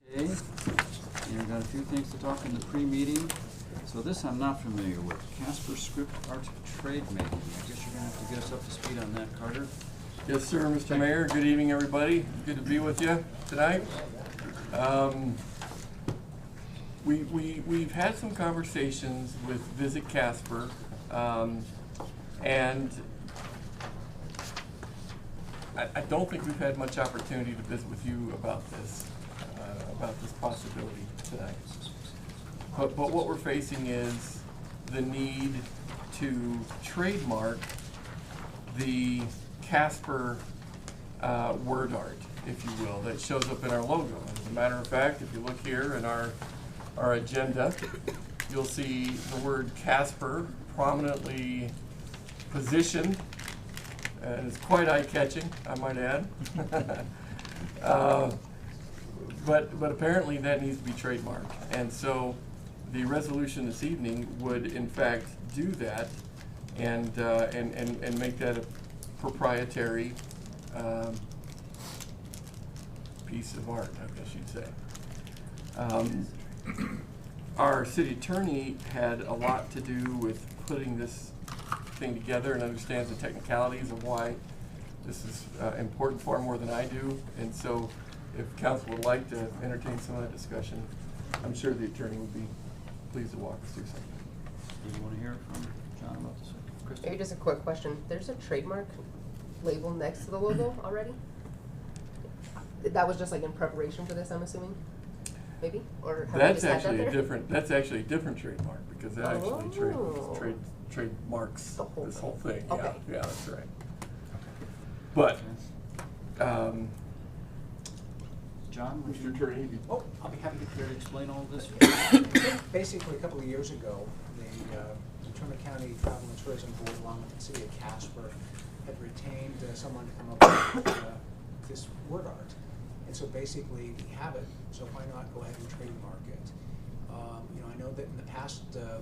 Okay, and we've got a few things to talk in the pre-meeting. So this I'm not familiar with, Casper Script Art Trade Making. I guess you're gonna have to get us up to speed on that, Carter. Yes, sir, Mr. Mayor. Good evening, everybody. Good to be with you tonight. We've had some conversations with Visit Casper, and I don't think we've had much opportunity to visit with you about this possibility tonight. But what we're facing is the need to trademark the Casper word art, if you will, that shows up in our logo. As a matter of fact, if you look here in our agenda, you'll see the word Casper prominently positioned, and it's quite eye-catching, I might add. But apparently that needs to be trademarked, and so the resolution this evening would in fact do that, and make that a proprietary piece of art, I guess you'd say. Our city attorney had a lot to do with putting this thing together and understands the technicalities of why this is important far more than I do, and so if council would like to entertain some of that discussion, I'm sure the attorney would be pleased to walk us through something. Do you want to hear from John about this? Kristen? Maybe just a quick question. There's a trademark label next to the logo already? That was just like in preparation for this, I'm assuming? Maybe? Or have we That's just had actually that a there? different. That's actually a different trademark because that actually trademarks The whole this thing. whole thing. Okay. Yeah, that's right. But John, would you? Mr. Attorney, Oh, I'll be happy to Care to explain all this? Basically, a couple of years ago, the Turner County Travel and Tourism Board, along with the city of Casper, had retained someone to come up with this word art. And so basically, we have it, so why not go ahead and trademark it? I know that in the past, the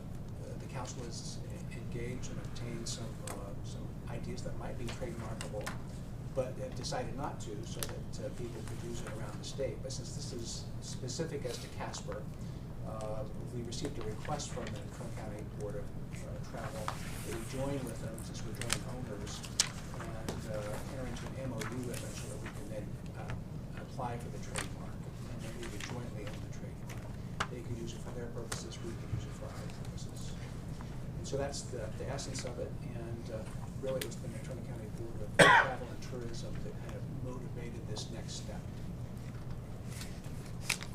council has engaged and obtained some ideas that might be trademarkable, but have decided not to, so that people could use it around the state. But since this is specific as to Casper, we received a request from the Trumbull County Board of Travel that we join with them, since we're joint owners, and enter into an MOU with them so that we can then apply for the trademark, and then we would jointly own the trademark. They could use it for their purposes, we could use it for our purposes. And so that's the essence of it, and really it's been the Trumbull County Board of Travel and Tourism that kind of motivated this next step.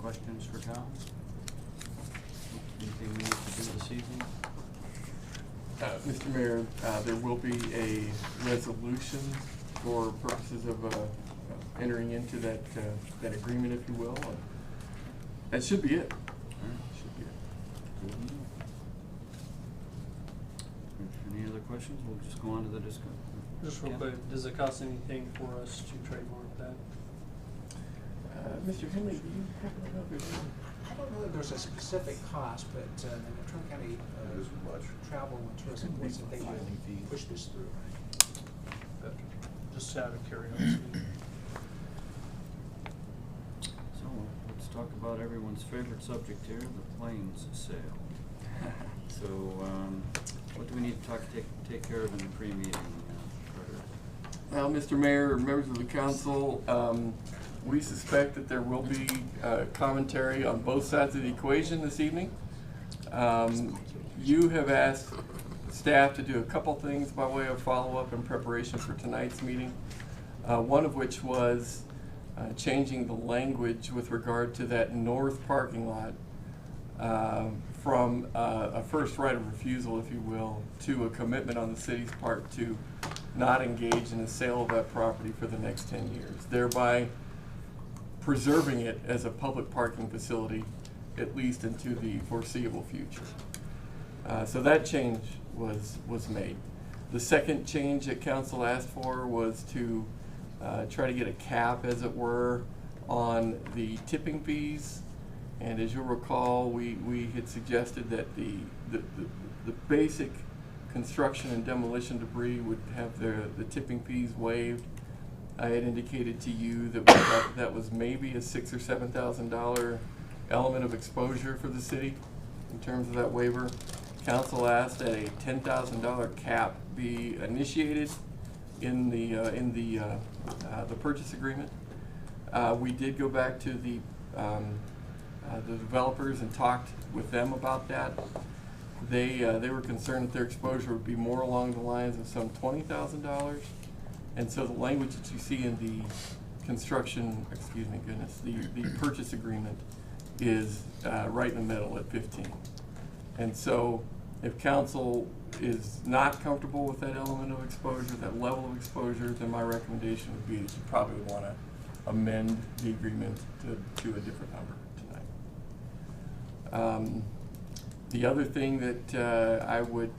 Questions for John? Anything we need to do this evening? Mr. Mayor, there will be a resolution for purposes of entering into that agreement, if you will. That should be it. Should be it. Any other questions? We'll just go on to the discussion. Just real quick, does it cost anything for us to trademark that? Mr. Henley, do you happen to know if there's I don't know that there's a specific cost, but the Trumbull County Travel and Tourism Board said they would push this through. Just out of curiosity. So let's talk about everyone's favorite subject here, the planes sale. So what do we need to take care of in the pre-meeting, Carter? Well, Mr. Mayor, members of the council, we suspect that there will be commentary on both sides of the equation this evening. You have asked staff to do a couple things by way of follow-up in preparation for tonight's meeting, one of which was changing the language with regard to that north parking lot from a first right of refusal, if you will, to a commitment on the city's part to not engage in the sale of that property for the next 10 years, thereby preserving it as a public parking facility at least into the foreseeable future. So that change was made. The second change that council asked for was to try to get a cap, as it were, on the tipping fees. And as you'll recall, we had suggested that the basic construction and demolition debris would have the tipping fees waived. I had indicated to you that we thought that was maybe a $6,000 or $7,000 element of exposure for the city in terms of that waiver. Council asked that a $10,000 cap be initiated in the purchase agreement. We did go back to the developers and talked with them about that. They were concerned that their exposure would be more along the lines of some $20,000. And so the language that you see in the the purchase agreement is right in the middle at 15. And so if council is not comfortable with that element of exposure, that level of exposure, then my recommendation would be that you probably would want to amend the agreement to a different number tonight. The other thing that I would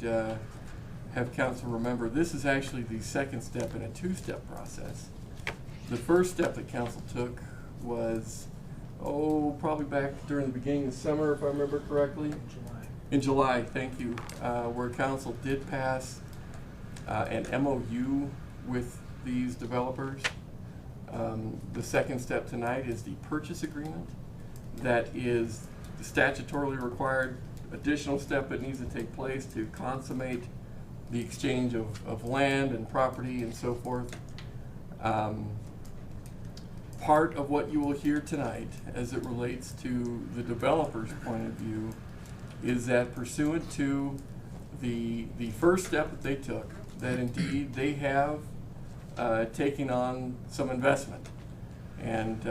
have council remember, this is actually the second step in a two-step process. The first step that council took was, probably back during the beginning of summer, if I remember correctly. In July, thank you, where council did pass an MOU with these developers. The second step tonight is the purchase agreement. That is the statutorily required additional step that needs to take place to consummate the exchange of land and property and so forth. Part of what you will hear tonight as it relates to the developer's point of view is that pursuant to the first step that they took, that indeed they have taken on some investment and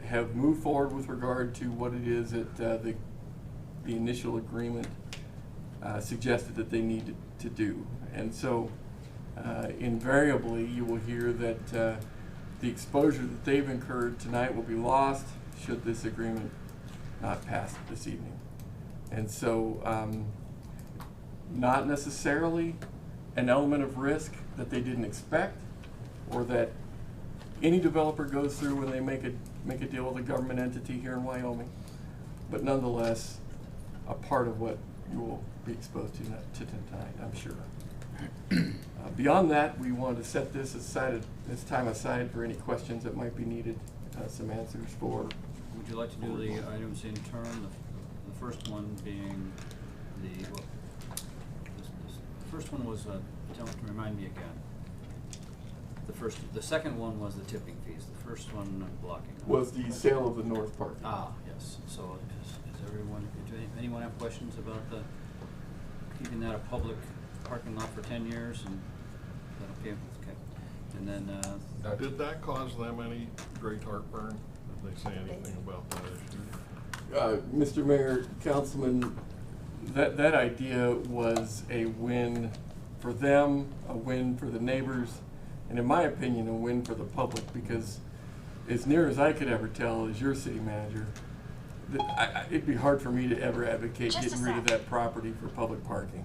have moved forward with regard to what it is that the initial agreement suggested that they needed to do. And so invariably you will hear that the exposure that they've incurred tonight will be lost should this agreement not pass this evening. And so not necessarily an element of risk that they didn't expect or that any developer goes through when they make a deal with a government entity here in Wyoming, but nonetheless a part of what you will be exposed to tonight, I'm sure. Beyond that, we want to set this time aside for any questions that might be needed, some answers for. Would you like to do the items in turn? The first one being the first one was remind me again. The second one was the tipping fees. The first one blocking Was the sale of the North Park. Yes. So anyone have questions about keeping that a public parking lot for 10 years? And is that okay? Okay. And then Now, did that cause them any great heartburn? Did they say anything about that issue? Mr. Mayor, Councilman, that idea was a win for them, a win for the neighbors, and in my opinion, a win for the public, because as near as I could ever tell as your city manager, it'd be hard for me to ever advocate getting rid of that property for public parking.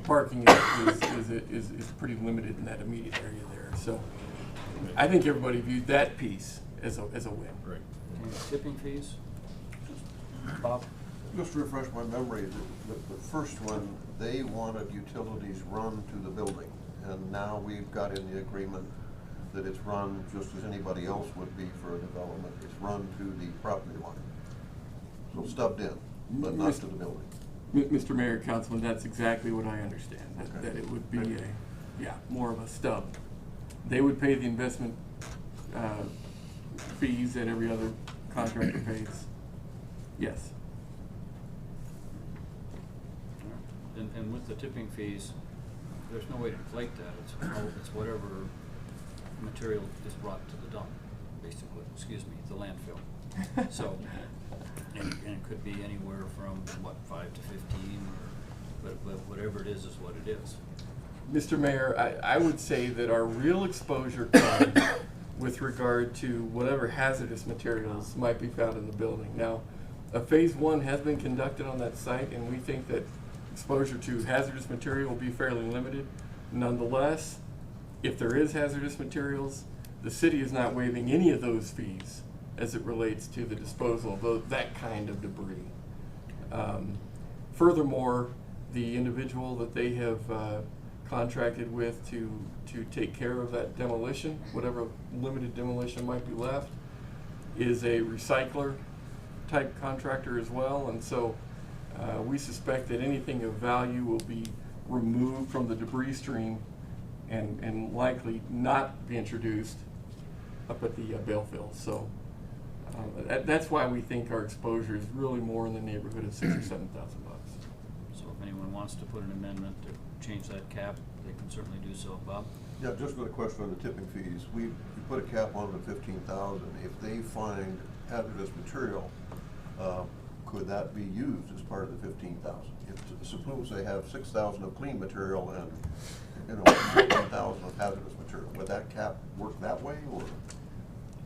Parking is pretty limited in that immediate area there. So I think everybody viewed that piece as a win. Great. tipping fees? Bob? Just to refresh my memory, the first one, they wanted utilities run to the building, and now we've got in the agreement that it's run just as anybody else would be for a development. It's run to the property line. So stubbed in, but not to the building. Mr. Mayor, Councilman, that's exactly what I understand, Okay. that it would be more of a stub. They would pay the investment fees that every other contractor pays. Yes. And with the tipping fees, there's no way to inflate that. It's whatever material is brought to the dump, basically, the landfill. So, and it could be anywhere from, 5 to 15, but whatever it is what it is. Mr. Mayor, I would say that our real exposure comes with regard to whatever hazardous materials might be found in the building. Now, a phase 1 has been conducted on that site, and we think that exposure to hazardous material will be fairly limited. Nonetheless, if there is hazardous materials, the city is not waiving any of those fees as it relates to the disposal of that kind of debris. Furthermore, the individual that they have contracted with to take care of that demolition, whatever limited demolition might be left, is a recycler type contractor as well. And so we suspect that anything of value will be removed from the debris stream and likely not be introduced up at the bale field. So that's why we think our exposure is really more in the neighborhood of $6,000 or $7,000. So if anyone wants to put an amendment to change that cap, they can certainly do so. Bob? Yeah, just with a question on the tipping fees, we put a cap on the 15,000. If they find hazardous material, could that be used as part of the 15,000? If suppose they have 6,000 of clean material and 15,000 of hazardous material, would that cap work that way, or?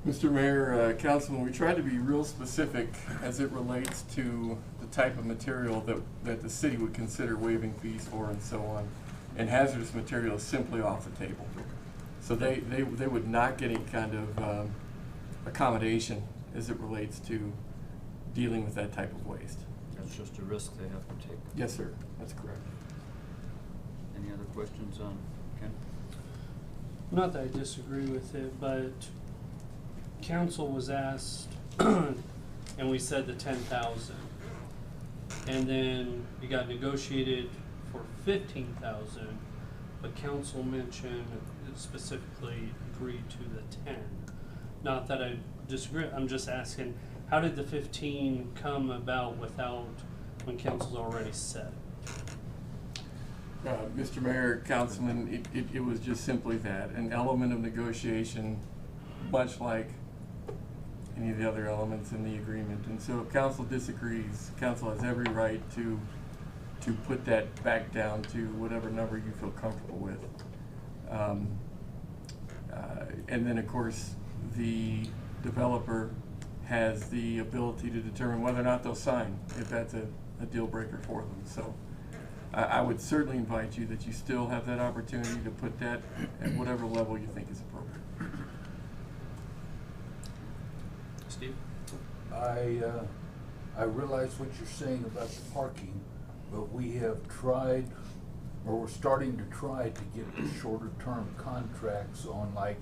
Mr. Mayor, Councilman, we tried to be real specific as it relates to the type of material that the city would consider waiving fees for and so on. And hazardous material is simply off the table. So they would not get any kind of accommodation as it relates to dealing with that type of waste. That's just a risk they have to take. Yes, sir, that's correct. Any other questions on Ken? Not that I disagree with it, but council was asked, and we said the 10,000. And then it got negotiated for 15,000, but council mentioned specifically agreed to the 10. Not that I disagree, I'm just asking, how did the 15 come about without, when council's already set? Mr. Mayor, Councilman, it was just simply that, an element of negotiation, much like any of the other elements in the agreement. And so if council disagrees, council has every right to put that back down to whatever number you feel comfortable with. And then of course, the developer has the ability to determine whether or not they'll sign, if that's a deal breaker for them. So I would certainly invite you that you still have that opportunity to put that at whatever level you think is appropriate. Steve? I realize what you're saying about the parking, but we have tried, or we're starting to try to get shorter term contracts on like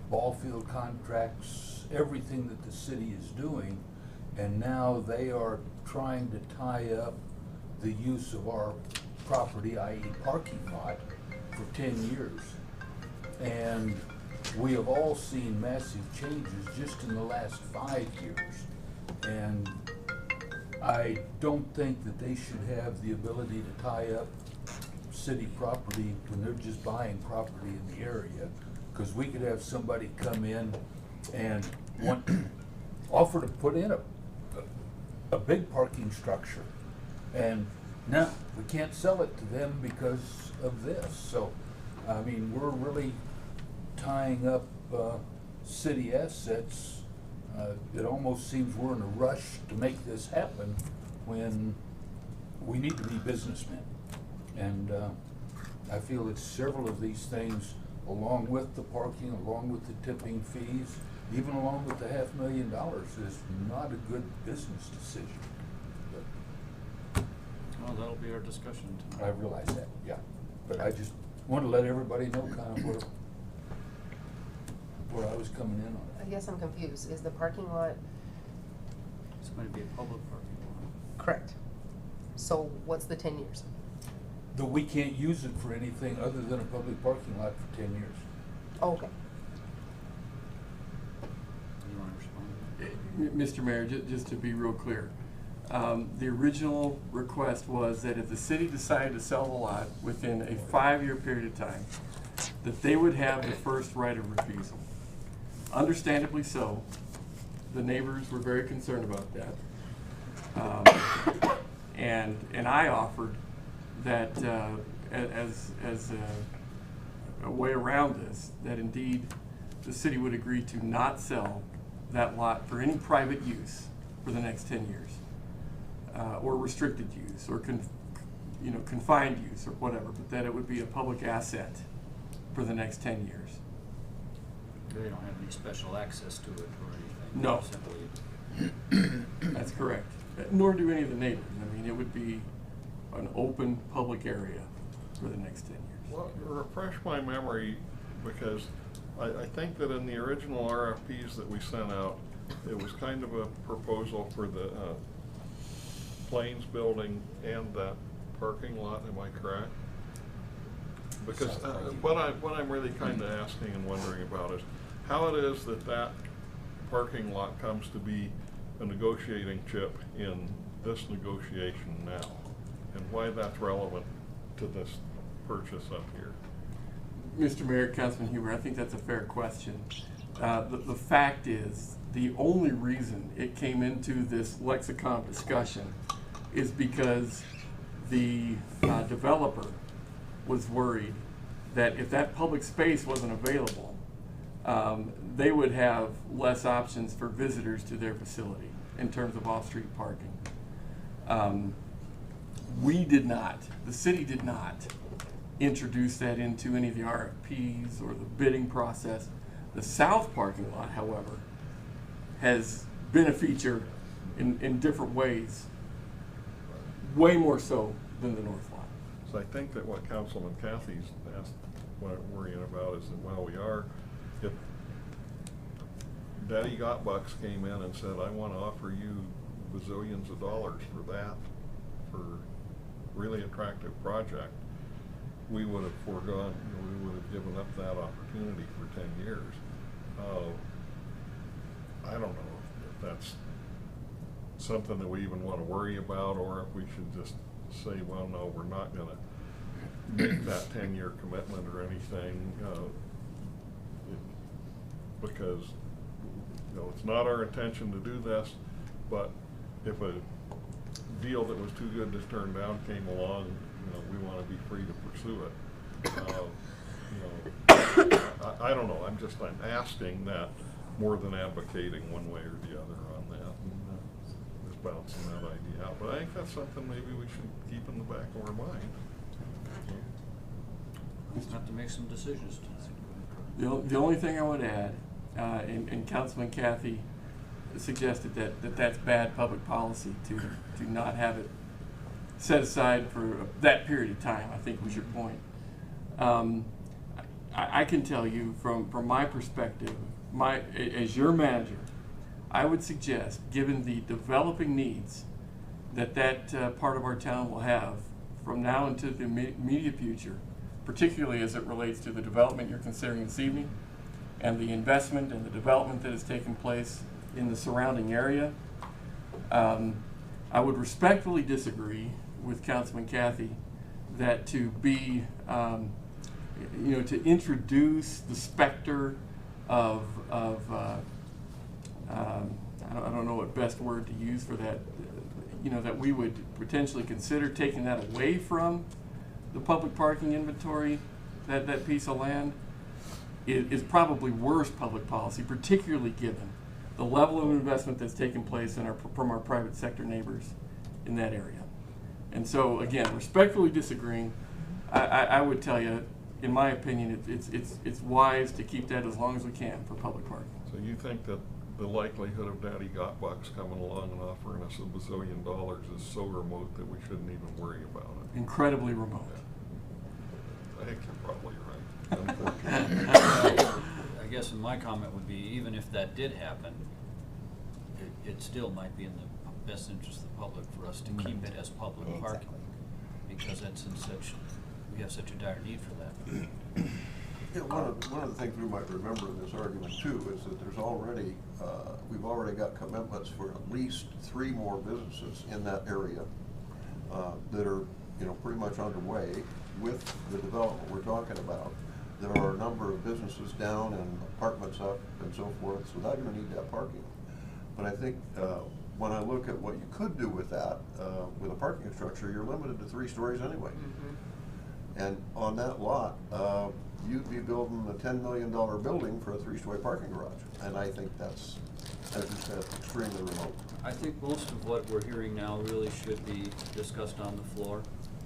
ball field contracts, everything that the city is doing, and now they are trying to tie up the use of our property, i.e. parking lot, for 10 years. And we have all seen massive changes just in the last 5 years. And I don't think that they should have the ability to tie up city property when they're just buying property in the area. Because we could have somebody come in and offer to put in a big parking structure. And no, we can't sell it to them because of this. So, I mean, we're really tying up city assets. It almost seems we're in a rush to make this happen when we need to be businessmen. And I feel that several of these things, along with the parking, along with the tipping fees, even along with the $500,000, is not a good business decision. Well, that'll be our discussion tonight. I realize that, yeah. But I just want to let everybody know kind of where I was coming in on it. I guess I'm confused. Is the parking lot It's going to be a public parking lot. correct? So what's the 10 years? That we can't use it for anything other than a public parking lot for 10 years. Oh, okay. You want to respond? Mr. Mayor, just to be real clear, the original request was that if the city decided to sell the lot within a 5-year period of time, that they would have the first right of refusal. Understandably so. The neighbors were very concerned about that. And I offered that as a way around this, that indeed the city would agree to not sell that lot for any private use for the next 10 years, or restricted use, or confined use, or whatever, but that it would be a public asset for the next 10 years. They don't have any special access to it or anything? No. Simply, That's correct. Nor do any of the neighbors. I mean, it would be an open public area for the next 10 years. Well, refresh my memory, because I think that in the original RFPs that we sent out, it was kind of a proposal for the Plains building and that parking lot, am I correct? Because what I'm really kind of asking and wondering about is how it is that that parking lot comes to be a negotiating chip in this negotiation now, and why that's relevant to this purchase up here. Mr. Mayor, Councilman Huber, I think that's a fair question. The fact is, the only reason it came into this lexicon discussion is because the developer was worried that if that public space wasn't available, they would have less options for visitors to their facility in terms of off-street parking. We did not, the city did not introduce that into any of the RFPs or the bidding process. The south parking lot, however, has been a feature in different ways, way more so than the north lot. So I think that what Councilman Cathy's worrying about is that, well, if Daddy Got Bucks came in and said, I want to offer you bazillions of dollars for that, for really attractive project, we would have foregone, we would have given up that opportunity for 10 years. I don't know if that's something that we even want to worry about, or if we should just say, well, no, we're not going to make that 10-year commitment or anything, because it's not our intention to do this, but if a deal that was too good to turn down came along, we want to be free to pursue it. I don't know. I'm asking that more than advocating one way or the other on that, and just bouncing that idea out. But I think that's something maybe we should keep in the back of our mind. We'll have to make some decisions tonight. The only thing I would add, and Councilman Cathy suggested that's bad public policy to not have it set aside for that period of time, I think was your point. I can tell you from my perspective, as your manager, I would suggest, given the developing needs that part of our town will have from now into the immediate future, particularly as it relates to the development you're considering this evening, and the investment and the development that has taken place in the surrounding area, I would respectfully disagree with Councilman Cathy that to introduce the specter of I don't know what best word to use for that, that we would potentially consider taking that away from the public parking inventory, that piece of land, is probably worse public policy, particularly given the level of investment that's taken place from our private sector neighbors in that area. And so, again, respectfully disagreeing, I would tell you, in my opinion, it's wise to keep that as long as we can for public parking. So you think that the likelihood of Daddy Got Bucks coming along and offering us $1 bazillion is so remote that we shouldn't even worry about it? Incredibly remote. I think you're probably right, unfortunately. I guess my comment would be, even if that did happen, it still might be in the best interest of the public for us to keep it as public parking, because we have such a dire need for that. Yeah, one of the things we might remember in this argument too is that there's already, we've already got commitments for at least 3 more businesses in that area that are, pretty much underway with the development we're talking about. There are a number of businesses down and apartments up and so forth, so they're going to need that parking. But I think when I look at what you could do with that, with a parking structure, you're limited to 3 stories anyway. Mm-hmm. And on that lot, you'd be building a $10 million building for a 3-story parking garage. And I think that's, as you said, extremely remote. I think most of what we're hearing now really should be discussed on the floor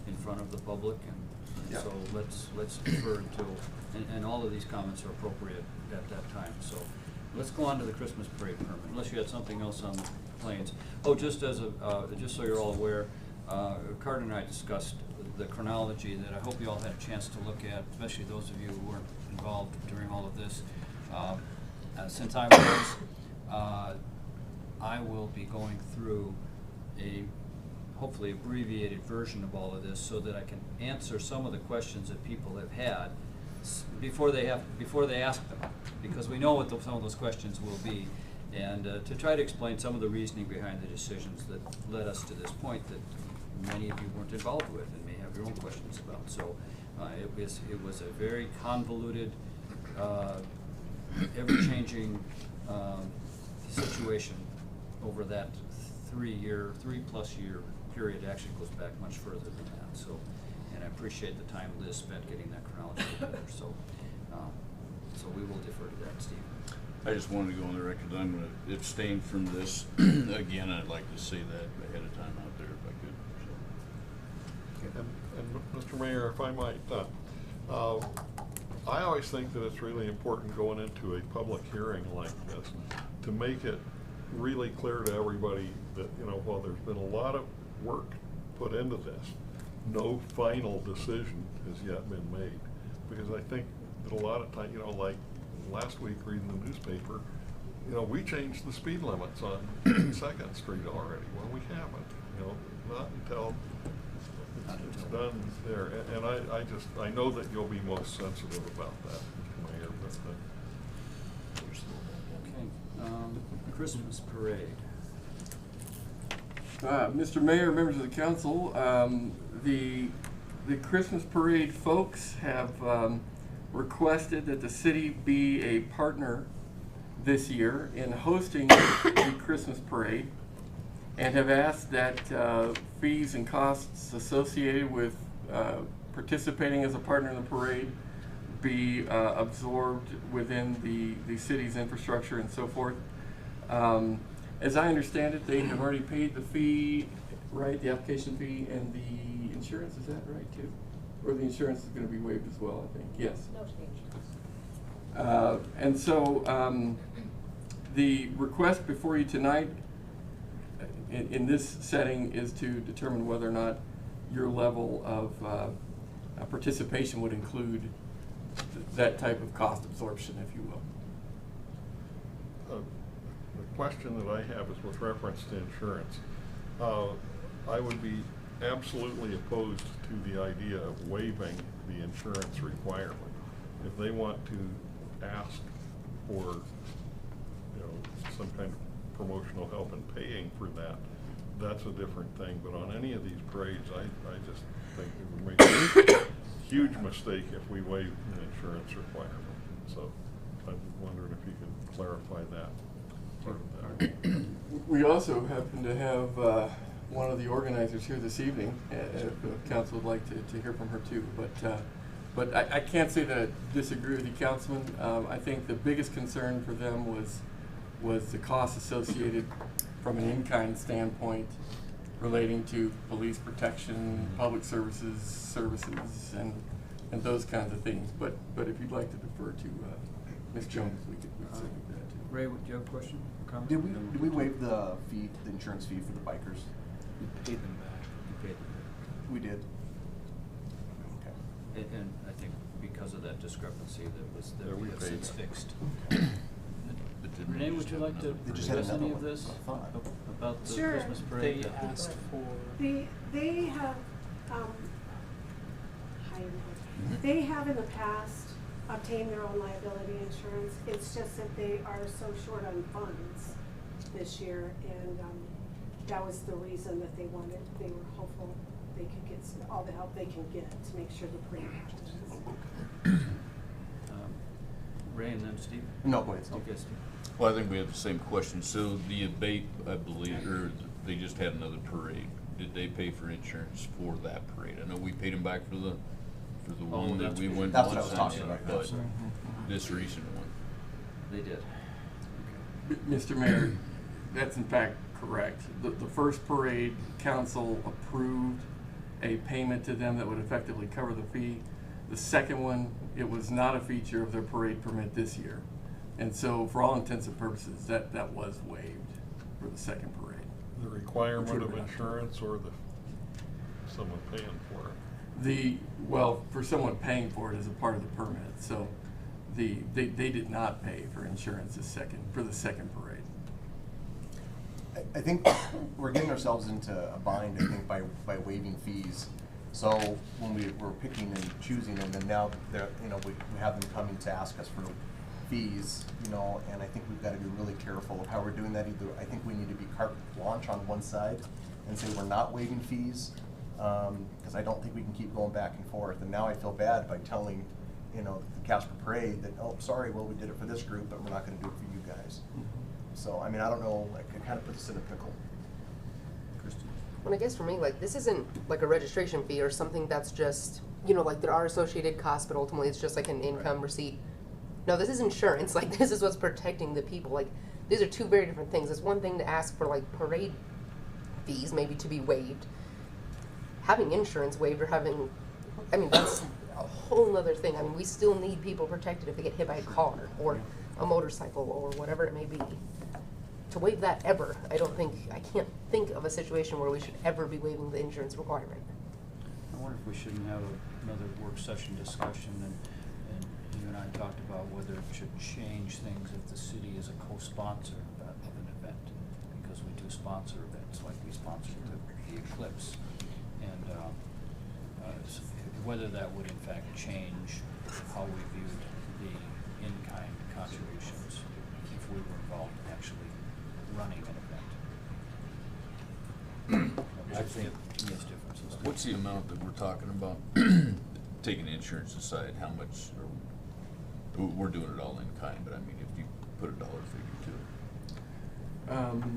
in front of the public, and Yeah. so let's defer until, and all of these comments are appropriate at that time. So let's go on to the Christmas parade permit, unless you had something else on the Plains. Oh, just so you're all aware, Carter and I discussed the chronology that I hope you all had a chance to look at, especially those of you who weren't involved during all of this. Since I was, I will be going through a hopefully abbreviated version of all of this so that I can answer some of the questions that people have had before they ask them, because we know what some of those questions will be, and to try to explain some of the reasoning behind the decisions that led us to this point that many of you weren't involved with and may have your own questions about. So it was a very convoluted, ever-changing situation over that 3+ year period. It actually goes back much further than that. So, and I appreciate the time Liz spent getting that chronology together. So, so we will defer to that, Steve. I just wanted to go on the record that I'm going to abstain from this. Again, I'd like to say that ahead of time out there if I could. So. And Mr. Mayor, if I might, I always think that it's really important going into a public hearing like this to make it really clear to everybody that, you know, while there's been a lot of work put into this, no final decision has yet been made. Because I think that a lot of times, you know, like last week reading the newspaper, you know, we changed the speed limits on 2nd Street already. Well, we haven't, you know, not until it's done there. And I know that you'll be most sensitive about that, Mr. Mayor, but Okay, Christmas parade. Mr. Mayor, members of the council, the Christmas parade folks have requested that the city be a partner this year in hosting the Christmas parade, and have asked that fees and costs associated with participating as a partner in the parade be absorbed within the city's infrastructure and so forth. As I understand it, they have already paid the fee, right, the application fee and the insurance, is that right too? Or the insurance is going to be waived as well, I think, yes. No change. And so the request before you tonight in this setting is to determine whether or not your level of participation would include that type of cost absorption, if you will. the question that I have is with reference to insurance. I would be absolutely opposed to the idea of waiving the insurance requirement. If they want to ask for, some kind of promotional help in paying for that, that's a different thing. But on any of these parades, I just think it would make a huge mistake if we waive an insurance requirement. So I wondered if you could clarify that part of that. We also happen to have one of the organizers here this evening, if the council would like to hear from her too. But I can't say that I disagree with you, Councilman. I think the biggest concern for them was the cost associated from an in-kind standpoint relating to police protection, public services, and those kinds of things. But if you'd like to defer to Ms. Jones, we could certainly do that too. Ray, do you have a question or comment? Did we waive the insurance fee for the bikers? You paid them back. You paid them back. We did. Okay. And I think because of that discrepancy Yeah, that we we have paid since that. fixed. But didn't Renee, we would just you have like to another They just had discuss any another of one, this I thought. about the Sure. Christmas parade? They asked for. They have, they have in the past obtained their own liability insurance. It's just that they are so short on funds this year, and that was the reason that they wanted, they were hopeful they could get all the help they can get to make sure the parade happens. Ray and then Steve? No, go ahead, Steve. Okay, Steve. Well, I think we have the same question. So the abate, I believe, or they just had another parade. Did they pay for insurance for that parade? I know we paid them back for the one that that's we good. went That's what I once was talking on, about, but yes. this recent one. They did. Mr. Mayor, that's in fact correct. The first parade, council approved a payment to them that would effectively cover the fee. The second one, it was not a feature of their parade permit this year. And so for all intents and purposes, that was waived for the second parade. The requirement of insurance or someone paying for it? Well, for someone paying for it as a part of the permit, so they did not pay for insurance for the second parade. I think we're getting ourselves into a bind, I think, by waiving fees. So when we were picking and choosing them, and now they're, we have them coming to ask us for fees, and I think we've got to be really careful of how we're doing that. Either I think we need to be carte blanche on one side and say we're not waiving fees, because I don't think we can keep going back and forth. And now I feel bad by telling, the Casper Parade that, oh, sorry, well, we did it for this group, but we're not going to do it for you guys. So, I mean, I don't know, it kind of puts us in a pickle. Well, I guess for me, like, this isn't like a registration fee or something that's just, like there are associated costs, but ultimately it's just like an income receipt. No, this is insurance. Like, this is what's protecting the people. Like, these are two very different things. It's one thing to ask for, like, parade fees maybe to be waived. Having insurance waived or that's a whole other thing. I mean, we still need people protected if they get hit by a car or a motorcycle or whatever it may be. To waive that ever, I can't think of a situation where we should ever be waiving the insurance requirement. I wonder if we shouldn't have another work session discussion, and you and I talked about whether it should change things if the city is a co-sponsor of an event, because we do sponsor events, like we sponsored the Eclipse, and whether that would in fact change how we viewed the in-kind contributions if we were involved in actually running an event. I think, differences. what's the amount that we're talking about? Taking insurance aside, how much we're doing it all in kind, but I mean, if you put a dollar figure to it.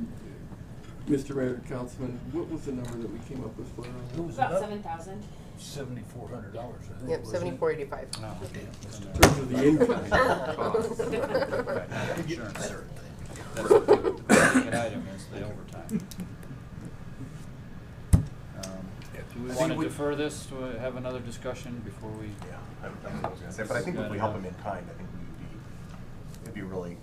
Mr. Mayor, Councilman, what was the number that we came up with for? About 7,000. $7,400, I think. Yep, $7,485. No, okay. In terms of the income cost. Insurance. That's the big item is the overtime. Do we want to defer this to have another discussion before we? Yeah, that's what I was going to say. But I think if we help them in kind, I think it'd be really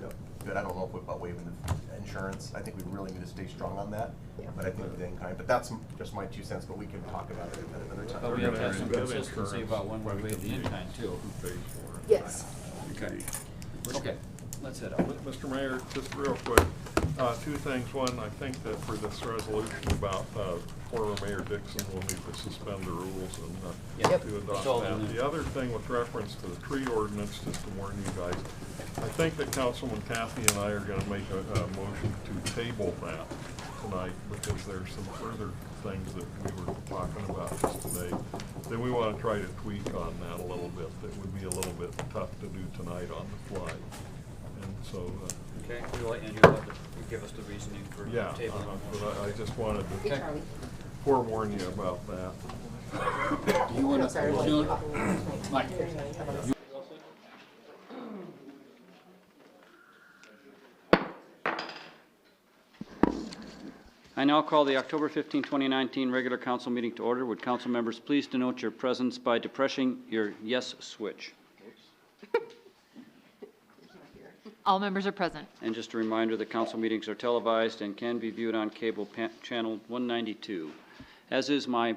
good. I don't know about waiving the insurance. I think we really need to stay strong on that. Yeah. But I think the in kind. But that's just my 2 cents. But we can talk about it at another time. But we have to have some consistency about when we waive the in-kind too. Who pays for it? Yes. Okay, let's head up. Mr. Mayor, just real quick, 2 things. One, I think that for this resolution about former Mayor Dixon, we'll need to suspend the rules and Yep. to It's all adopt in that. there. The other thing with reference to the tree ordinance, just to warn you guys, I think that Councilman Kathy and I are going to make a motion to table that tonight, because there's some further things that we were talking about just today. Then we want to try to tweak on that a little bit. That would be a little bit tough to do tonight on the fly. And so, Okay, and you'll have to give us the reasoning for yeah, table. but I just wanted Hey, to Charlie. forewarn you about that. You want to? Mike. I now call the October 15, 2019 regular council meeting to order. Would council members please denote your presence by depressing your yes switch? All members are present. And just a reminder that council meetings are televised and can be viewed on cable channel 192. As is my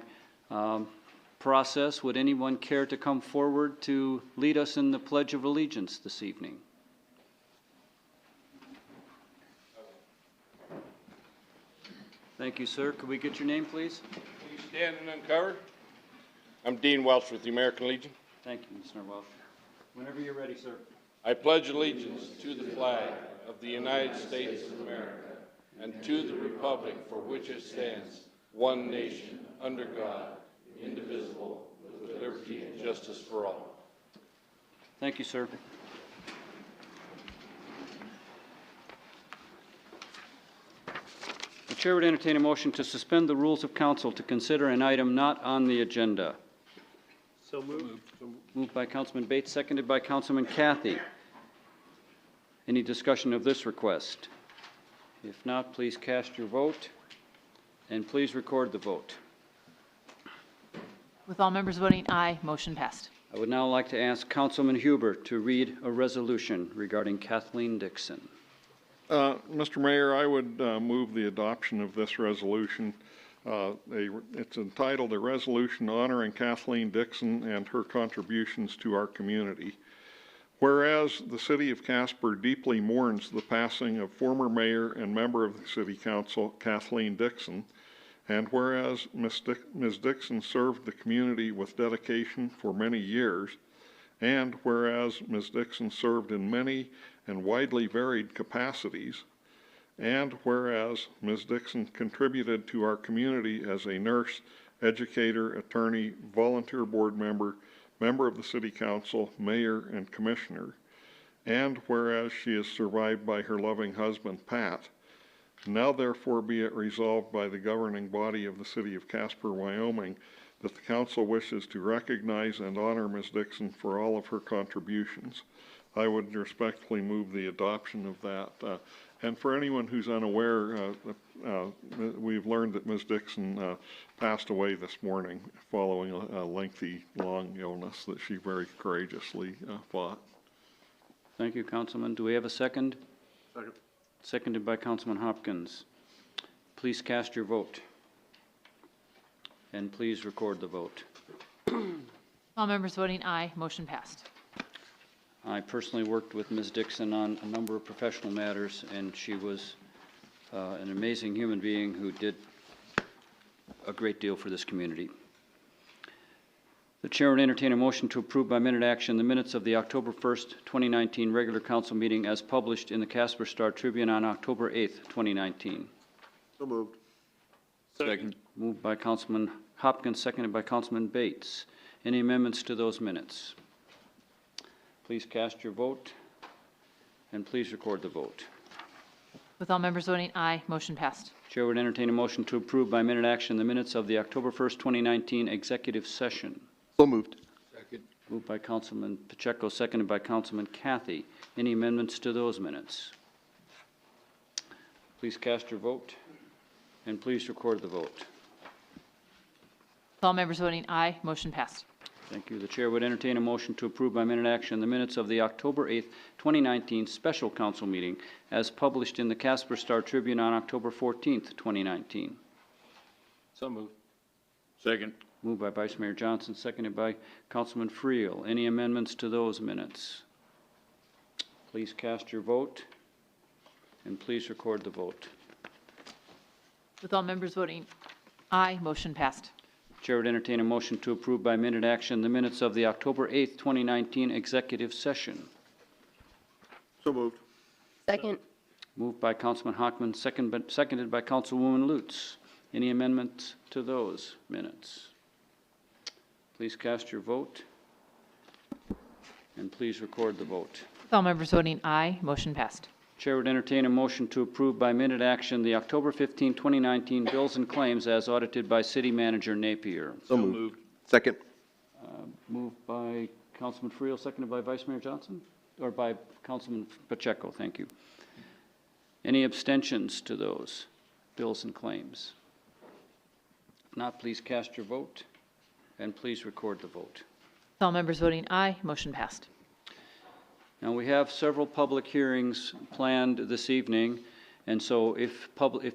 process, would anyone care to come forward to lead us in the Pledge of Allegiance this evening? Thank you, sir. Could we get your name, please? Please stand and uncover. I'm Dean Welch with the American Legion. Thank you, Mr. Welsh. Whenever you're ready, sir. I pledge allegiance to the flag of the United States of America and to the republic for which it stands, one nation, under God, indivisible, with liberty and justice for all. Thank you, sir. The chair would entertain a motion to suspend the rules of council to consider an item not on the agenda. So moved. Moved by Councilman Bates, seconded by Councilman Kathy. Any discussion of this request? If not, please cast your vote, and please record the vote. With all members voting aye, motion passed. I would now like to ask Councilman Huber to read a resolution regarding Kathleen Dixon. Mr. Mayor, I would move the adoption of this resolution It's entitled "A Resolution Honoring Kathleen Dixon and Her Contributions to Our Community." Whereas the City of Casper deeply mourns the passing of former mayor and member of the City Council, Kathleen Dixon, and whereas Ms. Dixon served the community with dedication for many years, and whereas Ms. Dixon served in many and widely varied capacities, and whereas Ms. Dixon contributed to our community as a nurse, educator, attorney, volunteer board member, member of the City Council, mayor, and commissioner, and whereas she is survived by her loving husband, Pat, now therefore be it resolved by the governing body of the City of Casper, Wyoming, that the council wishes to recognize and honor Ms. Dixon for all of her contributions. I would respectfully move the adoption of that. And for anyone who's unaware, we've learned that Ms. Dixon passed away this morning following a lengthy, long illness that she very courageously fought. Thank you, Councilman. Do we have a second? Second. Seconded by Councilman Hopkins. Please cast your vote. And please record the vote. All members voting aye, motion passed. I personally worked with Ms. Dixon on a number of professional matters, and she was an amazing human being who did a great deal for this community. The chair would entertain a motion to approve by minute action the minutes of the October 1st, 2019 regular council meeting as published in the Casper Star Tribune on October 8th, 2019. So moved. Second. Moved by Councilman Hopkins, seconded by Councilman Bates. Any amendments to those minutes? Please cast your vote, and please record the vote. With all members voting aye, motion passed. Chair would entertain a motion to approve by minute action the minutes of the October 1st, 2019 executive session. So moved. Second. Moved by Councilman Pacheco, seconded by Councilman Cathy. Any amendments to those minutes? Please cast your vote, and please record the vote. With all members voting aye, motion passed. Thank you. The chair would entertain a motion to approve by minute action the minutes of the October 8th, 2019 special council meeting as published in the Casper Star Tribune on October 14th, 2019. So moved. Second. Moved by Vice Mayor Johnson, seconded by Councilman Friel. Any amendments to those minutes? Please cast your vote, and please record the vote. With all members voting aye, motion passed. Chair would entertain a motion to approve by minute action the minutes of the October 8th, 2019 executive session. So moved. Second. Moved by Councilman Hockman, seconded by Councilwoman Lutz. Any amendments to those minutes? Please cast your vote, and please record the vote. With all members voting aye, motion passed. Chair would entertain a motion to approve by minute action the October 15, 2019 bills and claims as audited by City Manager Napier. So moved. Second. Moved by Councilman Friel, seconded by Vice Mayor Johnson, or by Councilman Pacheco, thank you. Any abstentions to those bills and claims? If not, please cast your vote, and please record the vote. With all members voting aye, motion passed. Now, we have several public hearings planned this evening, and so if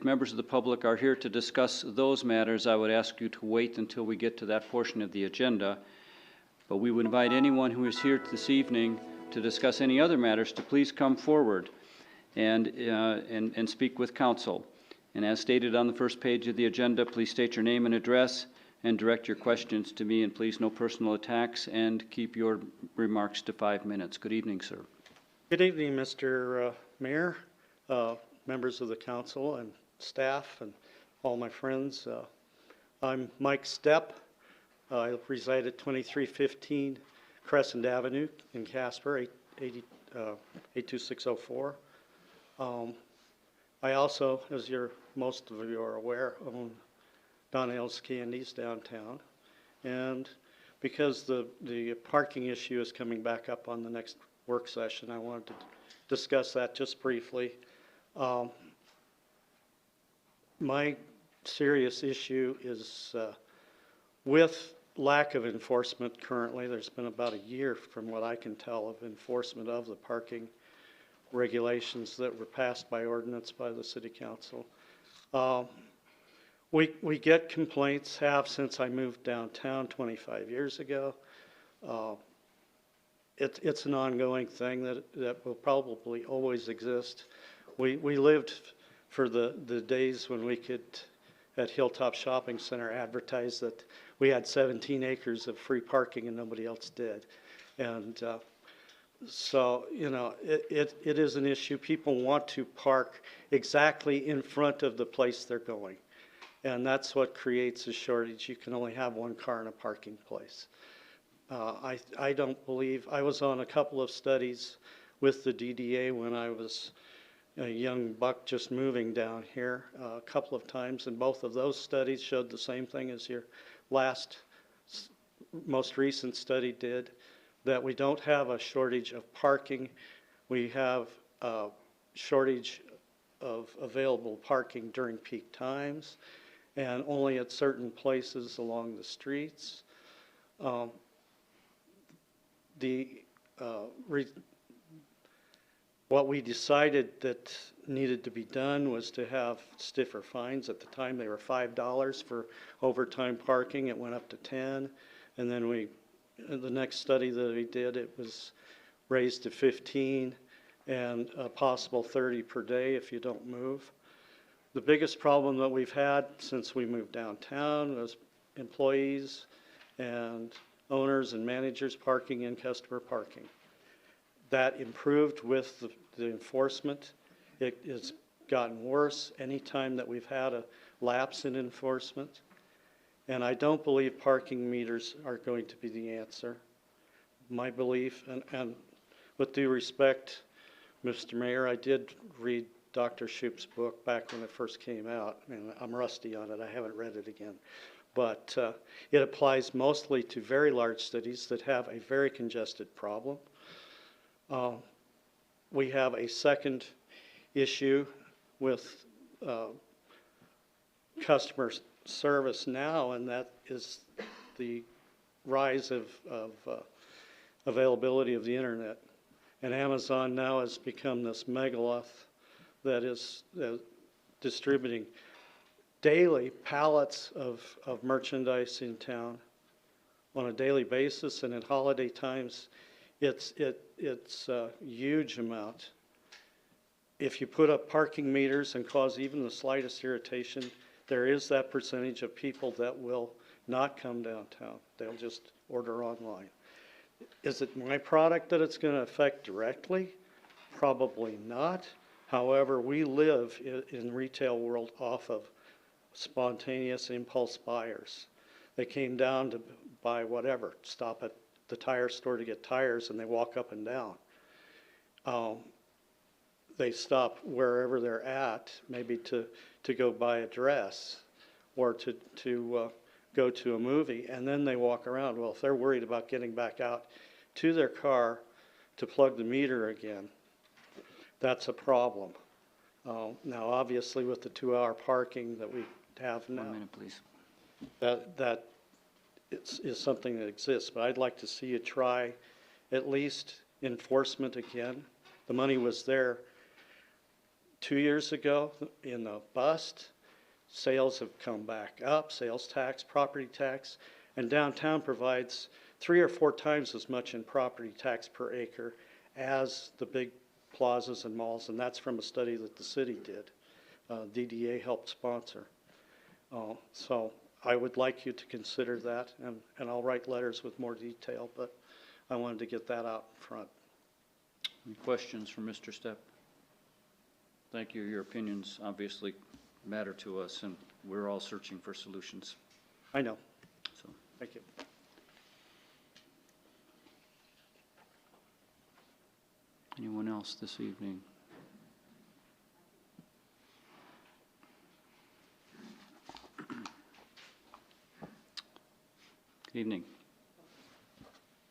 members of the public are here to discuss those matters, I would ask you to wait until we get to that portion of the agenda. But we would invite anyone who is here this evening to discuss any other matters to please come forward and speak with council. And as stated on the first page of the agenda, please state your name and address and direct your questions to me, and please no personal attacks, and keep your remarks to 5 minutes. Good evening, sir. Good evening, Mr. Mayor, members of the council and staff and all my friends. I'm Mike Stepp. I reside at 2315 Crescent Avenue in Casper, 82604. I also, as most of you are aware, own Donnell's Candies downtown, and because the parking issue is coming back up on the next work session, I wanted to discuss that just briefly. My serious issue is with lack of enforcement currently. There's been about a year, from what I can tell, of enforcement of the parking regulations that were passed by ordinance by the City Council. We get complaints, have since I moved downtown 25 years ago. It's an ongoing thing that will probably always exist. We lived for the days when we could, at Hilltop Shopping Center, advertise that we had 17 acres of free parking and nobody else did. And so, you know, it is an issue. People want to park exactly in front of the place they're going. And that's what creates a shortage. You can only have one car in a parking place. I don't believe, I was on a couple of studies with the DDA when I was a young buck just moving down here a couple of times, and both of those studies showed the same thing as your most recent study did, that we don't have a shortage of parking. We have a shortage of available parking during peak times and only at certain places along the streets. What we decided that needed to be done was to have stiffer fines. At the time, they were $5 for overtime parking. It went up to 10, and then the next study that we did, it was raised to 15 and a possible 30 per day if you don't move. The biggest problem that we've had since we moved downtown was employees and owners and managers parking in customer parking. That improved with the enforcement. It has gotten worse anytime that we've had a lapse in enforcement. And I don't believe parking meters are going to be the answer. My belief, and with due respect, Mr. Mayor, I did read Dr. Shoup's book back when it first came out, and I'm rusty on it. I haven't read it again. But it applies mostly to very large cities that have a very congested problem. We have a second issue with customer service now, and that is the rise of availability of the internet. And Amazon now has become this megalith that is distributing daily pallets of merchandise in town on a daily basis, and at holiday times it's a huge amount. If you put up parking meters and cause even the slightest irritation, there is that percentage of people that will not come downtown. They'll just order online. Is it my product that it's going to affect directly? Probably not. However, we live in retail world off of spontaneous impulse buyers. They came down to buy whatever, stop at the tire store to get tires, and they walk up and down. They stop wherever they're at, maybe to go buy a dress or to go to a movie, and then they walk around. Well, if they're worried about getting back out to their car to plug the meter again, that's a problem. Now, obviously, with the 2-hour parking that we have now, 1 minute, please. that is something that exists, but I'd like to see you try at least enforcement again. The money was there 2 years ago in the bust. Sales have come back up, sales tax, property tax, and downtown provides 3 or 4 times as much in property tax per acre as the big plazas and malls, and that's from a study that the city did. DDA helped sponsor. So I would like you to consider that, and I'll write letters with more detail, but I wanted to get that out front. Any questions from Mr. Stepp? Thank you. Your opinions obviously matter to us, and we're all searching for solutions. I know. So, Thank you. anyone else this evening? Good evening.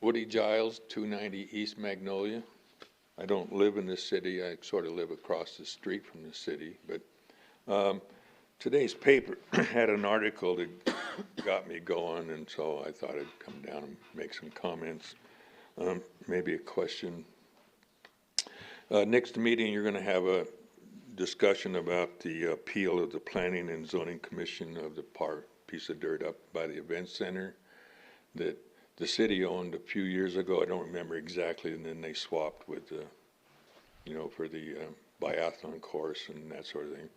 Woody Giles, 290 East Magnolia. I don't live in this city. I sort of live across the street from the city. But today's paper had an article that got me going, and so I thought I'd come down and make some comments, maybe a question. Next meeting, you're going to have a discussion about the appeal of the Planning and Zoning Commission of the piece of dirt up by the event center that the city owned a few years ago. I don't remember exactly, and then they swapped with the, for the biathlon course and that sort of thing.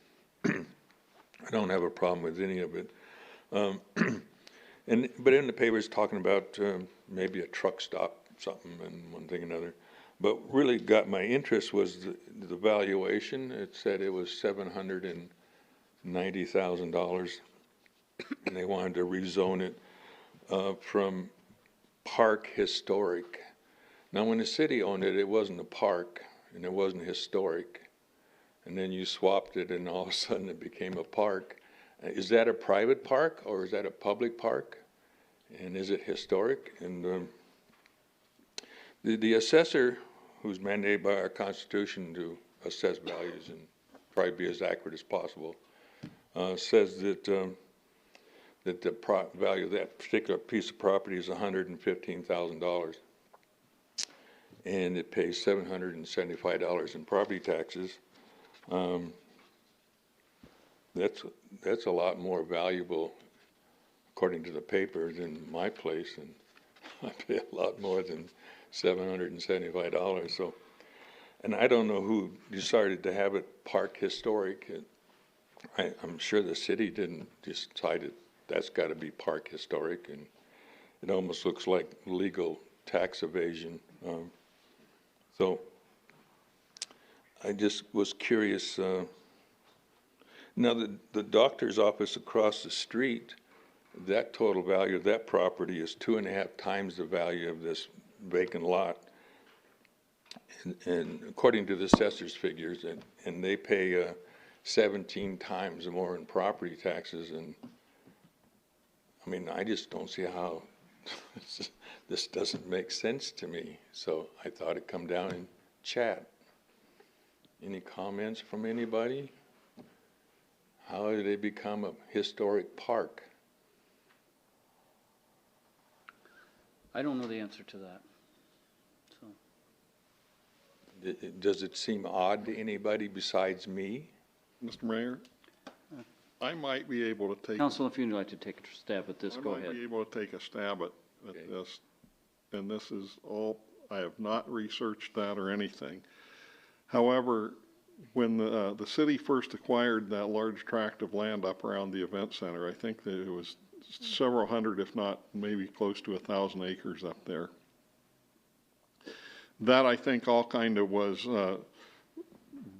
I don't have a problem with any of it. But in the paper it's talking about maybe a truck stop, something, and one thing another. But really got my interest was the valuation. It said it was $790,000, and they wanted to rezone it from park historic. Now, when the city owned it, it wasn't a park, and it wasn't historic. And then you swapped it, and all of a sudden it became a park. Is that a private park, or is that a public park? And is it historic? And the assessor, who's mandated by our Constitution to assess values and try to be as accurate as possible, says that that the value of that particular piece of property is $115,000, and it pays $775 in property taxes. That's a lot more valuable, according to the paper, than my place, and I pay a lot more than $775. So, and I don't know who decided to have it park historic. I'm sure the city didn't decide that's got to be park historic, and it almost looks like legal tax evasion. So I just was curious. Now, the doctor's office across the street, that total value of that property is 2.5 times the value of this vacant lot. And according to the assessor's figures, and they pay 17 times more in property taxes. And I mean, I just don't see how this doesn't make sense to me. So I thought I'd come down and chat. Any comments from anybody? How did they become a historic park? I don't know the answer to that. So. Does it seem odd to anybody besides me? Mr. Mayor, I might be able to take... Council, if you'd like to take a stab at this, go ahead. I might be able to take a stab at this, and this is all, I have not researched that or anything. However, when the city first acquired that large tract of land up around the event center, I think that it was several hundred, if not maybe close to 1,000 acres up there. That, I think, all kind of was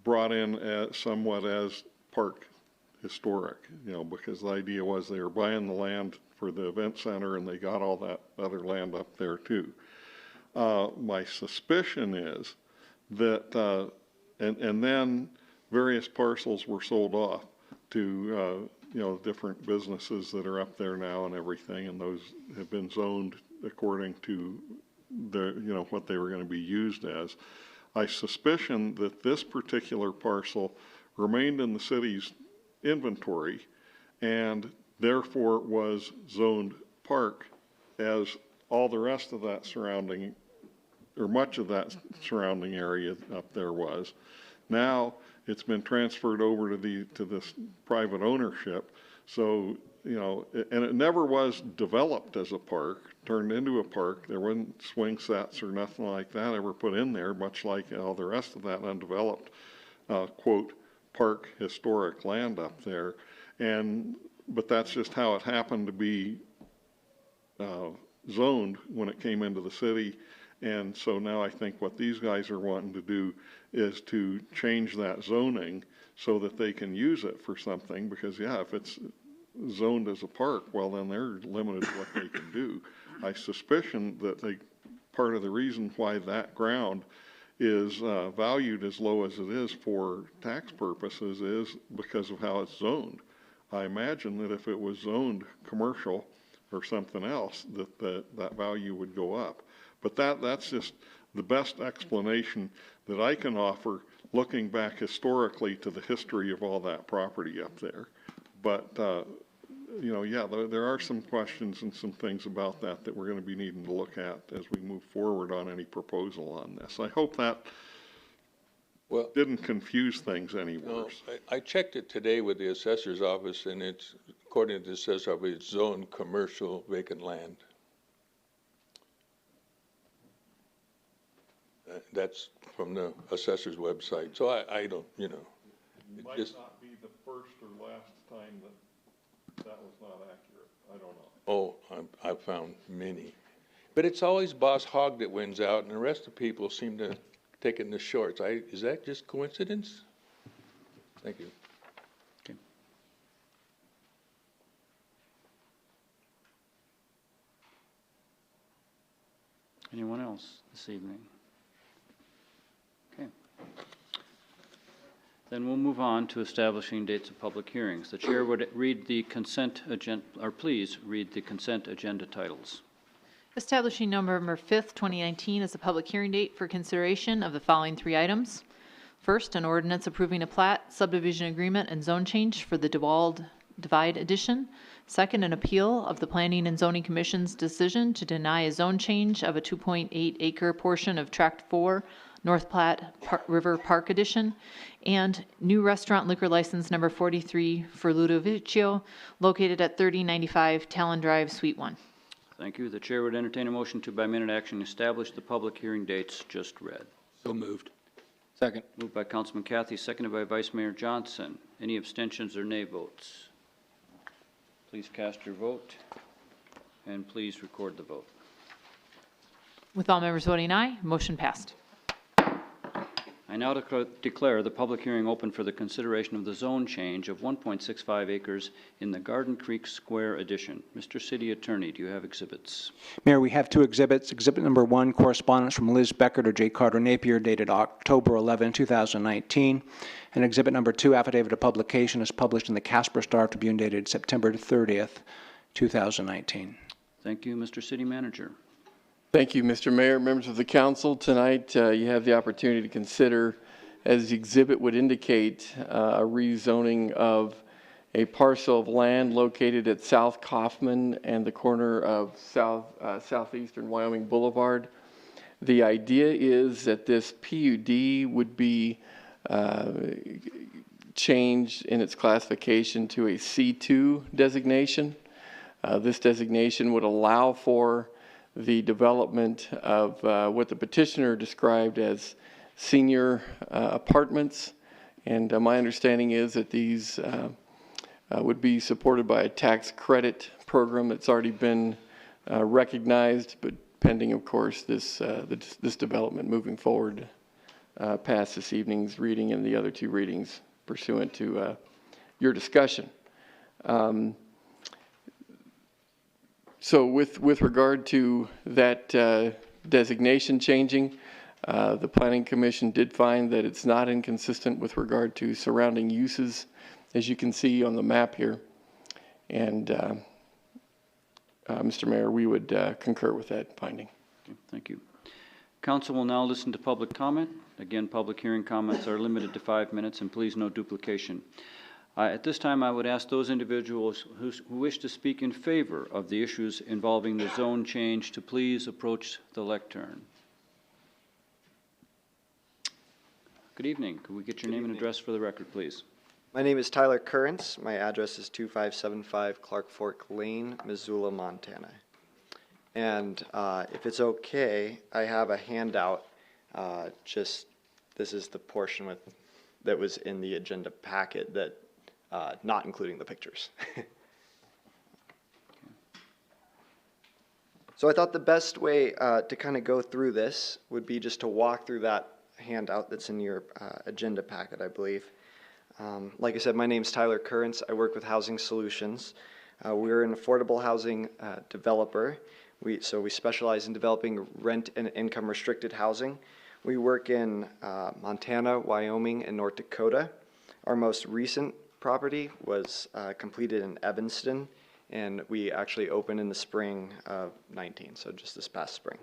brought in somewhat as park historic, because the idea was they were buying the land for the event center and they got all that other land up there too. My suspicion is that, and then various parcels were sold off to, different businesses that are up there now and everything, and those have been zoned according to what they were going to be used as. I suspicion that this particular parcel remained in the city's inventory and therefore was zoned park, as all the rest of that surrounding, or much of that surrounding area up there was. Now it's been transferred over to this private ownership. So, and it never was developed as a park, turned into a park. There wasn't swing sets or nothing like that ever put in there, much like all the rest of that undeveloped, quote, park historic land up there. But that's just how it happened to be zoned when it came into the city. And so now I think what these guys are wanting to do is to change that zoning so that they can use it for something, because yeah, if it's zoned as a park, well then they're limited to what they can do. I suspicion that part of the reason why that ground is valued as low as it is for tax purposes is because of how it's zoned. I imagine that if it was zoned commercial or something else, that value would go up. But that's just the best explanation that I can offer, looking back historically to the history of all that property up there. But, yeah, there are some questions and some things about that we're going to be needing to look at as we move forward on any proposal on this. I hope that Well, didn't confuse things any no, worse. I checked it today with the assessor's office, and it's, according to the assessor's office, it's zoned commercial vacant land. That's from the assessor's website, so I don't, you know. It might not be the first or last time that was not accurate. I don't know. Oh, I've found many. But it's always Boss Hogg that wins out, and the rest of the people seem to take it in the shorts. Is that just coincidence? Thank you. Okay. Anyone else this evening? Okay. Then we'll move on to establishing dates of public hearings. The chair would read the consent agenda, or please read the consent agenda titles. Establishing November 5th, 2019 as a public hearing date for consideration of the following 3 items. First, an ordinance approving a plat, subdivision agreement, and zone change for the DeWald Divide Addition. Second, an appeal of the Planning and Zoning Commission's decision to deny a zone change of a 2.8 acre portion of Tract 4, North Platte River Park Addition, and new restaurant liquor license number 43 for Ludovicio, located at 3095 Talon Drive, Suite 1. Thank you. The chair would entertain a motion to, by minute action, establish the public hearing dates just read. So moved. Second. Moved by Councilman Cathy, seconded by Vice Mayor Johnson. Any abstentions or nay votes? Please cast your vote, and please record the vote. With all members voting aye, motion passed. I now declare the public hearing open for the consideration of the zone change of 1.65 acres in the Garden Creek Square addition. Mr. City Attorney, do you have exhibits? Mayor, we have 2 exhibits. Exhibit number 1, correspondence from Liz Beckert or J. Carter Napier, dated October 11, 2019. And exhibit number 2, affidavit of publication, is published in the Casper Star Tribune, dated September 30th, 2019. Thank you, Mr. City Manager. Thank you, Mr. Mayor, members of the council. Tonight, you have the opportunity to consider, as the exhibit would indicate, a rezoning of a parcel of land located at South Kaufman and the corner of Southeastern Wyoming Boulevard. The idea is that this PUD would be changed in its classification to a C2 designation. This designation would allow for the development of what the petitioner described as senior apartments. And my understanding is that these would be supported by a tax credit program that's already been recognized, but pending, of course, this development moving forward past this evening's reading and the other 2 readings pursuant to your discussion. So with regard to that designation changing, the Planning Commission did find that it's not inconsistent with regard to surrounding uses, as you can see on the map here. And Mr. Mayor, we would concur with that finding. Okay, thank you. Council will now listen to public comment. Again, public hearing comments are limited to 5 minutes, and please no duplication. At this time, I would ask those individuals who wish to speak in favor of the issues involving the zone change to please approach the lectern. Good evening. Could we get your name and address for the record, please? My name is Tyler Currents. My address is 2575 Clark Fork Lane, Missoula, Montana. And if it's okay, I have a handout. This is the portion that was in the agenda packet that not including the pictures. So I thought the best way to kind of go through this would be just to walk through that handout that's in your agenda packet, I believe. Like I said, my name's Tyler Currents. I work with Housing Solutions. We're an affordable housing developer. So we specialize in developing rent and income restricted housing. We work in Montana, Wyoming, and North Dakota. Our most recent property was completed in Evanston, and we actually opened in the spring of 19, so just this past spring.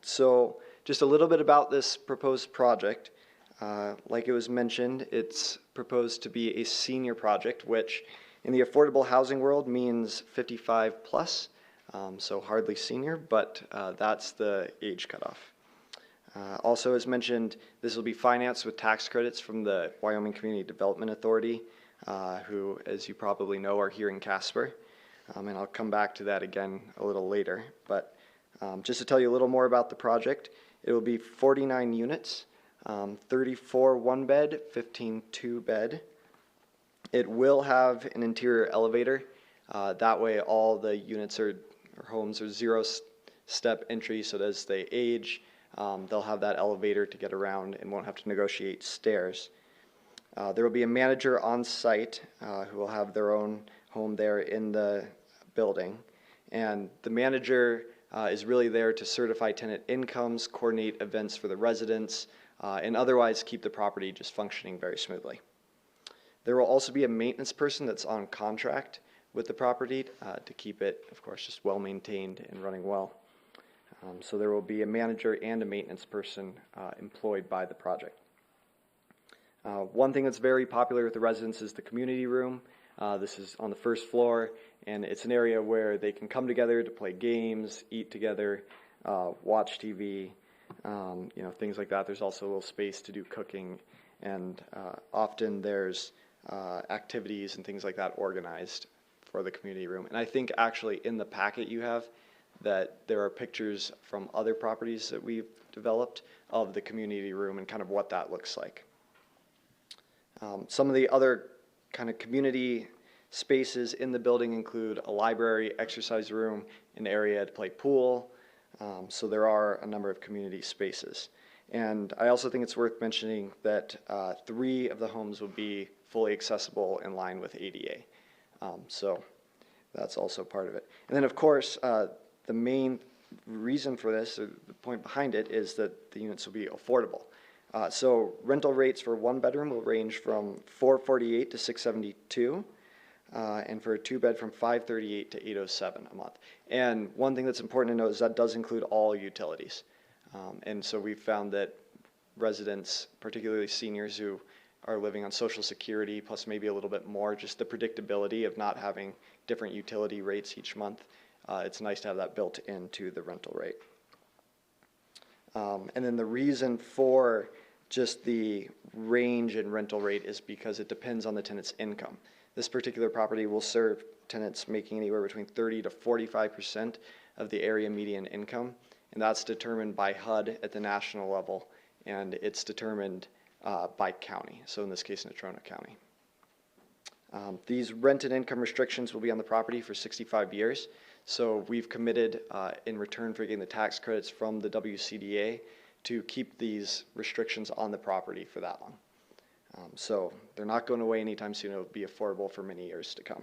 So just a little bit about this proposed project. Like it was mentioned, it's proposed to be a senior project, which in the affordable housing world means 55 plus, so hardly senior, but that's the age cutoff. Also, as mentioned, this will be financed with tax credits from the Wyoming Community Development Authority, who, as you probably know, are here in Casper. And I'll come back to that again a little later. But just to tell you a little more about the project, it will be 49 units, 34 one-bed, 15 two-bed. It will have an interior elevator. That way all the units or homes are zero-step entry, so that as they age, they'll have that elevator to get around and won't have to negotiate stairs. There will be a manager on site who will have their own home there in the building. And the manager is really there to certify tenant incomes, coordinate events for the residents, and otherwise keep the property just functioning very smoothly. There will also be a maintenance person that's on contract with the property to keep it, of course, just well maintained and running well. So there will be a manager and a maintenance person employed by the project. One thing that's very popular with the residents is the community room. This is on the first floor, and it's an area where they can come together to play games, eat together, watch TV, things like that. There's also a little space to do cooking, and often there's activities and things like that organized for the community room. And I think actually in the packet you have that there are pictures from other properties that we've developed of the community room and kind of what that looks like. Some of the other kind of community spaces in the building include a library, exercise room, an area to play pool. So there are a number of community spaces. And I also think it's worth mentioning that 3 of the homes will be fully accessible in line with ADA. So that's also part of it. And then of course, the main reason for this, or the point behind it, is that the units will be affordable. So rental rates for 1 bedroom will range from $448 to $672, and for a 2-bed from $538 to $807 a month. And one thing that's important to note is that does include all utilities. And so we've found that residents, particularly seniors who are living on Social Security, plus maybe a little bit more, just the predictability of not having different utility rates each month, it's nice to have that built into the rental rate. And then the reason for just the range in rental rate is because it depends on the tenant's income. This particular property will serve tenants making anywhere between 30 to 45% of the area median income, and that's determined by HUD at the national level, and it's determined by county, so in this case, Natrona County. These rent and income restrictions will be on the property for 65 years, so we've committed in return for getting the tax credits from the WCDA to keep these restrictions on the property for that long. So they're not going away anytime soon. It'll be affordable for many years to come.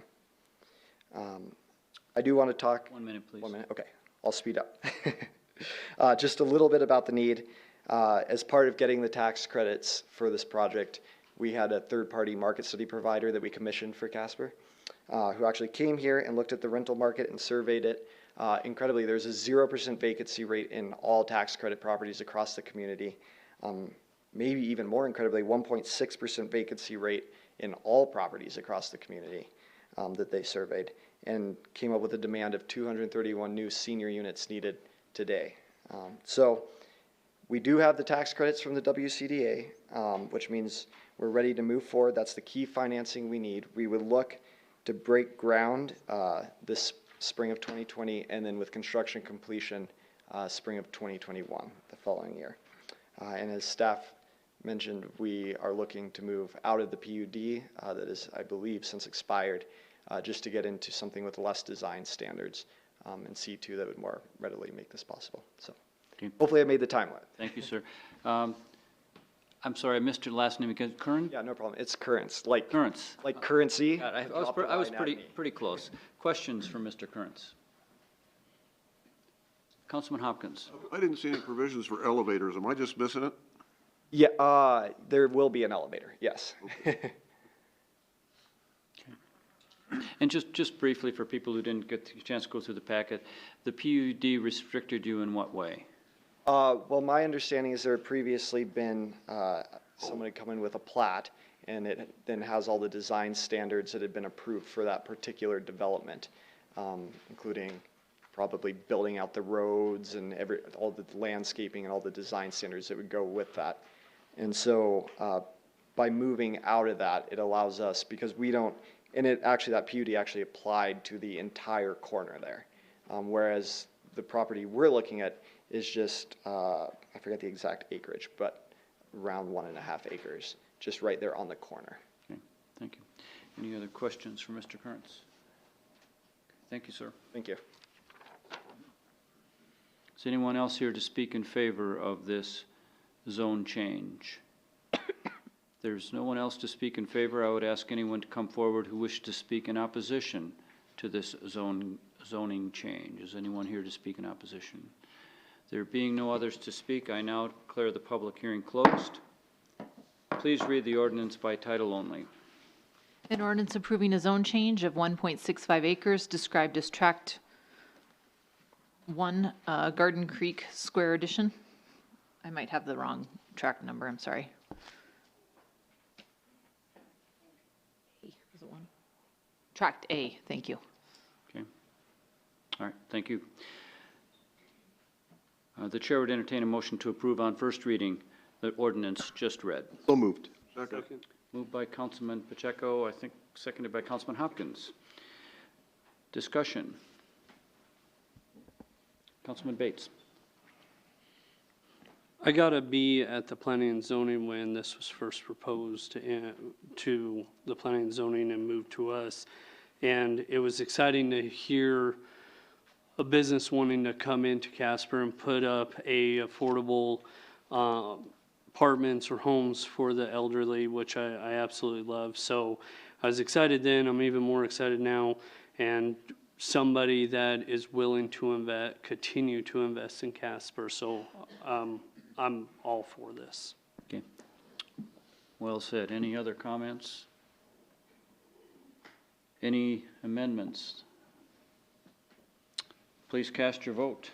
I do want to talk. 1 minute, please. 1 minute, okay. I'll speed up. Just a little bit about the need. As part of getting the tax credits for this project, we had a third-party market study provider that we commissioned for Casper, who actually came here and looked at the rental market and surveyed it. Incredibly, there's a 0% vacancy rate in all tax credit properties across the community. Maybe even more incredibly, 1.6% vacancy rate in all properties across the community that they surveyed, and came up with a demand of 231 new senior units needed today. So we do have the tax credits from the WCDA, which means we're ready to move forward. That's the key financing we need. We would look to break ground this spring of 2020, and then with construction completion spring of 2021, the following year. And as staff mentioned, we are looking to move out of the PUD that is, I believe, since expired, just to get into something with less design standards and C2 that would more readily make this possible. So Okay. hopefully I made the time limit. Thank you, sir. I'm sorry, I missed your last name again. Curran? Yeah, no problem. It's currents, like Currents. like currency. God, I drop was the line at pretty me. pretty close. Questions for Mr. Currents? Councilman Hopkins. I didn't see any provisions for elevators. Am I just missing it? Yeah, there will be an elevator, yes. And just briefly for people who didn't get the chance to go through the packet, the PUD restricted you in what way? Well, my understanding is there had previously been someone had come in with a plat, and it then has all the design standards that had been approved for that particular development, including probably building out the roads and all the landscaping and all the design standards that would go with that. And so by moving out of that, it allows us, because we don't, and it actually, that PUD actually applied to the entire corner there. Whereas the property we're looking at is just, I forget the exact acreage, but around 1.5 acres, just right there on the corner. Okay, thank you. Any other questions for Mr. Kearns? Thank you, sir. Thank you. Is anyone else here to speak in favor of this zone change? There's no one else to speak in favor. I would ask anyone to come forward who wished to speak in opposition to this zoning change. Is anyone here to speak in opposition? There being no others to speak, I now declare the public hearing closed. Please read the ordinance by title only. An ordinance approving a zone change of 1.65 acres described as Tract 1, Garden Creek Square Edition. I might have the wrong tract number, I'm sorry. Is it 1? Tract A, thank you. Okay. All right, thank you. The chair would entertain a motion to approve on first reading the ordinance just read. So moved. Second. Moved by Councilman Pacheco, I think seconded by Councilman Hopkins. Discussion. Councilman Bates. I got a B at the planning and zoning when this was first proposed to the planning and zoning and moved to us. And it was exciting to hear a business wanting to come into Casper and put up a affordable apartments or homes for the elderly, which I absolutely love. So I was excited then, I'm even more excited now, and somebody that is willing to continue to invest in Casper. So I'm all for this. Okay. Well said. Any other comments? Any amendments? Please cast your vote.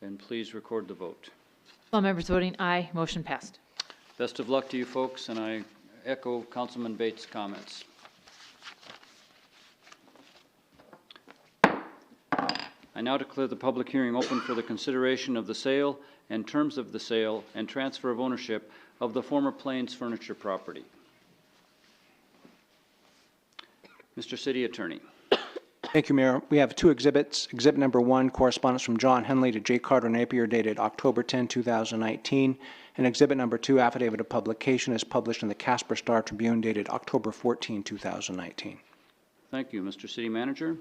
And please record the vote. All members voting aye, motion passed. Best of luck to you folks, and I echo Councilman Bates' comments. I now declare the public hearing open for the consideration of the sale and terms of the sale and transfer of ownership of the former Plains Furniture property. Mr. City Attorney. Thank you, Mayor. We have two exhibits. Exhibit number 1, correspondence from John Henley to J. Carter Napier dated October 10, 2019. And exhibit number 2, affidavit of publication, is published in the Casper Star Tribune dated October 14, 2019. Thank you. Mr. City Manager.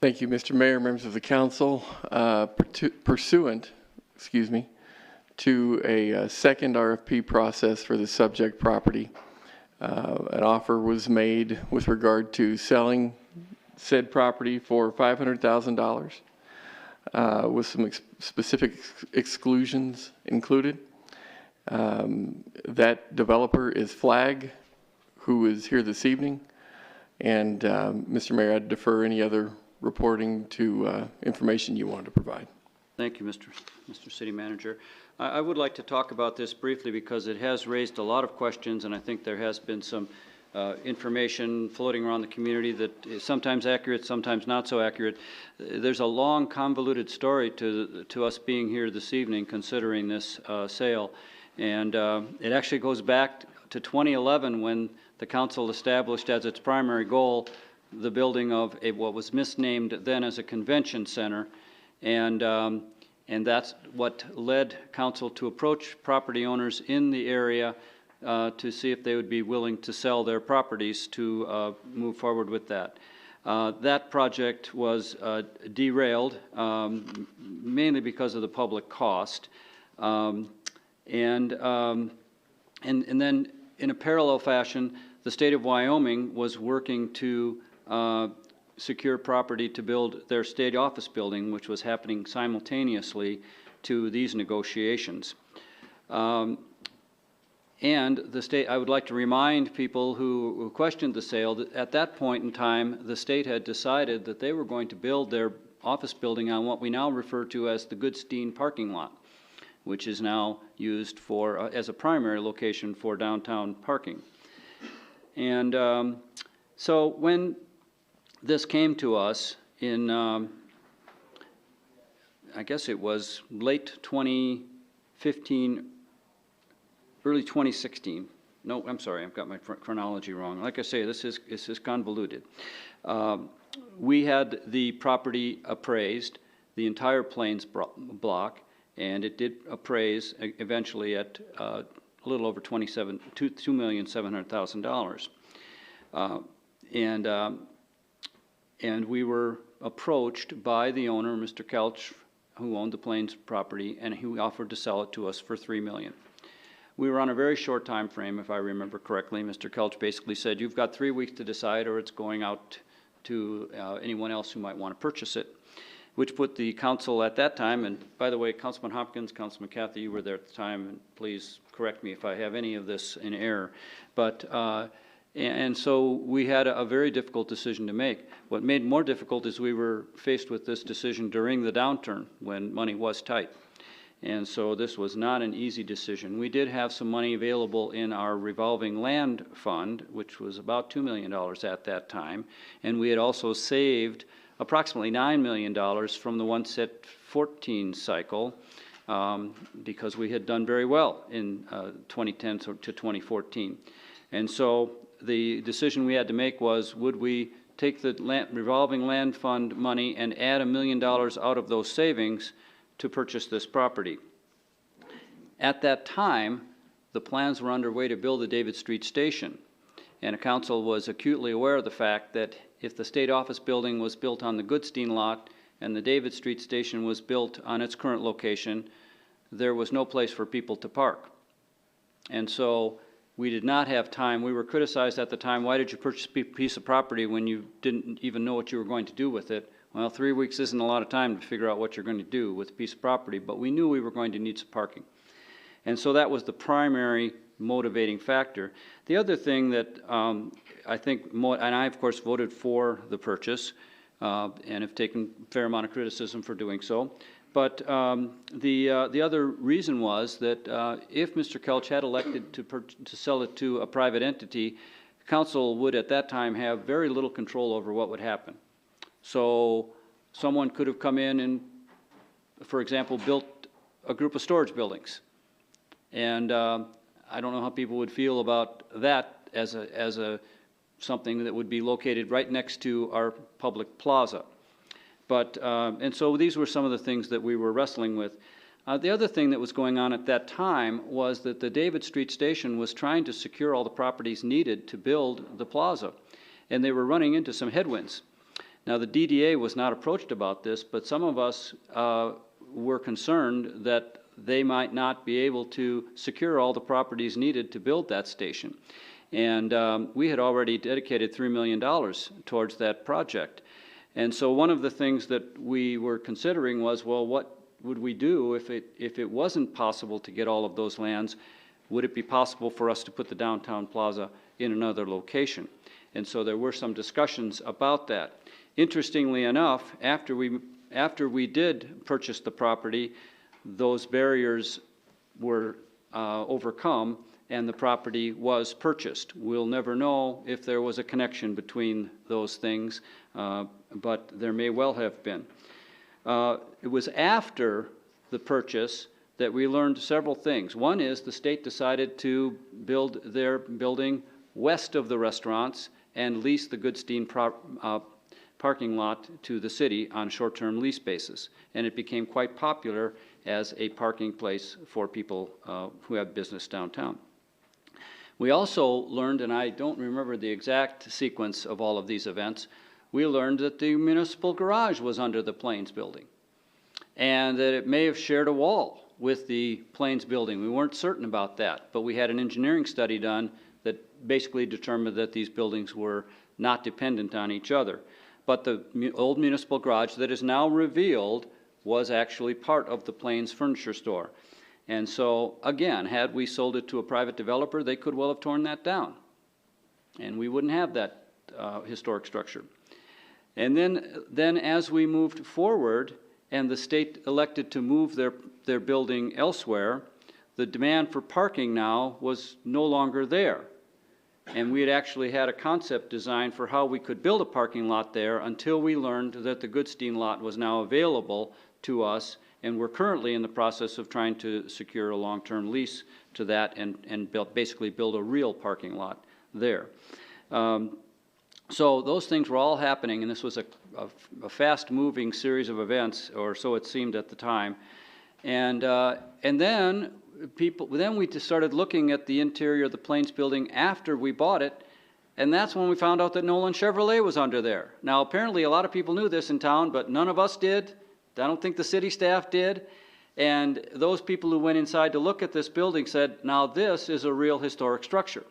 Thank you, Mr. Mayor, members of the council. Pursuant, to a second RFP process for the subject property, an offer was made with regard to selling said property for $500,000 with some specific exclusions included. That developer is Flag, who is here this evening. And Mr. Mayor, I'd defer any other reporting to information you wanted to provide. Thank you, Mr. City Manager. I would like to talk about this briefly because it has raised a lot of questions, and I think there has been some information floating around the community that is sometimes accurate, sometimes not so accurate. There's a long, convoluted story to us being here this evening considering this sale, and it actually goes back to 2011 when the council established as its primary goal the building of what was misnamed then as a convention center, and that's what led council to approach property owners in the area to see if they would be willing to sell their properties to move forward with that. That project was derailed mainly because of the public cost, and then in a parallel fashion, the state of Wyoming was working to secure property to build their state office building, which was happening simultaneously to these negotiations. And the state, I would like to remind people who questioned the sale that at that point in time, the state had decided that they were going to build their office building on what we now refer to as the Goodstein parking lot, which is now used for as a primary location for downtown parking. And so when this came to us in, I guess it was late 2015, early 2016. No, I'm sorry, I've got my chronology wrong. Like I say, this is convoluted. We had the property appraised, the entire Plains block, and it did appraise eventually at a little over $2,700,000. And we were approached by the owner, Mr. Kelch, who owned the Plains property, and he offered to sell it to us for $3 million. We were on a very short time frame, if I remember correctly. Mr. Kelch basically said, you've got 3 weeks to decide, or it's going out to anyone else who might want to purchase it, which put the council at that time, and by the way, Councilman Hopkins, Councilman Cathy, you were there at the time, and please correct me if I have any of this in error. But, and so we had a very difficult decision to make. What made more difficult is we were faced with this decision during the downturn when money was tight. And so this was not an easy decision. We did have some money available in our revolving land fund, which was about $2 million at that time. And we had also saved approximately $9 million from the 1-set-14 cycle because we had done very well in 2010 to 2014. And so the decision we had to make was, would we take the revolving land fund money and add $1 million out of those savings to purchase this property? At that time, the plans were underway to build the David Street Station, and the council was acutely aware of the fact that if the state office building was built on the Goodstein lot and the David Street Station was built on its current location, there was no place for people to park. And so we did not have time. We were criticized at the time, why did you purchase a piece of property when you didn't even know what you were going to do with it? Well, 3 weeks isn't a lot of time to figure out what you're going to do with a piece of property, but we knew we were going to need some parking. And so that was the primary motivating factor. The other thing that I think, and I of course voted for the purchase and have taken a fair amount of criticism for doing so, but the other reason was that if Mr. Kelch had elected to sell it to a private entity, council would at that time have very little control over what would happen. So someone could have come in and, for example, built a group of storage buildings. And I don't know how people would feel about that as something that would be located right next to our public plaza. But, and so these were some of the things that we were wrestling with. The other thing that was going on at that time was that the David Street Station was trying to secure all the properties needed to build the plaza. And they were running into some headwinds. Now, the DDA was not approached about this, but some of us were concerned that they might not be able to secure all the properties needed to build that station. And we had already dedicated $3 million towards that project. And so one of the things that we were considering was, well, what would we do if it wasn't possible to get all of those lands? Would it be possible for us to put the downtown plaza in another location? And so there were some discussions about that. Interestingly enough, after we did purchase the property, those barriers were overcome and the property was purchased. We'll never know if there was a connection between those things, but there may well have been. It was after the purchase that we learned several things. One is the state decided to build their building west of the restaurants and lease the Goodstein parking lot to the city on short-term lease basis. And it became quite popular as a parking place for people who have business downtown. We also learned, and I don't remember the exact sequence of all of these events, we learned that the municipal garage was under the Plains building and that it may have shared a wall with the Plains building. We weren't certain about that, but we had an engineering study done that basically determined that these buildings were not dependent on each other. But the old municipal garage that is now revealed was actually part of the Plains furniture store. And so, again, had we sold it to a private developer, they could well have torn that down. And we wouldn't have that historic structure. And then as we moved forward and the state elected to move their building elsewhere, the demand for parking now was no longer there. And we had actually had a concept design for how we could build a parking lot there until we learned that the Goodstein lot was now available to us, and we're currently in the process of trying to secure a long-term lease to that and basically build a real parking lot there. So those things were all happening, and this was a fast-moving series of events, or so it seemed at the time. And then we just started looking at the interior of the Plains building after we bought it, and that's when we found out that Nolan Chevrolet was under there. Now, apparently a lot of people knew this in town, but none of us did. I don't think the city staff did. And those people who went inside to look at this building said, now this is a real historic structure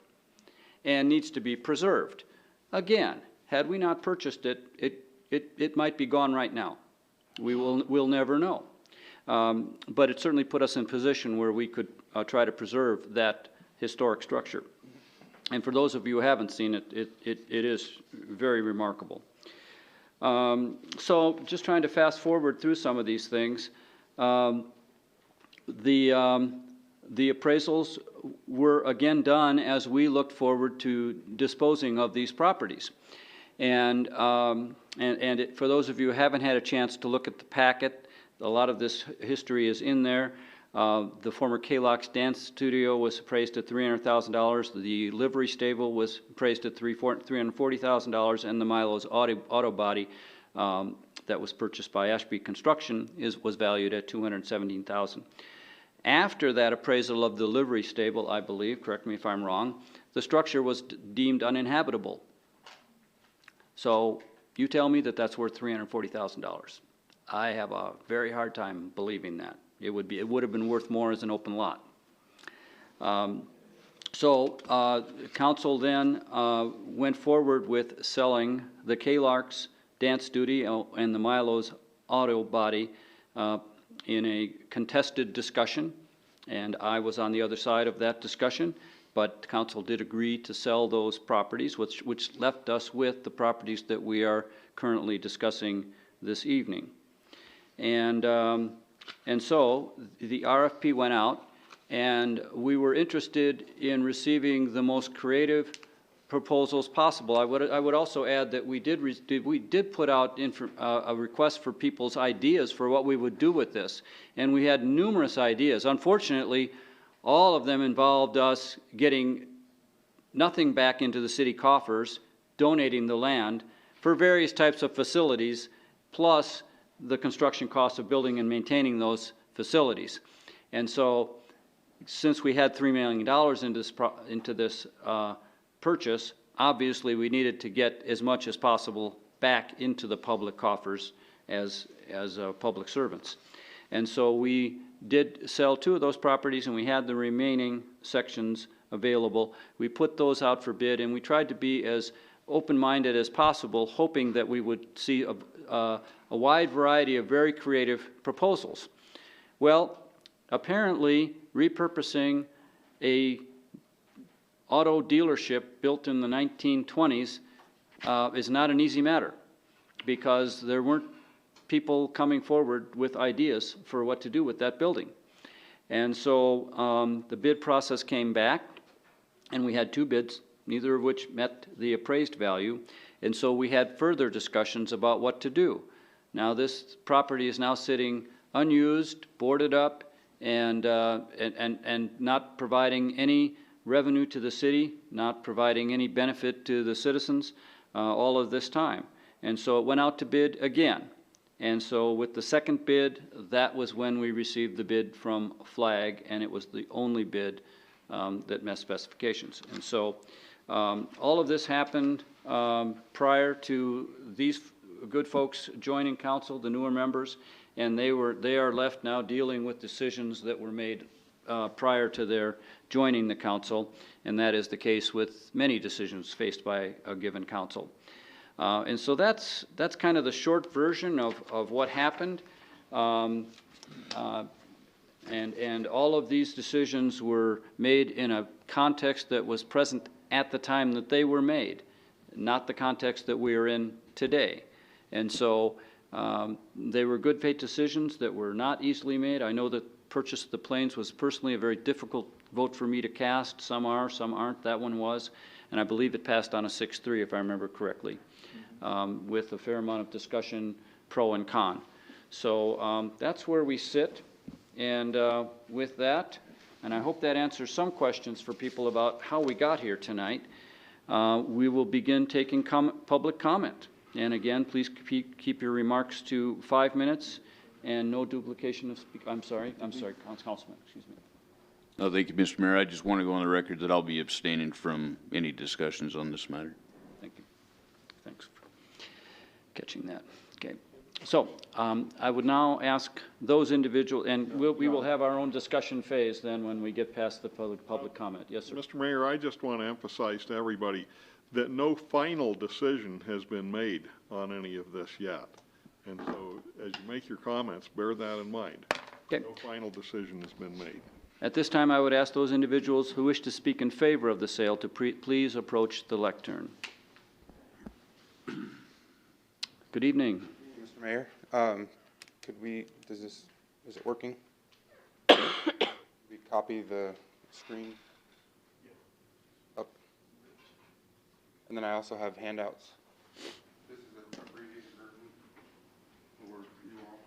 and needs to be preserved. Again, had we not purchased it, it might be gone right now. We'll never know. But it certainly put us in a position where we could try to preserve that historic structure. And for those of you who haven't seen it, it is very remarkable. So just trying to fast forward through some of these things. The appraisals were again done as we looked forward to disposing of these properties. And for those of you who haven't had a chance to look at the packet, a lot of this history is in there. The former K-Lox dance studio was appraised at $300,000. The livery stable was appraised at $340,000, and the Milo's auto body that was purchased by Ashby Construction was valued at $217,000. After that appraisal of the livery stable, I believe, correct me if I'm wrong, the structure was deemed uninhabitable. So you tell me that that's worth $340,000. I have a very hard time believing that. It would have been worth more as an open lot. Council then went forward with selling the K-Lark's dance studio and the Milo's auto body in a contested discussion, and I was on the other side of that discussion, but council did agree to sell those properties, which left us with the properties that we are currently discussing this evening. And so the RFP went out, and we were interested in receiving the most creative proposals possible. I would also add that we did put out a request for people's ideas for what we would do with this, and we had numerous ideas. Unfortunately, all of them involved us getting nothing back into the city coffers, donating the land for various types of facilities, plus the construction costs of building and maintaining those facilities. And so, since we had $3 million into this purchase, obviously we needed to get as much as possible back into the public coffers as public servants. And so we did sell 2 of those properties, and we had the remaining sections available. We put those out for bid, and we tried to be as open-minded as possible, hoping that we would see a wide variety of very creative proposals. Well, apparently repurposing a auto dealership built in the 1920s is not an easy matter, because there weren't people coming forward with ideas for what to do with that building. And so the bid process came back, and we had 2 bids, neither of which met the appraised value. And so we had further discussions about what to do. Now this property is now sitting unused, boarded up, and not providing any revenue to the city, not providing any benefit to the citizens all of this time. And so it went out to bid again. And so with the second bid, that was when we received the bid from Flag, and it was the only bid that met specifications. And so all of this happened prior to these good folks joining council, the newer members, and they are left now dealing with decisions that were made prior to their joining the council, and that is the case with many decisions faced by a given council. And so that's kind of the short version of what happened. And all of these decisions were made in a context that was present at the time that they were made, not the context that we are in today. And so they were good faith decisions that were not easily made. I know that purchase of the Plains was personally a very difficult vote for me to cast. Some are, some aren't. That one was. and I believe it passed on a 6-3, if I remember correctly, with a fair amount of discussion, pro and con. So that's where we sit, and with that, and I hope that answers some questions for people about how we got here tonight, we will begin taking public comment. And again, please keep your remarks to 5 minutes and no duplication of I'm sorry, Councilman, excuse me. No, thank you, Mr. Mayor. I just want to go on the record that I'll be abstaining from any discussions on this matter. Thank you. Thanks for catching that. Okay. So I would now ask those individuals, and we will have our own discussion phase then when we get past the public comment. Yes, sir. Mr. Mayor, I just want to emphasize to everybody that no final decision has been made on any of this yet. And so as you make your comments, bear that in mind. Okay. No final decision has been made. At this time, I would ask those individuals who wish to speak in favor of the sale to please approach the lectern. Good evening. Mr. Mayor, is it working? We copy the screen up. And then I also have handouts. This is a abbreviated version for you all.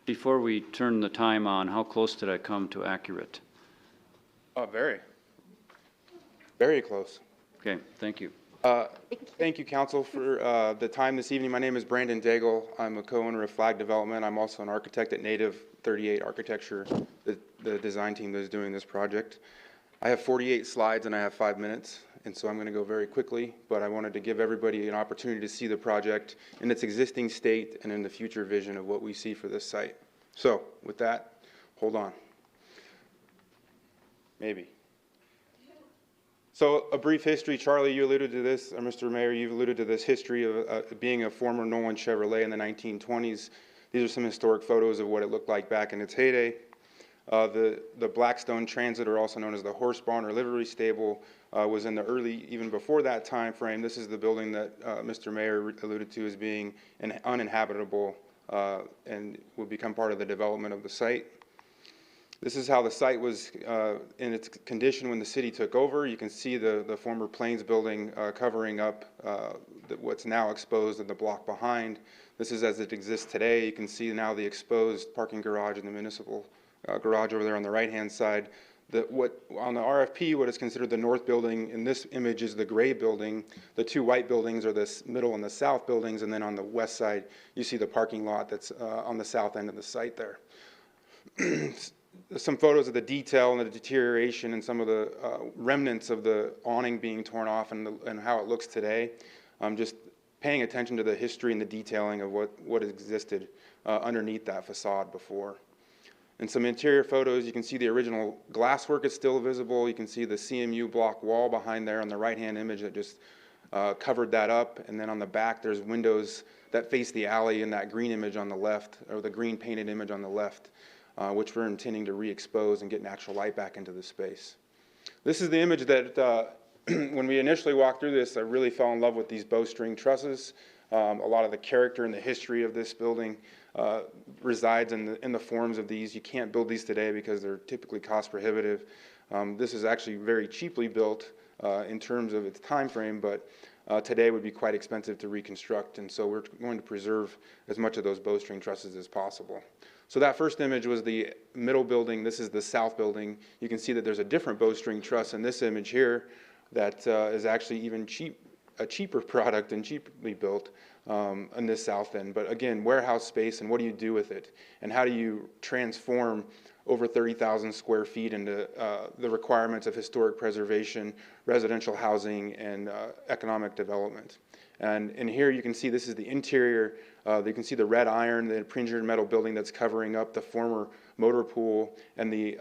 Before we turn the time on, how close did I come to accurate? Very. Very close. Okay, thank you. Thank you, Council, for the time this evening. My name is Brandon Daigle. I'm a co-owner of Flag Development. I'm also an architect at Native 38 Architecture, the design team that is doing this project. I have 48 slides and I have 5 minutes, and so I'm going to go very quickly, but I wanted to give everybody an opportunity to see the project in its existing state and in the future vision of what we see for this site. So, with that, hold on. Maybe. So a brief history, Charlie, you alluded to this, or Mr. Mayor, you've alluded to this history of being a former Nolan Chevrolet in the 1920s. These are some historic photos of what it looked like back in its heyday. The Blackstone Transit, or also known as the horse barn or livery stable, was in the early, even before that time frame. This is the building that Mr. Mayor alluded to as being uninhabitable and would become part of the development of the site. This is how the site was in its condition when the city took over. You can see the former Plains building covering up what's now exposed in the block behind. This is as it exists today. You can see now the exposed parking garage and the municipal garage over there on the right-hand side. On the RFP, what is considered the north building in this image is the gray building. The two white buildings are the middle and the south buildings, and then on the west side, you see the parking lot that's on the south end of the site there. Some photos of the detail and the deterioration and some of the remnants of the awning being torn off and how it looks today. Just paying attention to the history and the detailing of what existed underneath that facade before. And some interior photos, you can see the original glasswork is still visible. You can see the CMU block wall behind there on the right-hand image that just covered that up. And then on the back, there's windows that face the alley in that green image on the left, or the green painted image on the left. Which we're intending to re-expose and get natural light back into the space. This is the image that, when we initially walked through this, I really fell in love with these bowstring trusses. A lot of the character and the history of this building resides in the forms of these. You can't build these today because they're typically cost prohibitive. This is actually very cheaply built in terms of its time frame, but today would be quite expensive to reconstruct, and so we're going to preserve as much of those bowstring trusses as possible. So that first image was the middle building. This is the south building. You can see that there's a different bowstring truss in this image here that is actually even a cheaper product and cheaply built in this south end. But again, warehouse space, and what do you do with it? And how do you transform over 30,000 square feet into the requirements of historic preservation, residential housing, and economic development? And in here you can see this is the interior. You can see the red iron, the pre-engineered metal building that's covering up the former motor pool, and the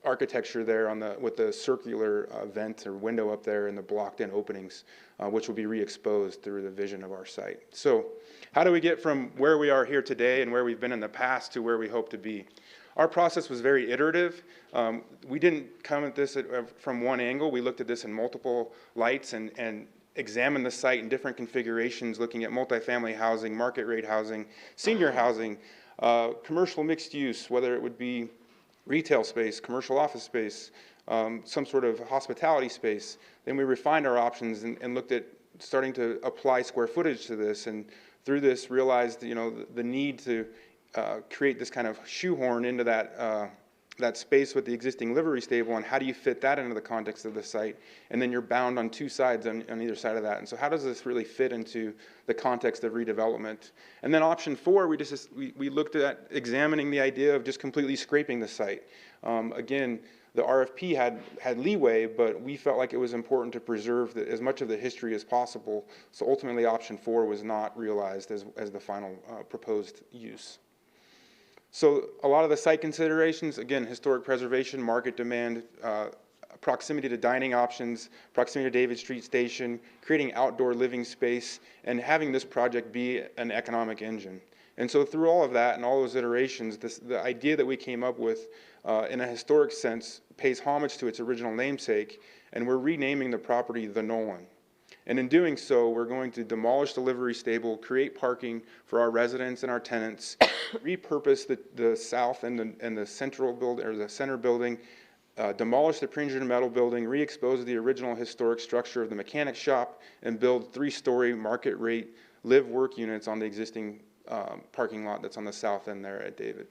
architecture there with the circular vent or window up there and the blocked-in openings, which will be re-exposed through the vision of our site. So how do we get from where we are here today and where we've been in the past to where we hope to be? Our process was very iterative. We didn't come at this from one angle. We looked at this in multiple lights and examine the site in different configurations, looking at multifamily housing, market rate housing, senior housing, commercial mixed use, whether it would be retail space, commercial office space, some sort of hospitality space. Then we refined our options and looked at starting to apply square footage to this, and through this realized, the need to create this kind of shoehorn into that space with the existing livery stable, and how do you fit that into the context of the site? And then you're bound on two sides on either side of that. And so how does this really fit into the context of redevelopment? And then option 4, we looked at examining the idea of just completely scraping the site. Again, the RFP had leeway, but we felt like it was important to preserve as much of the history as possible. So ultimately option 4 was not realized as the final proposed use. So a lot of the site considerations, again, historic preservation, market demand, proximity to dining options, proximity to David Street Station, creating outdoor living space, and having this project be an economic engine. And so through all of that and all those iterations, the idea that we came up with in a historic sense pays homage to its original namesake, and we're renaming the property The Nolan. And in doing so, we're going to demolish the livery stable, create parking for our residents and our tenants, repurpose the south and the central building, or the center building, demolish the pre-engineered metal building, re-expose the original historic structure of the mechanic shop, and build 3-story market rate live-work units on the existing parking lot that's on the south end there at David.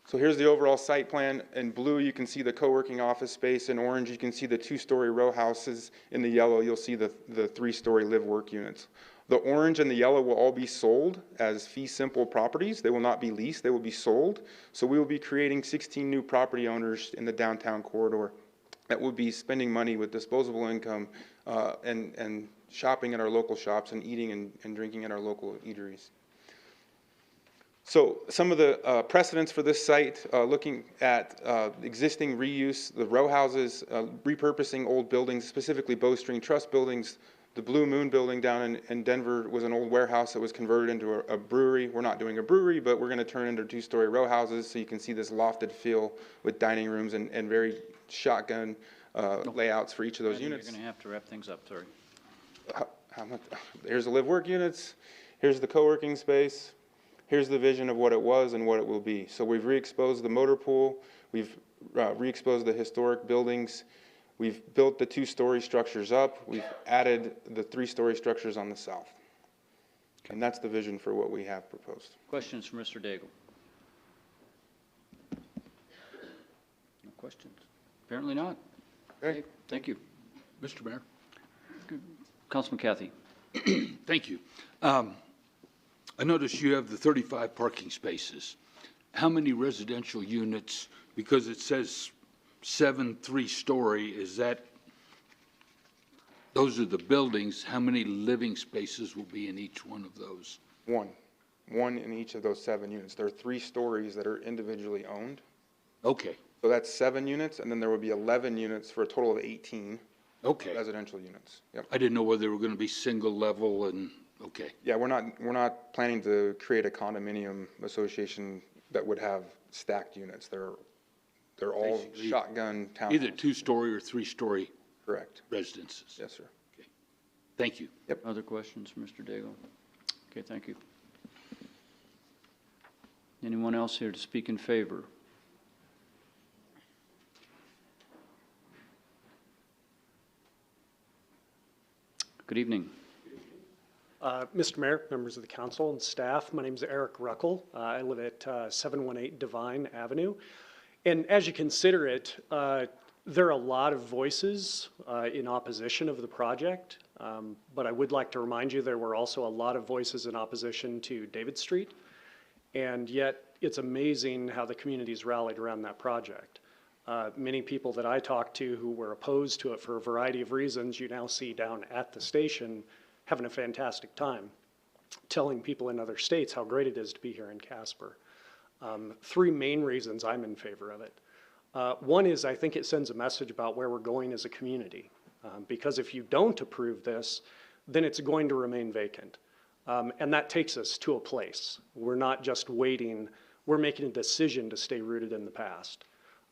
So here's the overall site plan. In blue, you can see the co-working office space. In orange, you can see the 2-story row houses. In the yellow, you'll see the 3-story live-work units. The orange and the yellow will all be sold as fee simple properties. They will not be leased, they will be sold. So we will be creating 16 new property owners in the downtown corridor that will be spending money with disposable income and shopping at our local shops and eating and drinking at our local eateries. So some of the precedents for this site, looking at existing reuse, the row houses, repurposing old buildings, specifically Bowstring Trust buildings. The Blue Moon building down in Denver was an old warehouse that was converted into a brewery. We're not doing a brewery, but we're going to turn it into 2-story row houses, so you can see this lofted feel with dining rooms and very shotgun layouts for each of those units. You're going to have to wrap things up, sorry. Here's the live-work units. Here's the co-working space. Here's the vision of what it was and what it will be. So we've re-exposed the motor pool. We've re-exposed the historic buildings. We've built the 2-story structures up. We've added the 3-story structures on the south. And that's the vision for what we have proposed. Questions for Mr. Daigle? No questions? Apparently not. Okay, thank you. Mr. Mayor. Councilman Cathy. Thank you. I notice you have the 35 parking spaces. How many residential units, because it says 7 3-story, is that, those are the buildings, how many living spaces will be in each one of those? One in each of those 7 units. There are 3 stories that are individually owned. Okay. So that's 7 units, and then there will be 11 units for a total of 18 residential units. Yep. I didn't know whether they were going to be single level and, okay. Yeah, we're not planning to create a condominium association that would have stacked units. They're all Basically, shotgun townhouses. Either 2-story or 3-story. Correct. Residences. Yes, sir. Okay. Thank you. Yep. Other questions for Mr. Daigle? Okay, thank you. Anyone else here to speak in favor? Good evening. Mr. Mayor, members of the council and staff, my name is Eric Ruckel. I live at 718 Divine Avenue. And as you consider it, there are a lot of voices in opposition of the project, but I would like to remind you there were also a lot of voices in opposition to David Street, and yet it's amazing how the community's rallied around that project. Many people that I talked to who were opposed to it for a variety of reasons, you now see down at the station having a fantastic time, telling people in other states how great it is to be here in Casper. 3 main reasons I'm in favor of it. One is I think it sends a message about where we're going as a community. Because if you don't approve this, then it's going to remain vacant. And that takes us to a place. We're not just waiting, we're making a decision to stay rooted in the past.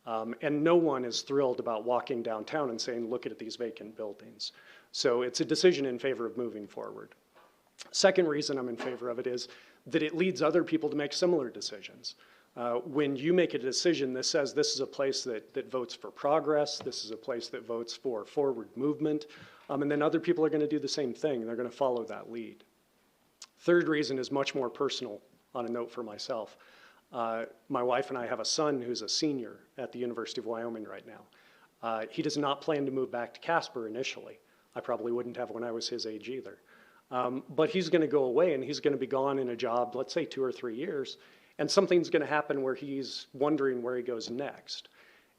And no one is thrilled about walking downtown and saying, look at these vacant buildings. So it's a decision in favor of moving forward. Second reason I'm in favor of it is that it leads other people to make similar decisions. When you make a decision that says this is a place that votes for progress, this is a place that votes for forward movement, and then other people are going to do the same thing. They're going to follow that lead. Third reason is much more personal, on a note for myself. My wife and I have a son who's a senior at the University of Wyoming right now. He does not plan to move back to Casper initially. I probably wouldn't have when I was his age either. But he's going to go away and he's going to be gone in a job, let's say 2 or 3 years, and something's going to happen where he's wondering where he goes next.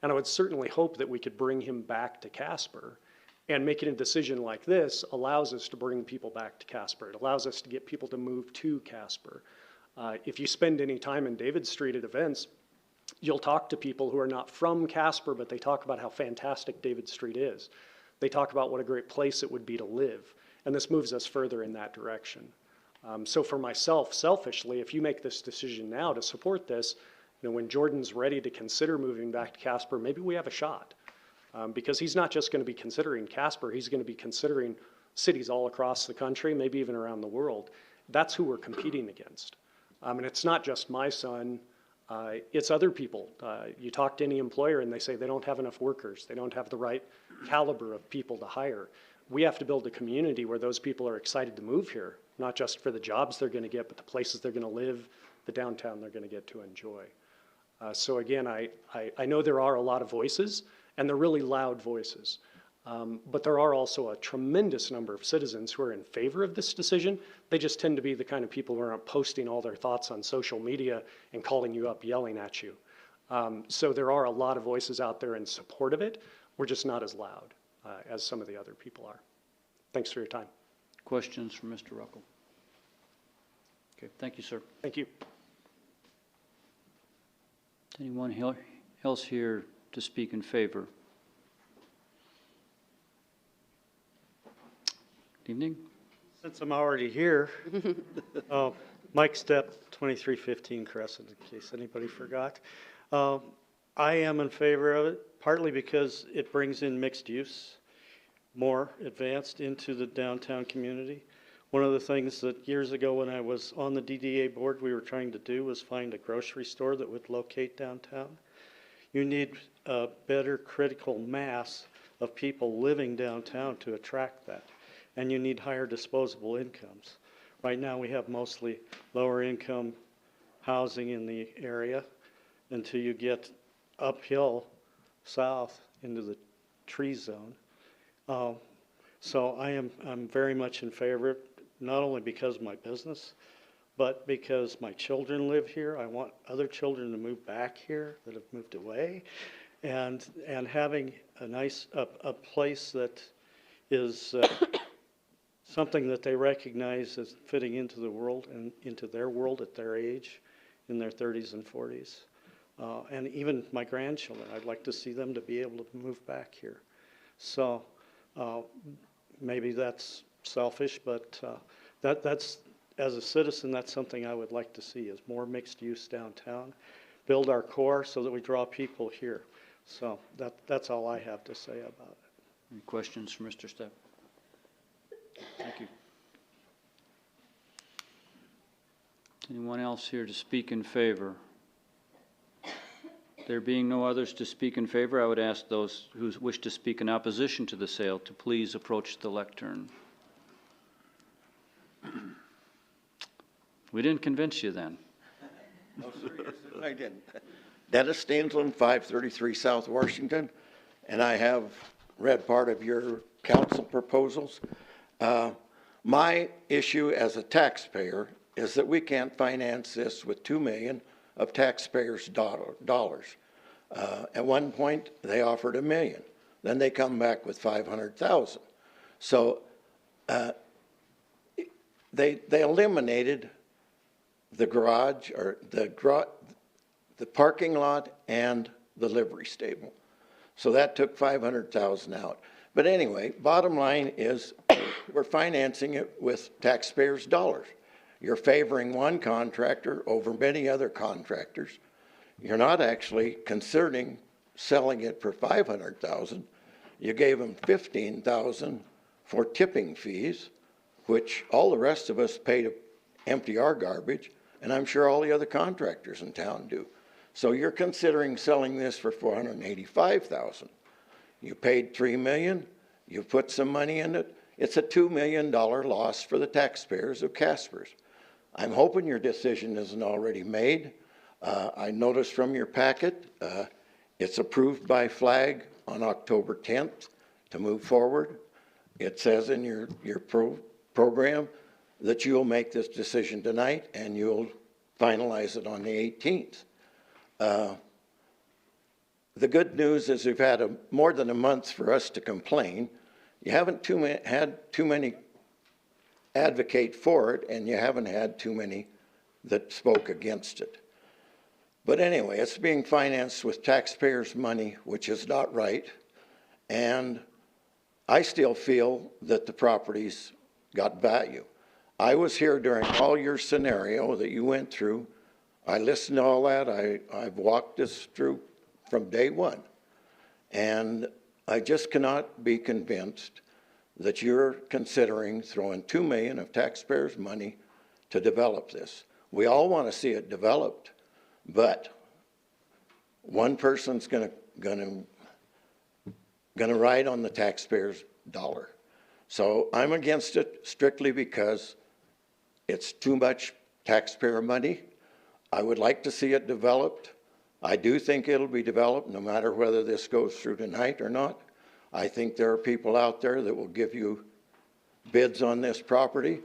And I would certainly hope that we could bring him back to Casper, and making a decision like this allows us to bring people back to Casper. It allows us to get people to move to Casper. If you spend any time in David Street at events, you'll talk to people who are not from Casper, but they talk about how fantastic David Street is. They talk about what a great place it would be to live. And this moves us further in that direction. So for myself, selfishly, if you make this decision now to support this, when Jordan's ready to consider moving back to Casper, maybe we have a shot. Because he's not just going to be considering Casper, he's going to be considering cities all across the country, maybe even around the world. That's who we're competing against. And it's not just my son, it's other people. You talk to any employer and they say they don't have enough workers, they don't have the right caliber of people to hire. We have to build a community where those people are excited to move here, not just for the jobs they're going to get, but the places they're going to live, the downtown they're going to get to enjoy. So again, I know there are a lot of voices, and they're really loud voices. But there are also a tremendous number of citizens who are in favor of this decision. They just tend to be the kind of people who aren't posting all their thoughts on social media and calling you up, yelling at you. So there are a lot of voices out there in support of it. We're just not as loud as some of the other people are. Thanks for your time. Questions for Mr. Ruckel? Okay, thank you, sir. Thank you. Anyone else here to speak in favor? Good evening. Since I'm already here, Mike Stepp, 2315 Crescent, in case anybody forgot. I am in favor of it, partly because it brings in mixed use, more advanced into the downtown community. One of the things that years ago when I was on the DDA board we were trying to do was find a grocery store that would locate downtown. You need a better critical mass of people living downtown to attract that. And you need higher disposable incomes. Right now we have mostly lower income housing in the area until you get uphill south into the tree zone. So I'm very much in favor, not only because of my business, but because my children live here. I want other children to move back here that have moved away, and having a nice a place that is something that they recognize as fitting into the world and into their world at their age, in their 30s and 40s. And even my grandchildren, I'd like to see them to be able to move back here. So maybe that's selfish, but that's, as a citizen, that's something I would like to see, is more mixed use downtown. Build our core so that we draw people here. So that's all I have to say about it. Any questions for Mr. Stepp? Thank you. Anyone else here to speak in favor? There being no others to speak in favor, I would ask those who wish to speak in opposition to the sale to please approach the lectern. We didn't convince you then. No, sir, I didn't. Dennis Stainsland, 533 South Washington, and I have read part of your council proposals. My issue as a taxpayer is that we can't finance this with $2 million of taxpayers' dollars. At one point, they offered $1 million. Then they come back with 500,000. So they eliminated the garage, or the parking lot and the livery stable. So that took 500,000 out. But anyway, bottom line is we're financing it with taxpayers' dollars. You're favoring one contractor over many other contractors. You're not actually considering selling it for 500,000. You gave them 15,000 for tipping fees, which all the rest of us pay to empty our garbage, and I'm sure all the other contractors in town do. So you're considering selling this for $485,000. You paid $3 million, you put some money in it, it's a $2 million loss for the taxpayers of Casper's. I'm hoping your decision isn't already made. I noticed from your packet, it's approved by Flag on October 10th to move forward. It says in your program that you'll make this decision tonight and you'll finalize it on the 18th. The good news is we've had more than a month for us to complain. You haven't had too many advocate for it, and you haven't had too many that spoke against it. But anyway, it's being financed with taxpayers' money, which is not right. And I still feel that the property's got value. I was here during all your scenario that you went through. I listened to all that. I've walked this through from day one. And I just cannot be convinced that you're considering throwing $2 million of taxpayers' money to develop this. We all want to see it developed, but one person's gonna ride on the taxpayers' dollar. So I'm against it strictly because it's too much taxpayer money. I would like to see it developed. I do think it'll be developed no matter whether this goes through tonight or not. I think there are people out there that will give you bids on this property.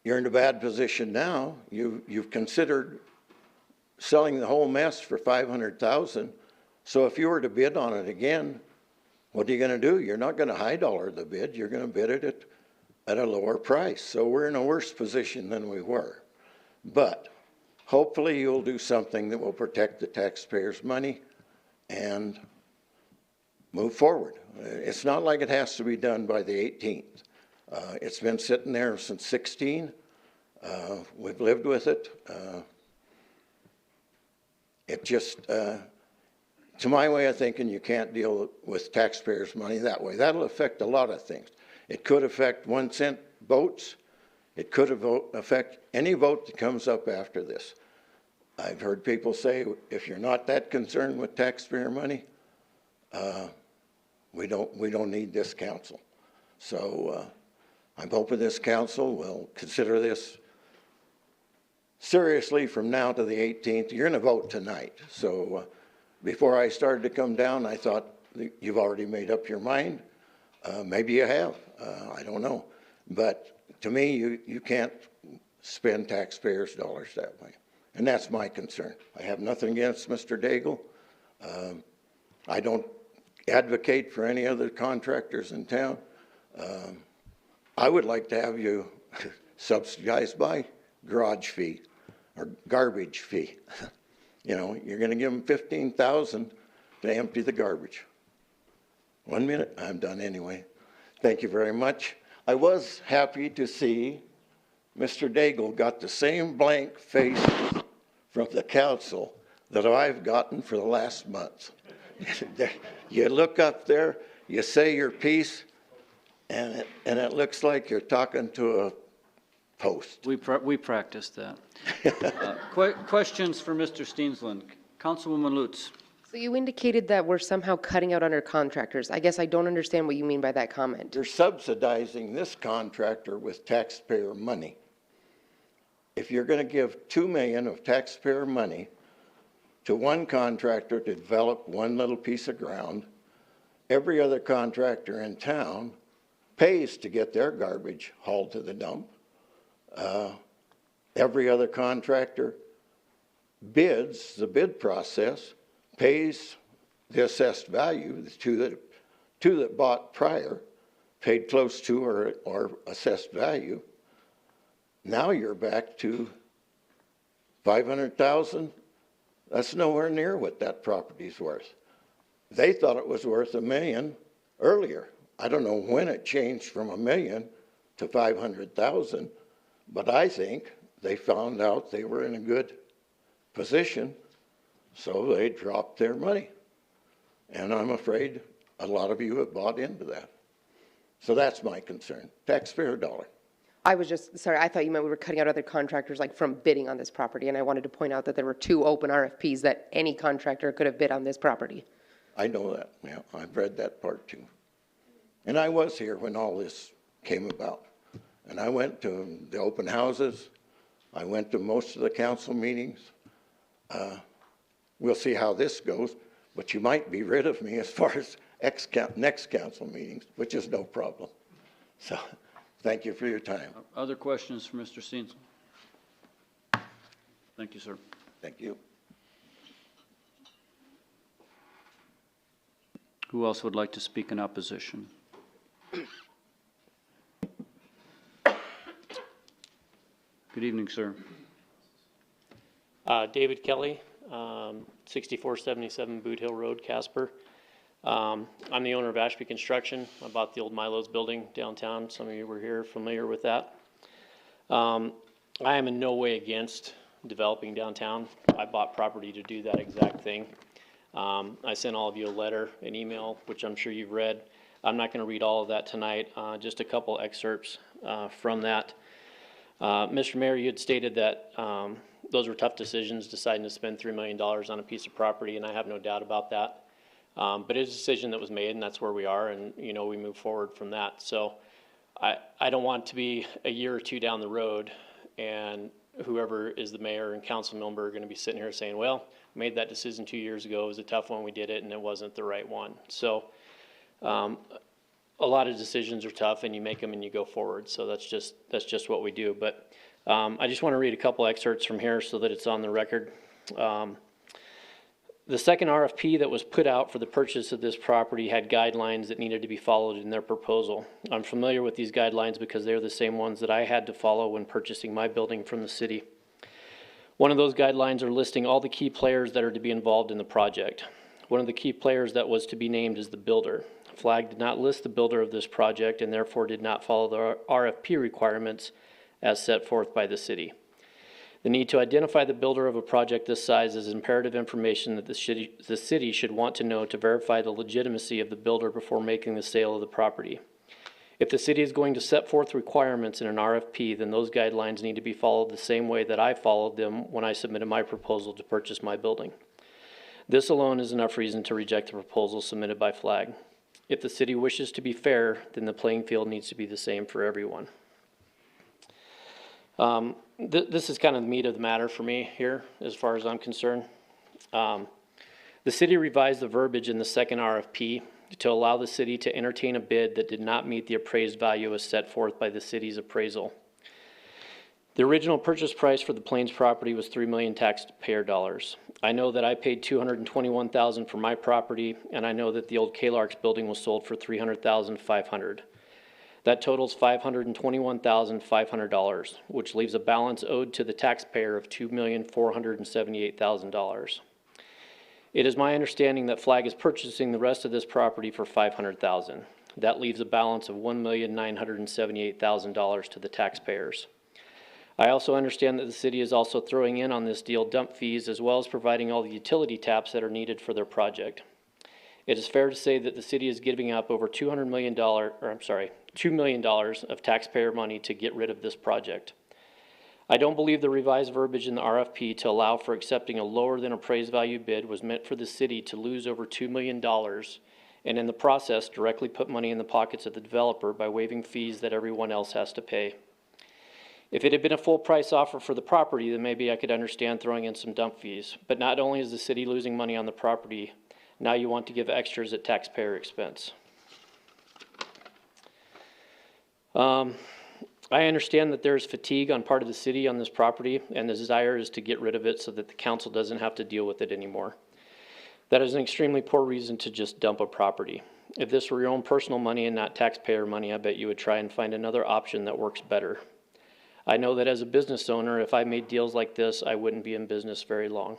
You're in a bad position now. You've considered selling the whole mess for $500,000. So if you were to bid on it again, what are you going to do? You're not going to high dollar the bid. You're going to bid it at a lower price. So we're in a worse position than we were. But hopefully you'll do something that will protect the taxpayers' money and move forward. It's not like it has to be done by the 18th. It's been sitting there since 16. We've lived with it. It just, to my way of thinking, you can't deal with taxpayers' money that way. That'll affect a lot of things. It could affect 1-cent votes. It could affect any vote that comes up after this. I've heard people say, if you're not that concerned with taxpayer money, we don't need this council. So I'm hoping this council will consider this seriously from now to the 18th. You're going to vote tonight. So before I started to come down, I thought you've already made up your mind. Maybe you have. I don't know. But to me, you can't spend taxpayers' dollars that way. And that's my concern. I have nothing against Mr. Daigle. I don't advocate for any other contractors in town. I would like to have you subsidized by garage fee or garbage fee. You know, you're going to give them $15,000 to empty the garbage. 1 minute, I'm done anyway. Thank you very much. I was happy to see Mr. Daigle got the same blank face from the council that I've gotten for the last month. You look up there, you say your piece, and it looks like you're talking to a post. We practiced that. Questions for Mr. Steensland? Councilwoman Lutz. So you indicated that we're somehow cutting out under contractors. I guess I don't understand what you mean by that comment. You're subsidizing this contractor with taxpayer money. If you're going to give $2 million of taxpayer money to one contractor to develop one little piece of ground, every other contractor in town pays to get their garbage hauled to the dump. Every other contractor bids the bid process, pays the assessed value. The two that bought prior paid close to or assessed value. Now you're back to $500,000. That's nowhere near what that property's worth. They thought it was worth $1 million earlier. I don't know when it changed from $1 million to $500,000, but I think they found out they were in a good position, so they dropped their money. And I'm afraid a lot of you have bought into that. So that's my concern, taxpayer dollar. I was just, sorry, I thought you meant we were cutting out other contractors like from bidding on this property, and I wanted to point out that there were 2 open RFPs that any contractor could have bid on this property. I know that, yeah, I've read that part too. And I was here when all this came about. And I went to the open houses. I went to most of the council meetings. We'll see how this goes, but you might be rid of me as far as next council meetings, which is no problem. So, thank you for your time. Other questions for Mr. Steensel? Thank you, sir. Thank you. Who else would like to speak in opposition? Good evening, sir. David Kelly, 6477 Boot Hill Road, Casper. I'm the owner of Ashby Construction. I bought the old Milo's building downtown. Some of you were here familiar with that. I am in no way against developing downtown. I bought property to do that exact thing. I sent all of you a letter, an email, which I'm sure you've read. I'm not going to read all of that tonight, just a couple excerpts from that. Mr. Mayor, you had stated that those were tough decisions, deciding to spend $3 million on a piece of property, and I have no doubt about that. But it's a decision that was made, and that's where we are, and we move forward from that. So I don't want to be a year or two down the road, and whoever is the mayor and council member are going to be sitting here saying, well, made that decision 2 years ago, it was a tough one, we did it, and it wasn't the right one. So a lot of decisions are tough, and you make them and you go forward. So that's just what we do. But I just want to read a couple excerpts from here so that it's on the record. The second RFP that was put out for the purchase of this property had guidelines that needed to be followed in their proposal. I'm familiar with these guidelines because they're the same ones that I had to follow when purchasing my building from the city. One of those guidelines are listing all the key players that are to be involved in the project. One of the key players that was to be named is the builder. Flag did not list the builder of this project and therefore did not follow the RFP requirements as set forth by the city. The need to identify the builder of a project this size is imperative information that the city should want to know to verify the legitimacy of the builder before making the sale of the property. If the city is going to set forth requirements in an RFP, then those guidelines need to be followed the same way that I followed them when I submitted my proposal to purchase my building. This alone is enough reason to reject the proposal submitted by Flag. If the city wishes to be fair, then the playing field needs to be the same for everyone. This is kind of the meat of the matter for me here, as far as I'm concerned. The city revised the verbiage in the second RFP to allow the city to entertain a bid that did not meet the appraised value as set forth by the city's appraisal. The original purchase price for the Plains property was $3 million taxpayer dollars. I know that I paid $221,000 for my property, and I know that the old K-Lark's building was sold for $300,500. That totals $521,500, which leaves a balance owed to the taxpayer of $2,478,000. It is my understanding that Flag is purchasing the rest of this property for $500,000. That leaves a balance of $1,978,000 to the taxpayers. I also understand that the city is also throwing in on this deal dump fees as well as providing all the utility taps that are needed for their project. It is fair to say that the city is giving up over $2 million of taxpayer money to get rid of this project. I don't believe the revised verbiage in the RFP to allow for accepting a lower than appraised value bid was meant for the city to lose over $2 million and in the process directly put money in the pockets of the developer by waiving fees that everyone else has to pay. If it had been a full price offer for the property, then maybe I could understand throwing in some dump fees. But not only is the city losing money on the property, now you want to give extras at taxpayer expense. I understand that there's fatigue on part of the city on this property, and the desire is to get rid of it so that the council doesn't have to deal with it anymore. That is an extremely poor reason to just dump a property. If this were your own personal money and not taxpayer money, I bet you would try and find another option that works better. I know that as a business owner, if I made deals like this, I wouldn't be in business very long.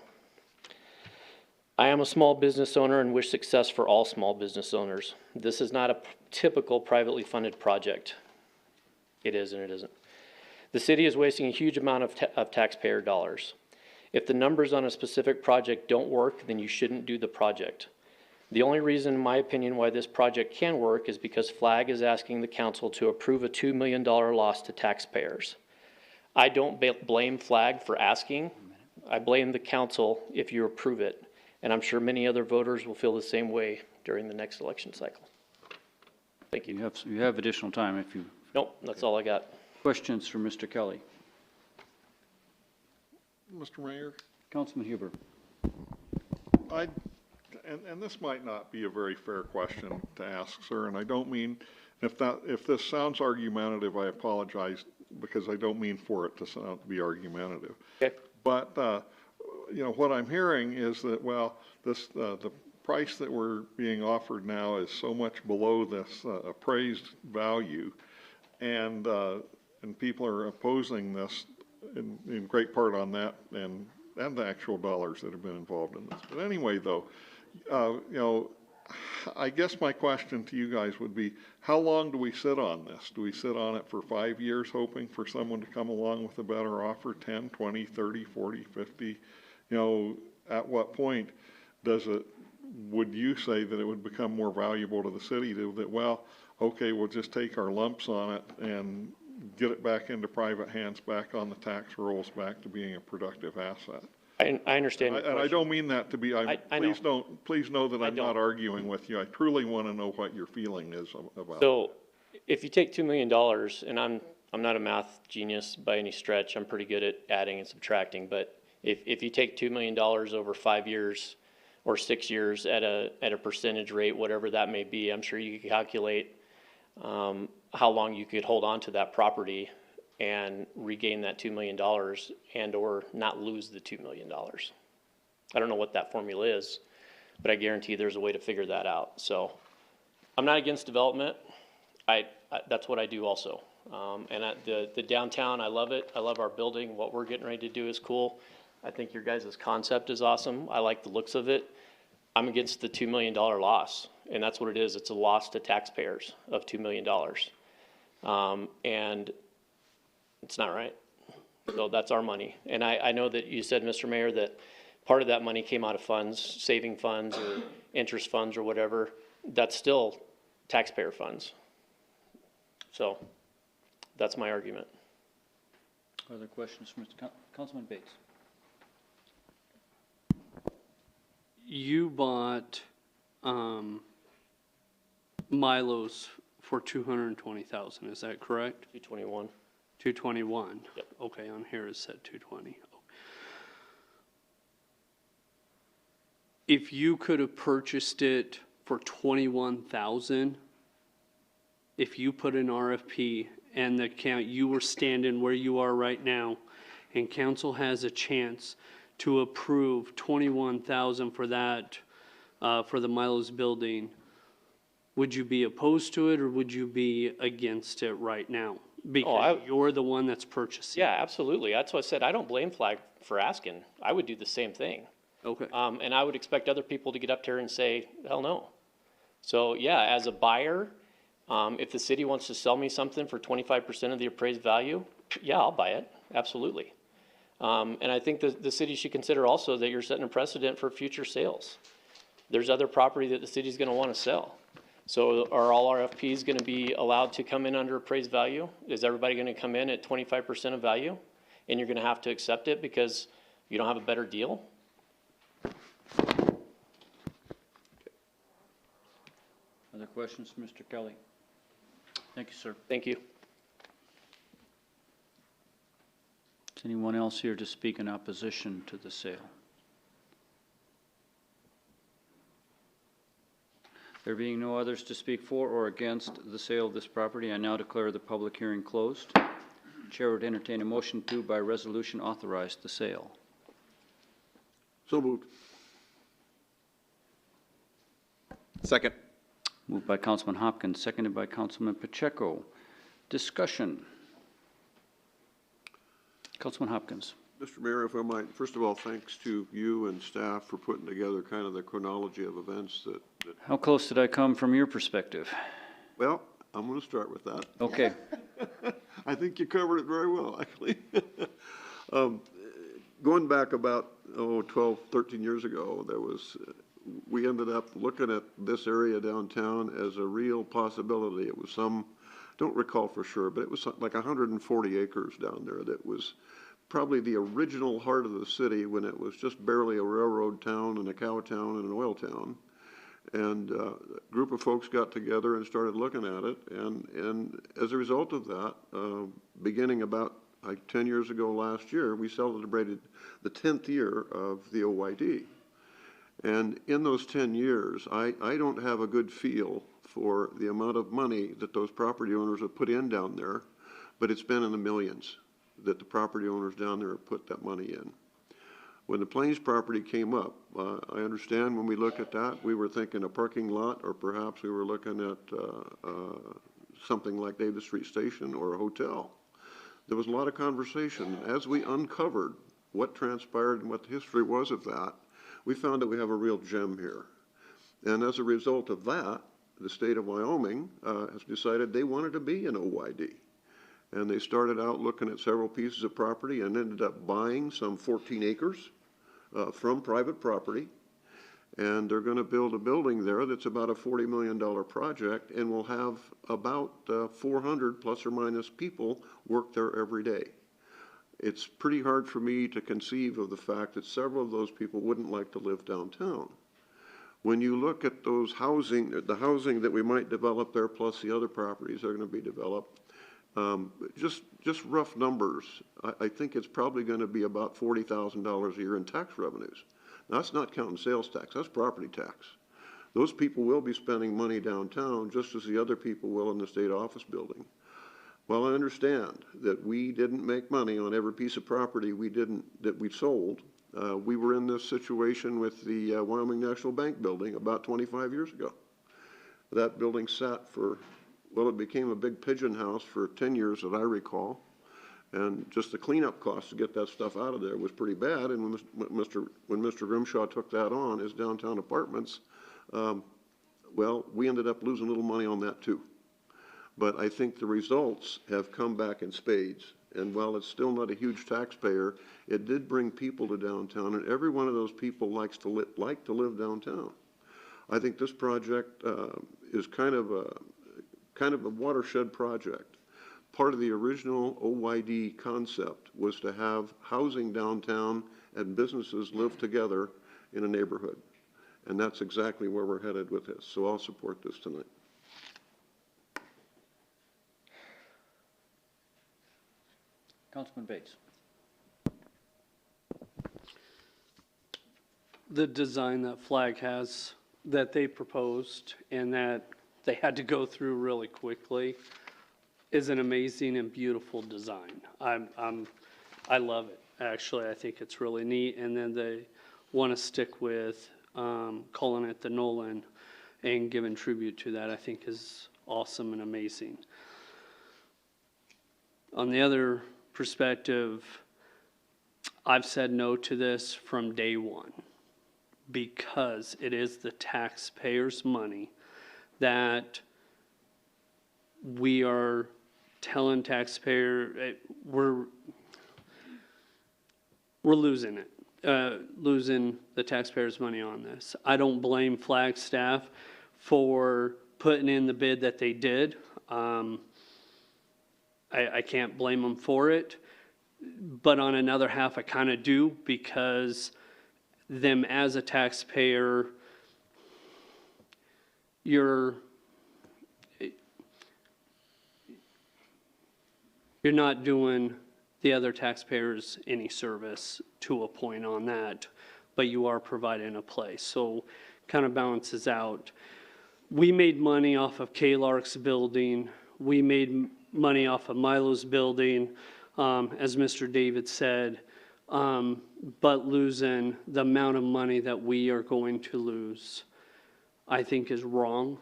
I am a small business owner and wish success for all small business owners. This is not a typical privately funded project. It is and it isn't. The city is wasting a huge amount of taxpayer dollars. If the numbers on a specific project don't work, then you shouldn't do the project. The only reason, in my opinion, why this project can work is because Flag is asking the council to approve a $2 million loss to taxpayers. I don't blame Flag for asking. I blame the council if you approve it. And I'm sure many other voters will feel the same way during the next election cycle. Thank you. You have additional time if you. Nope, that's all I got. Questions for Mr. Kelly? Mr. Mayor? Councilman Huber. And this might not be a very fair question to ask, sir, and I don't mean, if this sounds argumentative, I apologize, because I don't mean for it to be argumentative. Okay. But, you know, what I'm hearing is that, well, the price that we're being offered now is so much below this appraised value, and people are opposing this in great part on that, and the actual dollars that have been involved in this. But anyway, though, you know, I guess my question to you guys would be, how long do we sit on this? Do we sit on it for 5 years hoping for someone to come along with a better offer, 10, 20, 30, 40, 50? You know, at what point would you say that it would become more valuable to the city that, well, okay, we'll just take our lumps on it and get it back into private hands, back on the tax rolls, back to being a productive asset? I understand. And I don't mean that to be, please know that I'm not arguing with you. I truly want to know what your feeling is about it. So if you take $2 million, and I'm not a math genius by any stretch, I'm pretty good at adding and subtracting, but if you take $2 million over 5 years or 6 years at a percentage rate, whatever that may be, I'm sure you could calculate how long you could hold on to that property and regain that $2 million and or not lose the $2 million. I don't know what that formula is, but I guarantee there's a way to figure that out. So I'm not against development. That's what I do also. And the downtown, I love it. I love our building. What we're getting ready to do is cool. I think your guys' concept is awesome. I like the looks of it. I'm against the $2 million loss, and that's what it is. It's a loss to taxpayers of $2 million. And it's not right. So that's our money. And I know that you said, Mr. Mayor, that part of that money came out of funds, saving funds or interest funds or whatever. That's still taxpayer funds. So that's my argument. Other questions from Councilman Bates? You bought Milo's for $220,000, is that correct? 221. 221. Yep. Okay, on here it said 220. If you could have purchased it for $21,000, if you put an RFP and the count, you were standing where you are right now, and council has a chance to approve $21,000 for that, for the Milo's building, would you be opposed to it or would you be against it right now? Because you're the one that's purchasing. Yeah, absolutely. That's what I said. I don't blame Flag for asking. I would do the same thing. Okay. And I would expect other people to get up there and say, hell no. So yeah, as a buyer, if the city wants to sell me something for 25% of the appraised value, yeah, I'll buy it. Absolutely. And I think the city should consider also that you're setting a precedent for future sales. There's other property that the city's going to want to sell. So are all RFPs going to be allowed to come in under appraised value? Is everybody going to come in at 25% of value? And you're going to have to accept it because you don't have a better deal? Other questions, Mr. Kelly? Thank you, sir. Thank you. Is anyone else here to speak in opposition to the sale? There being no others to speak for or against the sale of this property, I now declare the public hearing closed. Chair would entertain a motion to, by resolution, authorize the sale. So moved. Second. Moved by Councilman Hopkins, seconded by Councilman Pacheco. Discussion. Councilman Hopkins. Mr. Mayor, if I might, first of all, thanks to you and staff for putting together kind of the chronology of events that How close did I come from your perspective? well, I'm going to start with that. Okay. I think you covered it very well, actually. Going back about, 12, 13 years ago, there was, we ended up looking at this area downtown as a real possibility. It was don't recall for sure, but it was like 140 acres down there that was probably the original heart of the city when it was just barely a railroad town and a cow town and an oil town. And a group of folks got together and started looking at it. And as a result of that, beginning about like 10 years ago last year, we celebrated the 10th year of the OYD. And in those 10 years, I don't have a good feel for the amount of money that those property owners have put in down there, but it's been in the millions that the property owners down there have put that money in. When the Plains property came up, I understand when we look at that, we were thinking a parking lot, or perhaps we were looking at something like Davis Street Station or a hotel. There was a lot of conversation. As we uncovered what transpired and what the history was of that, we found that we have a real gem here. And as a result of that, the state of Wyoming has decided they wanted to be an OYD. And they started out looking at several pieces of property and ended up buying some 14 acres from private property. And they're going to build a building there that's about a $40 million project and will have about 400 plus or minus people work there every day. It's pretty hard for me to conceive of the fact that several of those people wouldn't like to live downtown. When you look at those the housing that we might develop there, plus the other properties that are going to be developed, just rough numbers, I think it's probably going to be about $40,000 a year in tax revenues. Now, that's not counting sales tax, that's property tax. Those people will be spending money downtown just as the other people will in the state office building. While I understand that we didn't make money on every piece of property that we sold, we were in this situation with the Wyoming National Bank building about 25 years ago. That building sat for, well, it became a big pigeon house for 10 years that I recall. And just the cleanup costs to get that stuff out of there was pretty bad. And when Mr. Grimshaw took that on, his downtown apartments, well, we ended up losing a little money on that too. But I think the results have come back in spades. And while it's still not a huge taxpayer, it did bring people to downtown, and every one of those people likes to live downtown. I think this project is kind of a watershed project. Part of the original OYD concept was to have housing downtown and businesses live together in a neighborhood. And that's exactly where we're headed with this. So I'll support this tonight. Councilman Bates. The design that Flag has, that they proposed and that they had to go through really quickly, is an amazing and beautiful design. I love it, actually. I think it's really neat. And then they want to stick with calling it the Nolan and giving tribute to that, I think is awesome and amazing. On the other perspective, I've said no to this from day one because it is the taxpayers' money that we are telling taxpayer we're losing it, losing the taxpayers' money on this. I don't blame Flag staff for putting in the bid that they did. I can't blame them for it, but on another half I kind of do, because them as a taxpayer, you're not doing the other taxpayers any service to a point on that, but you are providing a place, so kind of balances out. We made money off of K-Lark's building. We made money off of Milo's building, as Mr. David said, but losing the amount of money that we are going to lose, I think is wrong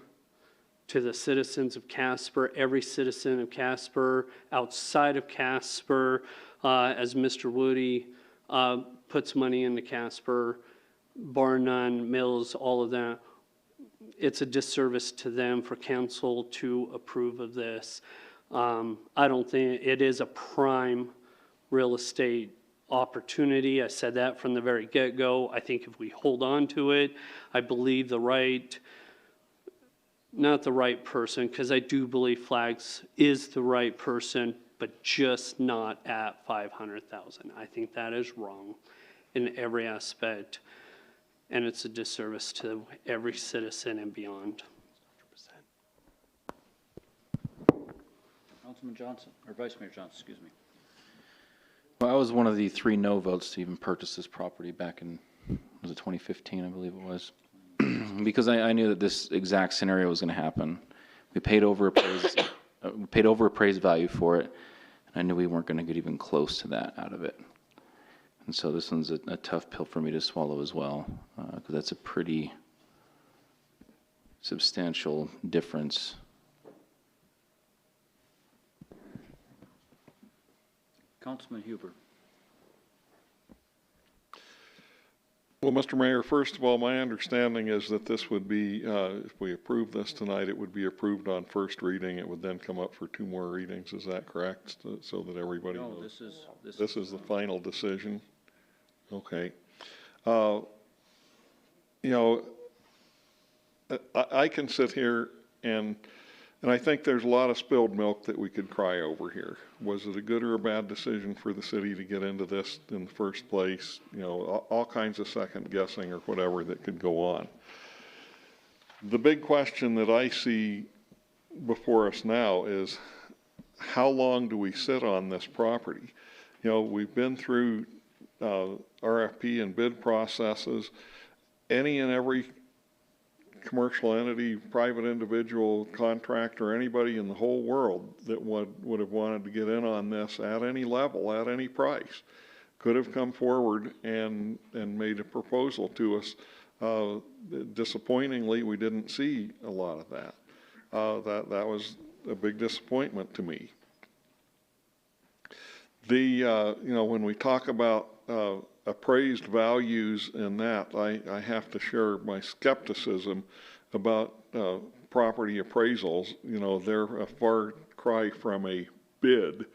to the citizens of Casper, every citizen of Casper, outside of Casper, as Mr. Woody puts money into Casper, bar none, Mills, all of that. It's a disservice to them for council to approve of this. I don't think it is a prime real estate opportunity. I said that from the very get-go. I think if we hold on to it, I believe not the right person, because I do believe Flags is the right person, but just not at 500,000. I think that is wrong in every aspect, and it's a disservice to every citizen and beyond. Councilman Johnson, or Vice Mayor Johnson, excuse me. Well, I was one of the 3 no votes to even purchase this property back in, was it 2015, I believe it was, because I knew that this exact scenario was going to happen. We paid over appraised value for it, and I knew we weren't going to get even close to that out of it. And so this one's a tough pill for me to swallow as well, because that's a pretty substantial difference. Councilman Huber. Well, Mr. Mayor, first of all, my understanding is that this would be, if we approve this tonight, it would be approved on first reading. It would then come up for 2 more readings. Is that correct? So that everybody knows? No, this is the final decision. Okay. You know, I can sit here and I think there's a lot of spilled milk that we could cry over here. Was it a good or a bad decision for the city to get into this in the first place? You know, all kinds of second guessing or whatever that could go on. The big question that I see before us now is, how long do we sit on this property? You know, we've been through RFP and bid processes. Any and every commercial entity, private individual, contractor, anybody in the whole world that would have wanted to get in on this at any level, at any price, could have come forward and made a proposal to us. Disappointingly, we didn't see a lot of that. That was a big disappointment to me. You know, when we talk about appraised values and that, I have to share my skepticism about property appraisals. You know, they're a far cry from a bid.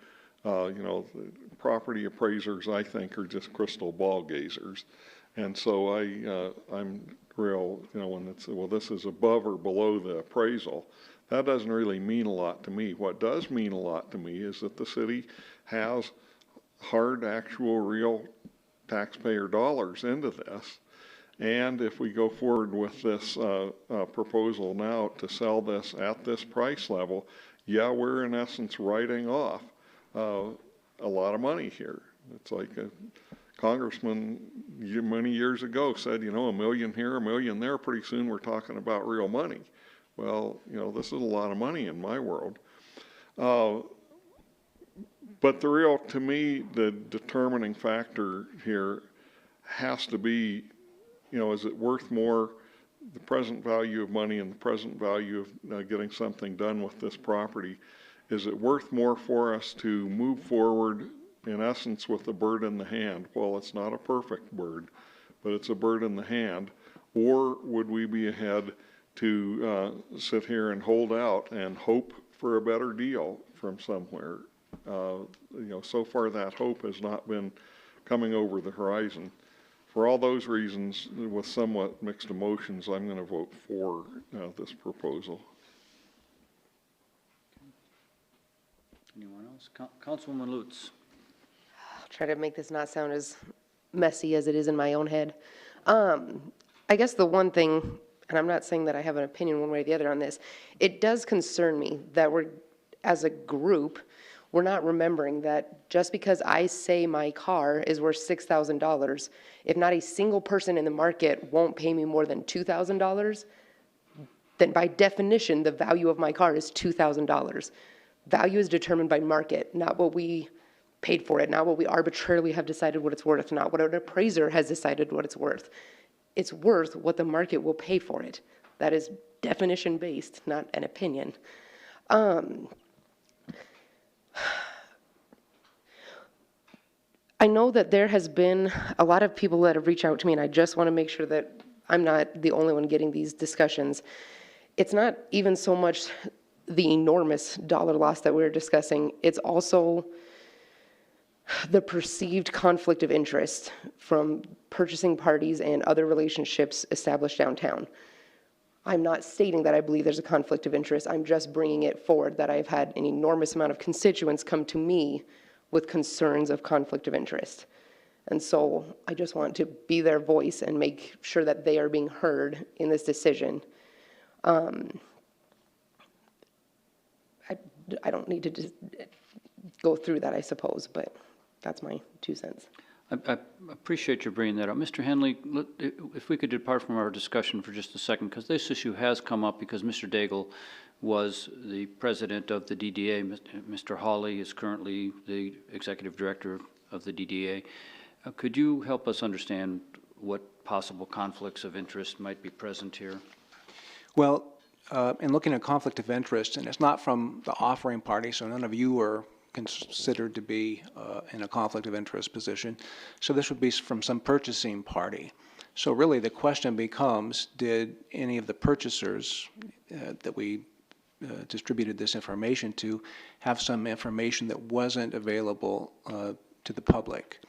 You know, property appraisers, I think, are just crystal ball gazers. And so I'm real, you know, when it's, well, this is above or below the appraisal, that doesn't really mean a lot to me. What does mean a lot to me is that the city has hard, actual, real taxpayer dollars into this. And if we go forward with this proposal now to sell this at this price level, yeah, we're in essence writing off a lot of money here. It's like a congressman many years ago said, you know, $1 million here, $1 million there, pretty soon we're talking about real money. Well, you know, this is a lot of money in my world. But the real, to me, the determining factor here has to be, you know, is it worth more, the present value of money and the present value of getting something done with this property? Is it worth more for us to move forward, in essence, with a bird in the hand? Well, it's not a perfect bird, but it's a bird in the hand. Or would we be ahead to sit here and hold out and hope for a better deal from somewhere? You know, so far that hope has not been coming over the horizon. For all those reasons, with somewhat mixed emotions, I'm going to vote for this proposal. Anyone else? Councilwoman Lutz. I'll try to make this not sound as messy as it is in my own head. I guess the one thing, and I'm not saying that I have an opinion one way or the other on this, it does concern me that we're, as a group, we're not remembering that just because I say my car is worth $6,000, if not a single person in the market won't pay me more than $2,000, then by definition, the value of my car is $2,000. Value is determined by market, not what we paid for it, not what we arbitrarily have decided what it's worth, not what an appraiser has decided what it's worth. It's worth what the market will pay for it. That is definition based, not an opinion. I know that there has been a lot of people that have reached out to me, and I just want to make sure that I'm not the only one getting these discussions. It's not even so much the enormous dollar loss that we're discussing. It's also the perceived conflict of interest from purchasing parties and other relationships established downtown. I'm not stating that I believe there's a conflict of interest. I'm just bringing it forward that I've had an enormous amount of constituents come to me with concerns of conflict of interest. And so I just want to be their voice and make sure that they are being heard in this decision. I don't need to just go through that, I suppose, but that's my 2 cents. I appreciate you bringing that up. Mr. Henley, if we could depart from our discussion for just a second, because this issue has come up because Mr. Daigle was the president of the DDA. Mr. Hawley is currently the executive director of the DDA. Could you help us understand what possible conflicts of interest might be present here? Well, in looking at conflict of interest, and it's not from the offering party, so none of you are considered to be in a conflict of interest position. So this would be from some purchasing party. So really the question becomes, did any of the purchasers that we distributed this information to have some information that wasn't available to the public?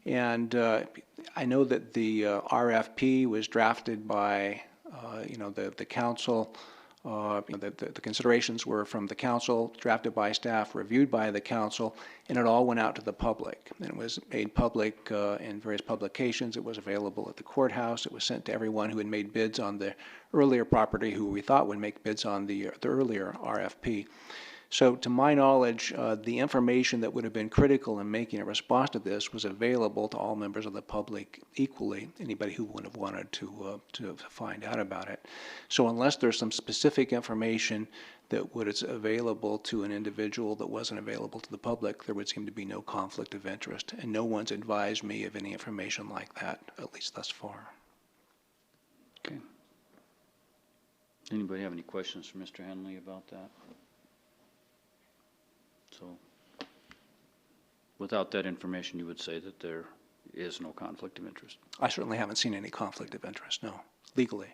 And I know that the RFP was drafted by the council. The considerations were from the council, drafted by staff, reviewed by the council, and it all went out to the public. And it was made public in various publications. It was available at the courthouse. It was sent to everyone who had made bids on the earlier property, who we thought would make bids on the earlier RFP. So to my knowledge, the information that would have been critical in making a response to this was available to all members of the public equally, anybody who would have wanted to find out about it. So unless there's some specific information that was available to an individual that wasn't available to the public, there would seem to be no conflict of interest. And no one's advised me of any information like that, at least thus far. Okay. Anybody have any questions for Mr. Henley about that? So, without that information, you would say that there is no conflict of interest? I certainly haven't seen any conflict of interest, no, legally.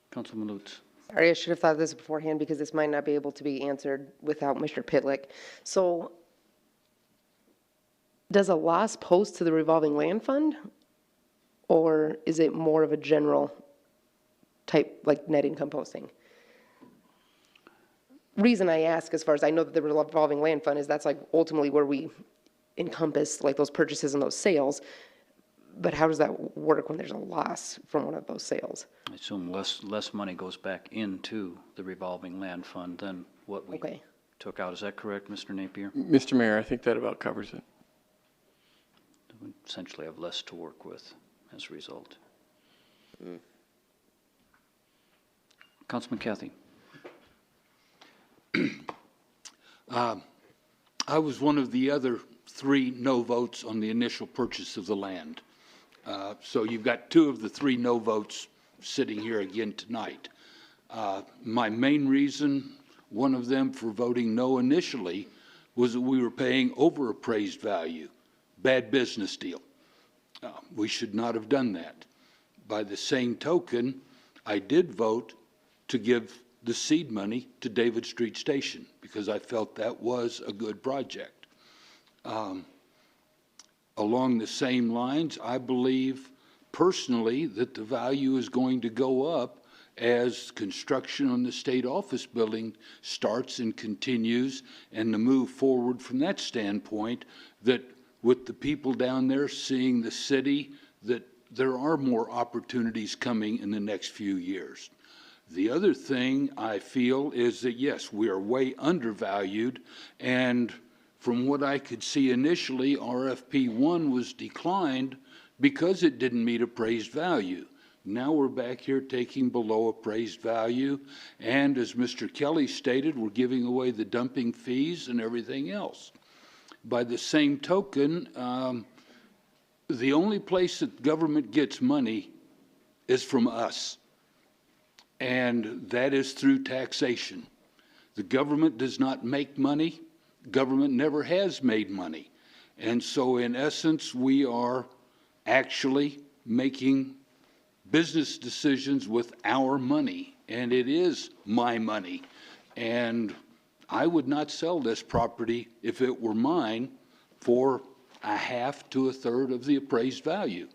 Councilman Lutz. Sorry, I should have thought of this beforehand because this might not be able to be answered without Mr. Pitlick. So, does a loss post to the revolving land fund? Or is it more of a general type, like net income posting? Reason I ask, as far as I know that the revolving land fund is, that's like ultimately where we encompass like those purchases and those sales. But how does that work when there's a loss from one of those sales? I assume less money goes back into the revolving land fund than what we took out. Is that correct, Mr. Napier? Mr. Mayor, I think that about covers it. We essentially have less to work with as a result. Councilman Cathy. I was one of the other 3 no votes on the initial purchase of the land. So you've got 2 of the 3 no votes sitting here again tonight. My main reason, one of them for voting no initially, was that we were paying over appraised value. Bad business deal. We should not have done that. By the same token, I did vote to give the seed money to David Street Station because I felt that was a good project. Along the same lines, I believe personally that the value is going to go up as construction on the state office building starts and continues, and to move forward from that standpoint, that with the people down there seeing the city, that there are more opportunities coming in the next few years. The other thing I feel is that, yes, we are way undervalued, and from what I could see initially, RFP 1 was declined because it didn't meet appraised value. Now we're back here taking below appraised value, and as Mr. Kelly stated, we're giving away the dumping fees and everything else. By the same token, the only place that government gets money is from us. And that is through taxation. The government does not make money. Government never has made money. And so in essence, we are actually making business decisions with our money. And it is my money. And I would not sell this property if it were mine for a half to a third of the appraised value.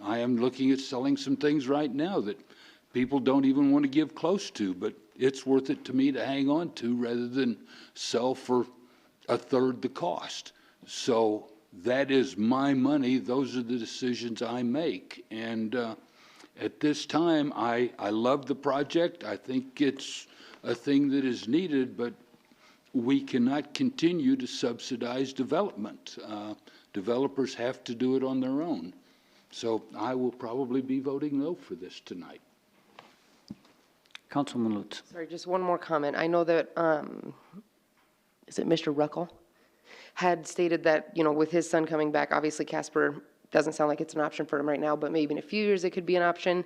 I am looking at selling some things right now that people don't even want to give close to, but it's worth it to me to hang on to rather than sell for a third the cost. So that is my money. Those are the decisions I make. And at this time, I love the project. I think it's a thing that is needed, but we cannot continue to subsidize development. Developers have to do it on their own. So I will probably be voting no for this tonight. Councilman Lutz. Sorry, just one more comment. I know that, is it Mr. Ruckel? Had stated that, you know, with his son coming back, obviously Casper doesn't sound like it's an option for him right now, but maybe in a few years it could be an option.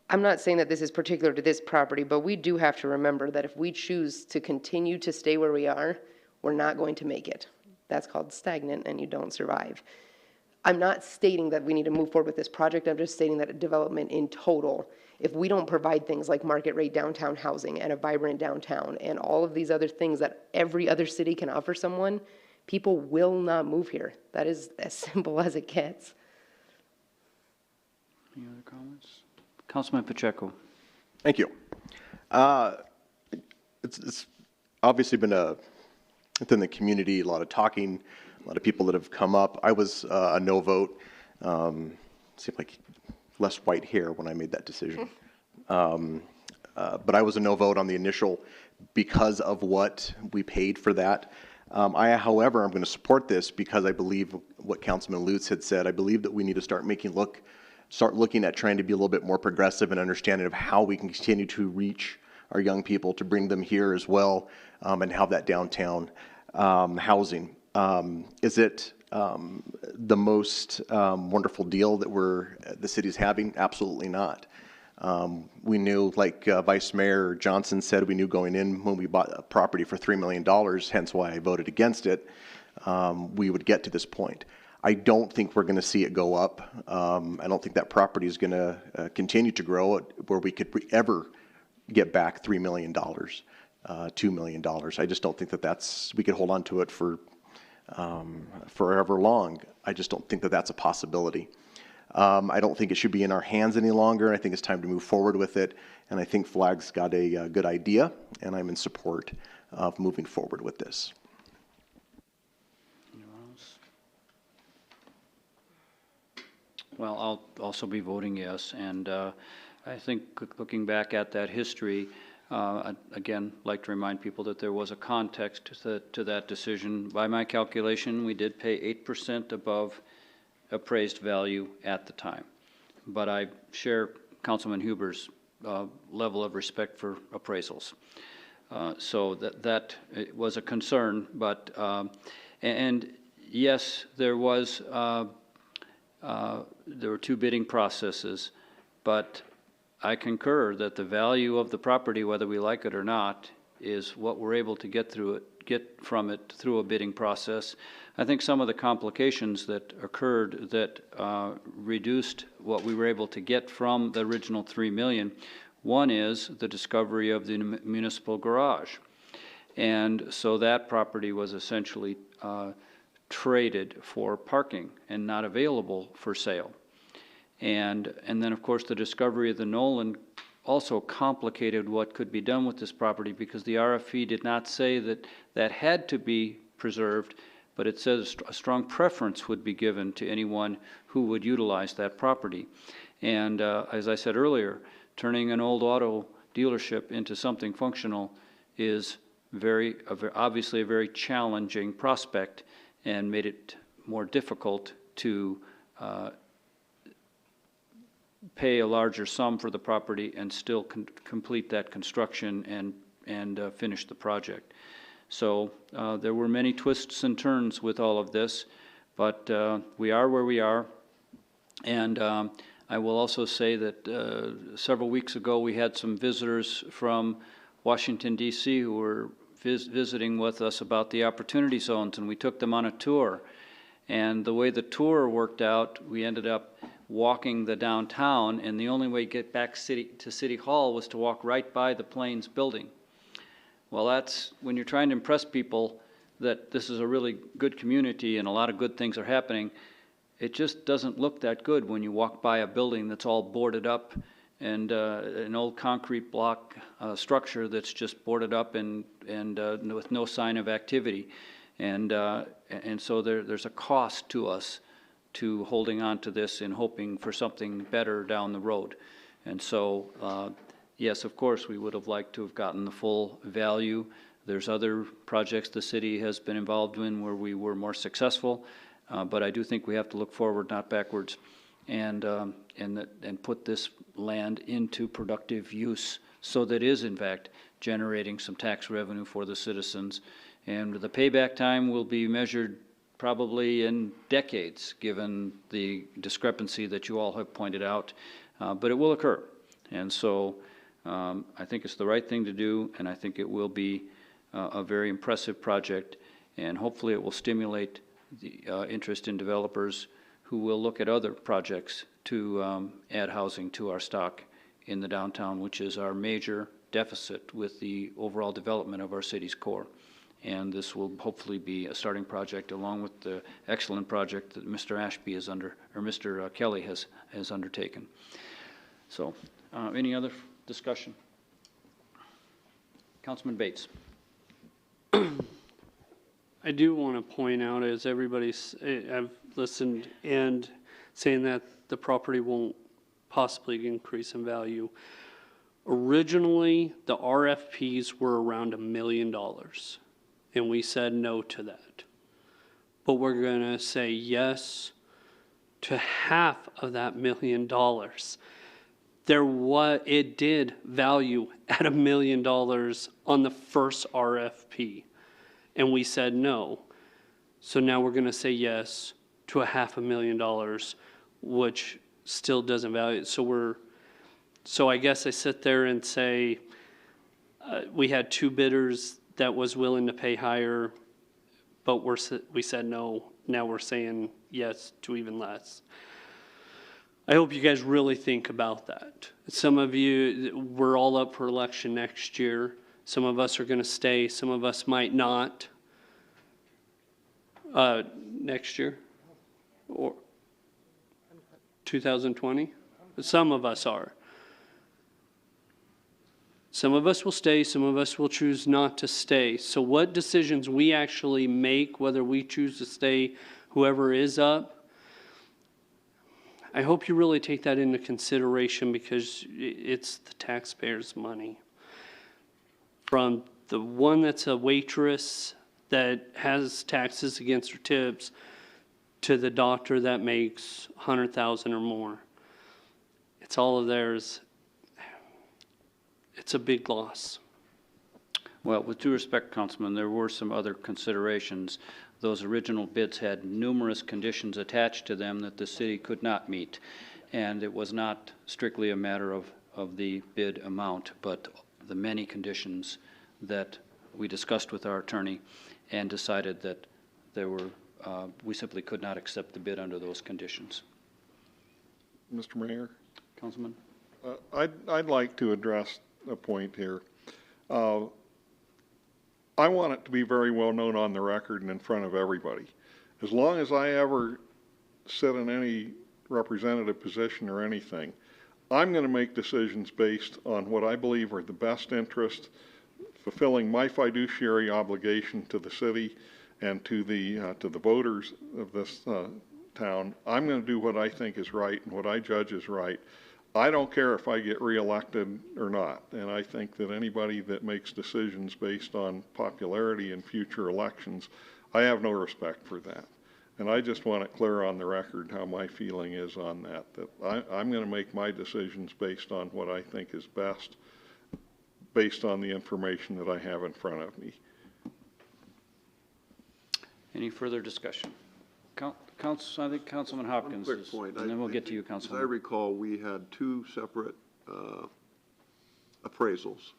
I'm not saying that this is particular to this property, but we do have to remember that if we choose to continue to stay where we are, we're not going to make it. That's called stagnant, and you don't survive. I'm not stating that we need to move forward with this project. I'm just stating that a development in total, if we don't provide things like market rate downtown housing and a vibrant downtown and all of these other things that every other city can offer someone, people will not move here. That is as simple as it gets. Any other comments? Councilman Pacheco. Thank you. It's obviously been within the community, a lot of talking, a lot of people that have come up. I was a no vote. Seemed like less white hair when I made that decision. But I was a no vote on the initial because of what we paid for that. However, I'm going to support this because I believe what Councilman Lutz had said. I believe that we need to start looking at trying to be a little bit more progressive and understanding of how we can continue to reach our young people, to bring them here as well, and have that downtown housing. Is it the most wonderful deal that the city's having? Absolutely not. We knew, like Vice Mayor Johnson said, we knew going in when we bought a property for $3 million, hence why I voted against it, we would get to this point. I don't think we're going to see it go up. I don't think that property is going to continue to grow where we could ever get back $3 million, $2 million. I just don't think that we could hold on to it for forever long. I just don't think that that's a possibility. I don't think it should be in our hands any longer. I think it's time to move forward with it. And I think Flag's got a good idea, and I'm in support of moving forward with this. Well, I'll also be voting yes, and I think looking back at that history, I'd again like to remind people that there was a context to that decision. By my calculation, we did pay 8% above appraised value at the time, but I share Councilman Huber's level of respect for appraisals. So that it was a concern, but and yes, there were two bidding processes, but I concur that the value of the property, whether we like it or not, is what we're able to get from it through a bidding process. I think some of the complications that occurred that reduced what we were able to get from the original $3 million. One is the discovery of the municipal garage, and so that property was essentially traded for parking and not available for sale. And then, of course, the discovery of the Nolan also complicated what could be done with this property, because the RFP did not say that had to be preserved, but it says a strong preference would be given to anyone who would utilize that property. And as I said earlier, turning an old auto dealership into something functional is obviously a very challenging prospect, and made it more difficult to pay a larger sum for the property and still complete that construction and finish the project. So there were many twists and turns with all of this, but we are where we are. And I will also say that several weeks ago we had some visitors from Washington, D.C. who were visiting with us about the opportunity zones, and we took them on a tour. And the way the tour worked out, we ended up walking the downtown, and the only way to get back to City Hall was to walk right by the Plains building. Well, that's, when you're trying to impress people that this is a really good community and a lot of good things are happening, it just doesn't look that good when you walk by a building that's all boarded up and an old concrete block structure that's just boarded up and with no sign of activity. And so there's a cost to us to holding on to this and hoping for something better down the road. And so, yes, of course, we would have liked to have gotten the full value. There's other projects the city has been involved in where we were more successful, but I do think we have to look forward, not backwards, and put this land into productive use so that it is, in fact, generating some tax revenue for the citizens. And the payback time will be measured probably in decades, given the discrepancy that you all have pointed out, but it will occur. And so I think it's the right thing to do, and I think it will be a very impressive project, and hopefully it will stimulate the interest in developers who will look at other projects to add housing to our stock in the downtown, which is our major deficit with the overall development of our city's core. And this will hopefully be a starting project along with the excellent project that Mr. Ashby is under, or Mr. Kelly has undertaken. So, any other discussion? Councilman Bates. I do want to point out, as everybody's, I've listened, and saying that the property won't possibly increase in value. Originally, the RFPs were around $1 million, and we said no to that. But we're going to say yes to half of that $1 million. It did value at $1 million on the first RFP, and we said no. So now we're going to say yes to a $500,000, which still doesn't value it. So I guess I sit there and say we had two bidders that was willing to pay higher, but we said no. Now we're saying yes to even less. I hope you guys really think about that. Some of you, we're all up for election next year. Some of us are going to stay. Some of us might not. Next year? Or 2020? Some of us are. Some of us will stay. Some of us will choose not to stay. So what decisions we actually make, whether we choose to stay, whoever is up, I hope you really take that into consideration, because it's the taxpayers' money. From the one that's a waitress that has taxes against her tips to the doctor that makes $100,000 or more. It's all of theirs. It's a big loss. Well, with due respect, Councilman, there were some other considerations. Those original bids had numerous conditions attached to them that the city could not meet. And it was not strictly a matter of the bid amount, but the many conditions that we discussed with our attorney and decided that we simply could not accept the bid under those conditions. Mr. Mayor? Councilman? I'd like to address a point here. I want it to be very well known on the record and in front of everybody. As long as I ever sit in any representative position or anything, I'm going to make decisions based on what I believe are the best interest, fulfilling my fiduciary obligation to the city and to the voters of this town. I'm going to do what I think is right and what I judge is right. I don't care if I get reelected or not, and I think that anybody that makes decisions based on popularity in future elections, I have no respect for that. And I just want it clear on the record how my feeling is on that, I'm going to make my decisions based on what I think is best, based on the information that I have in front of me. Any further discussion? I think Councilman Hopkins One quick point. and then we'll get to you, Councilman. As I recall, we had two separate appraisals.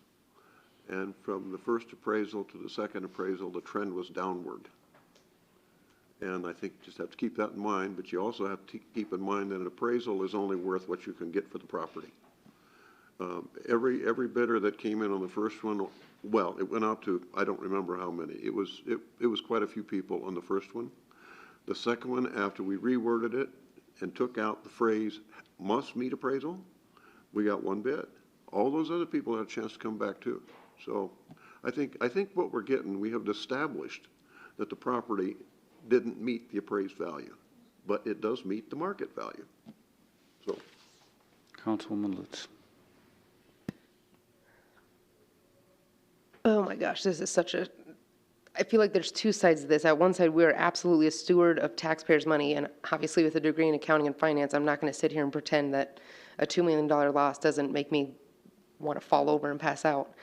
And from the first appraisal to the second appraisal, the trend was downward. And I think you just have to keep that in mind, but you also have to keep in mind that an appraisal is only worth what you can get for the property. Every bidder that came in on the first one, well, it went out to, I don't remember how many. It was quite a few people on the first one. The second one, after we reworded it and took out the phrase must meet appraisal, we got one bid. All those other people had a chance to come back too. So I think what we're getting, we have established that the property didn't meet the appraised value, but it does meet the market value. So. Councilwoman Lutz. Oh my gosh, this is such a, I feel like there's two sides to this. At one side, we're absolutely a steward of taxpayers' money, and obviously with a degree in accounting and finance, I'm not going to sit here and pretend that a $2 million loss doesn't make me want to fall over and pass out.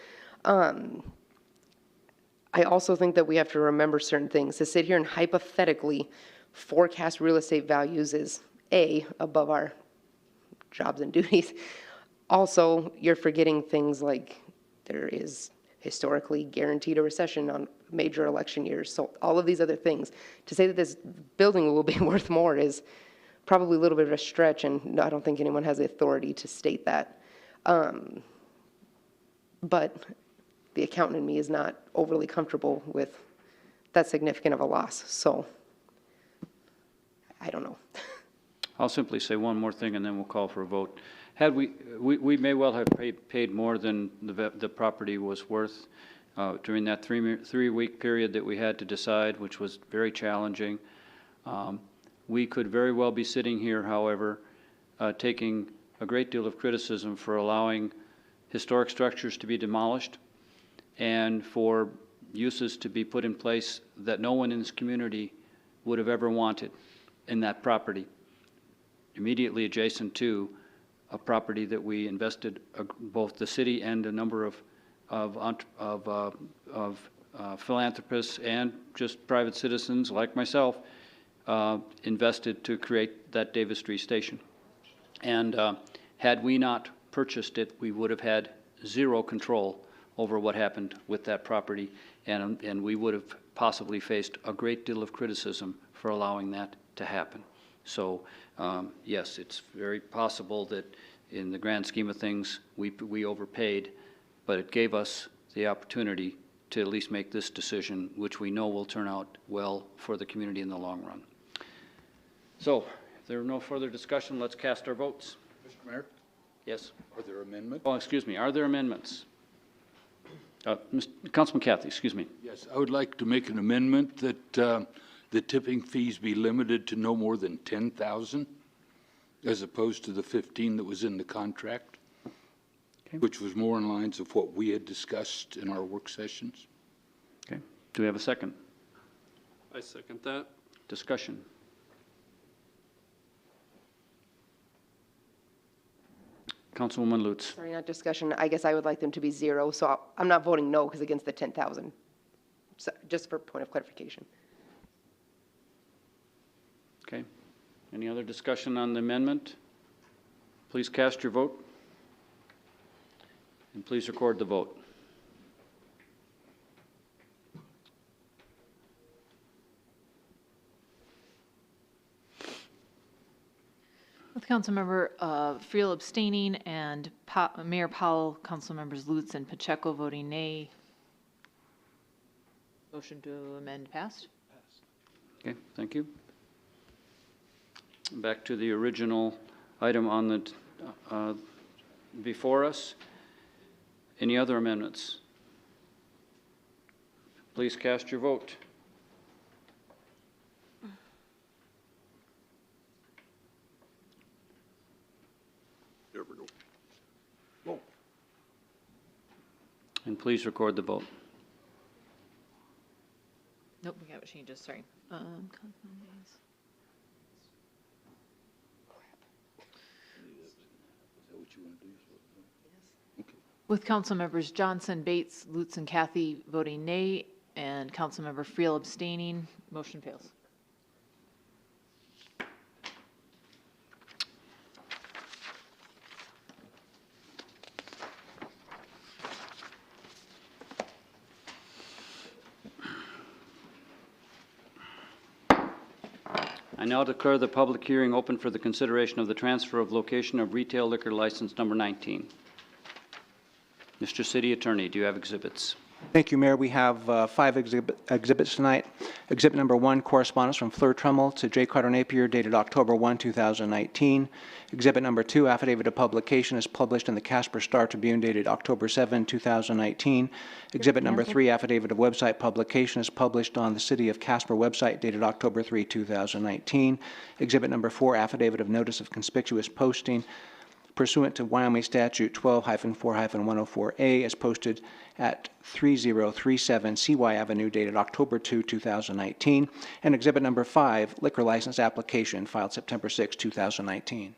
I also think that we have to remember certain things. To sit here and hypothetically forecast real estate values is A, above our jobs and duties. Also, you're forgetting things like there is historically guaranteed a recession on major election years. So all of these other things, to say that this building will be worth more is probably a little bit of a stretch, and I don't think anyone has the authority to state that. But the accountant in me is not overly comfortable with that significant of a loss. So I don't know. I'll simply say one more thing and then we'll call for a vote. Had we may well have paid more than the property was worth during that three-week period that we had to decide, which was very challenging. We could very well be sitting here, however, taking a great deal of criticism for allowing historic structures to be demolished and for uses to be put in place that no one in this community would have ever wanted in that property, immediately adjacent to a property that we invested, both the city and a number of philanthropists and just private citizens like myself invested to create that Davis Street station. And had we not purchased it, we would have had zero control over what happened with that property, and we would have possibly faced a great deal of criticism for allowing that to happen. So yes, it's very possible that in the grand scheme of things, we overpaid, but it gave us the opportunity to at least make this decision, which we know will turn out well for the community in the long run. So if there are no further discussion, let's cast our votes. Mr. Mayor? Yes. Are there amendments? Oh, excuse me. Are there amendments? Councilman Cathy, excuse me. Yes, I would like to make an amendment that the tipping fees be limited to no more than 10,000 as opposed to the 15 that was in the contract, which was more in lines of what we had discussed in our work sessions. Okay. Do we have a second? I second that. Discussion. Councilwoman Lutz. Sorry, not discussion. I guess I would like them to be zero, so I'm not voting no because against the 10,000. So just for point of clarification. Okay. Any other discussion on the amendment? Please cast your vote. And please record the vote. With Councilmember Friel abstaining and Mayor Powell, Councilmembers Lutz and Pacheco voting nay. Motion to amend passed. Okay, thank you. Back to the original item on the before us. Any other amendments? Please cast your vote. There we go. Whoa. And please record the vote. Nope, we got changes, sorry. With Councilmembers Johnson, Bates, Lutz, and Cathy voting nay, and Councilmember Friel abstaining, motion fails. I now declare the public hearing open for the consideration of the transfer of location of retail liquor license number 19. Mr. City Attorney, do you have exhibits? Thank you, Mayor. We have 5 exhibits tonight. Exhibit number 1, correspondence from Fleur Trummel to J. Carter Napier, dated October 1, 2019. Exhibit number 2, affidavit of publication, is published in the Casper Star Tribune, dated October 7, 2019. Exhibit number 3, affidavit of website publication, is published on the City of Casper website, dated October 3, 2019. Exhibit number 4, affidavit of notice of conspicuous posting, pursuant to Wyoming Statute 12-4-104A, is posted at 3037 CY Avenue, dated October 2, 2019. And exhibit number 5, liquor license application, filed September 6, 2019.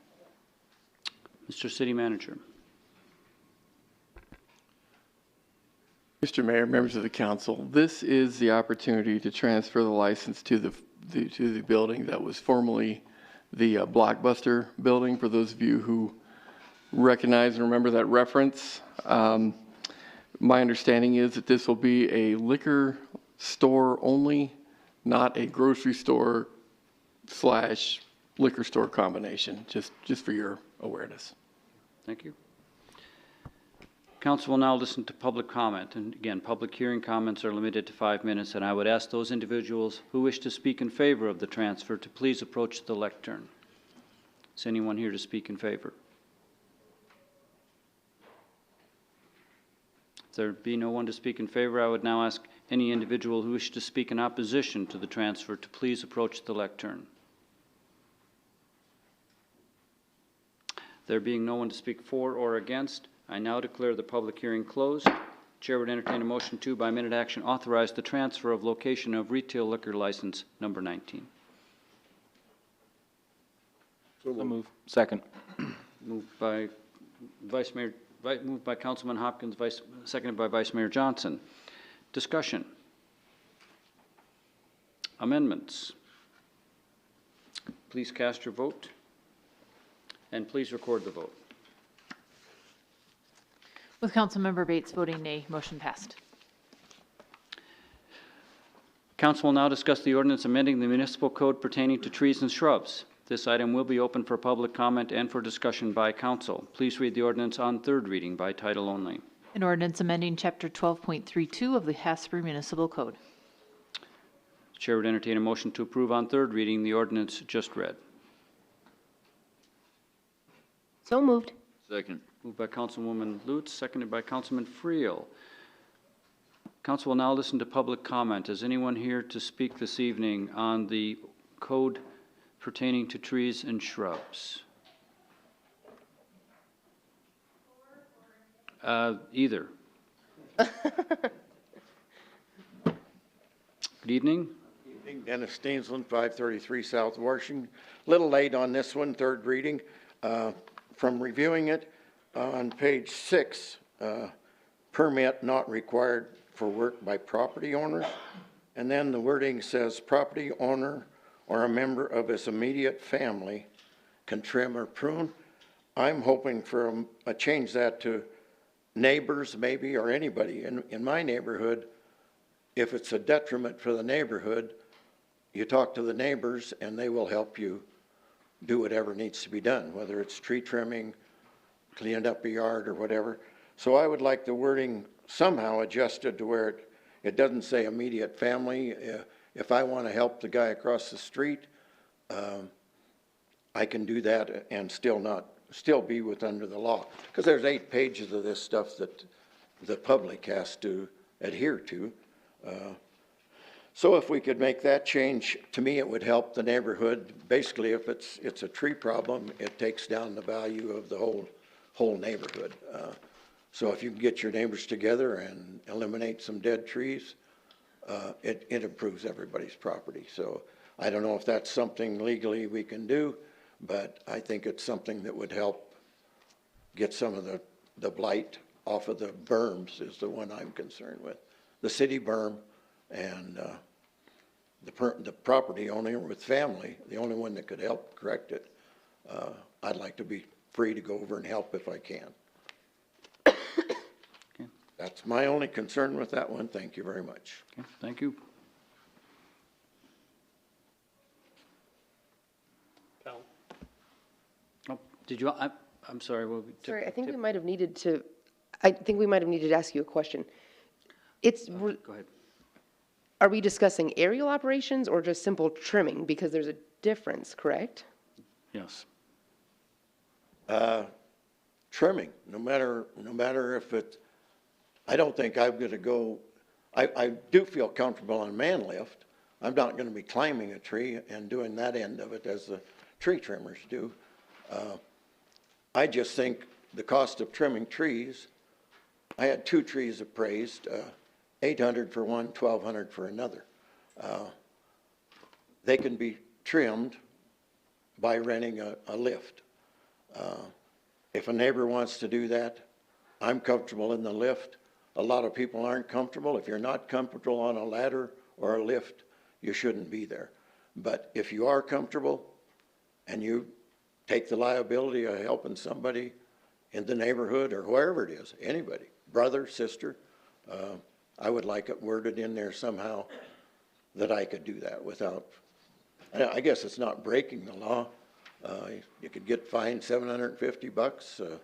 Mr. City Manager. Mr. Mayor, members of the council, this is the opportunity to transfer the license to the building that was formerly the Blockbuster building, for those of you who recognize and remember that reference. My understanding is that this will be a liquor store only, not a grocery store / liquor store combination, just for your awareness. Thank you. Council will now listen to public comment. And again, public hearing comments are limited to 5 minutes, and I would ask those individuals who wish to speak in favor of the transfer to please approach the lectern. Is anyone here to speak in favor? If there be no one to speak in favor, I would now ask any individual who wishes to speak in opposition to the transfer to please approach the lectern. There being no one to speak for or against, I now declare the public hearing closed. Chair would entertain a motion to, by minute action, authorize the transfer of location of retail liquor license number 19. So move. Second. Moved by moved by Councilman Hopkins, seconded by Vice Mayor Johnson. Discussion. Amendments. Please cast your vote, and please record the vote. With Councilmember Bates voting nay, motion passed. Council will now discuss the ordinance amending the municipal code pertaining to trees and shrubs. This item will be open for public comment and for discussion by council. Please read the ordinance on third reading by title only. An ordinance amending Chapter 12.32 of the Casper Municipal Code. Chair would entertain a motion to approve on third reading the ordinance just read. So moved. Second. Moved by Councilwoman Lutz, seconded by Councilman Friel. Council will now listen to public comment. Is anyone here to speak this evening on the code pertaining to trees and shrubs? Either. Good evening. Evening, Dennis Steensland, 533 South Washington. Little late on this one, third reading. From reviewing it, on page 6, permit not required for work by property owners. And then the wording says property owner or a member of his immediate family can trim or prune. I'm hoping for a change that to neighbors maybe, or anybody. In my neighborhood, if it's a detriment for the neighborhood, you talk to the neighbors and they will help you do whatever needs to be done, whether it's tree trimming, cleaning up a yard or whatever. So I would like the wording somehow adjusted to where it doesn't say immediate family. If I want to help the guy across the street, I can do that and still be under the law. Because there's 8 pages of this stuff that the public has to adhere to. So if we could make that change, to me it would help the neighborhood. Basically, if it's a tree problem, it takes down the value of the whole neighborhood. So if you can get your neighbors together and eliminate some dead trees, it improves everybody's property. So I don't know if that's something legally we can do, but I think it's something that would help get some of the blight off of the berms is the one I'm concerned with. The city berm and the property owner with family, the only one that could help correct it. I'd like to be free to go over and help if I can. Okay. That's my only concern with that one. Thank you very much. Okay, thank you. Cal? Oh, did you, I'm sorry. Sorry, I think we might have needed to I think we might have needed to ask you a question. Go ahead. Are we discussing aerial operations or just simple trimming? Because there's a difference, correct? Yes. Trimming, no matter if it, I don't think I'm gonna go, I do feel comfortable on man lift. I'm not gonna be climbing a tree and doing that end of it as the tree trimmers do. I just think the cost of trimming trees, I had 2 trees appraised, $800 for one, $1,200 for another. They can be trimmed by renting a lift. If a neighbor wants to do that, I'm comfortable in the lift. A lot of people aren't comfortable. If you're not comfortable on a ladder or a lift, you shouldn't be there. But if you are comfortable and you take the liability of helping somebody in the neighborhood or wherever it is, anybody, brother, sister, I would like it worded in there somehow that I could do that without, I guess it's not breaking the law. You could get fined $750.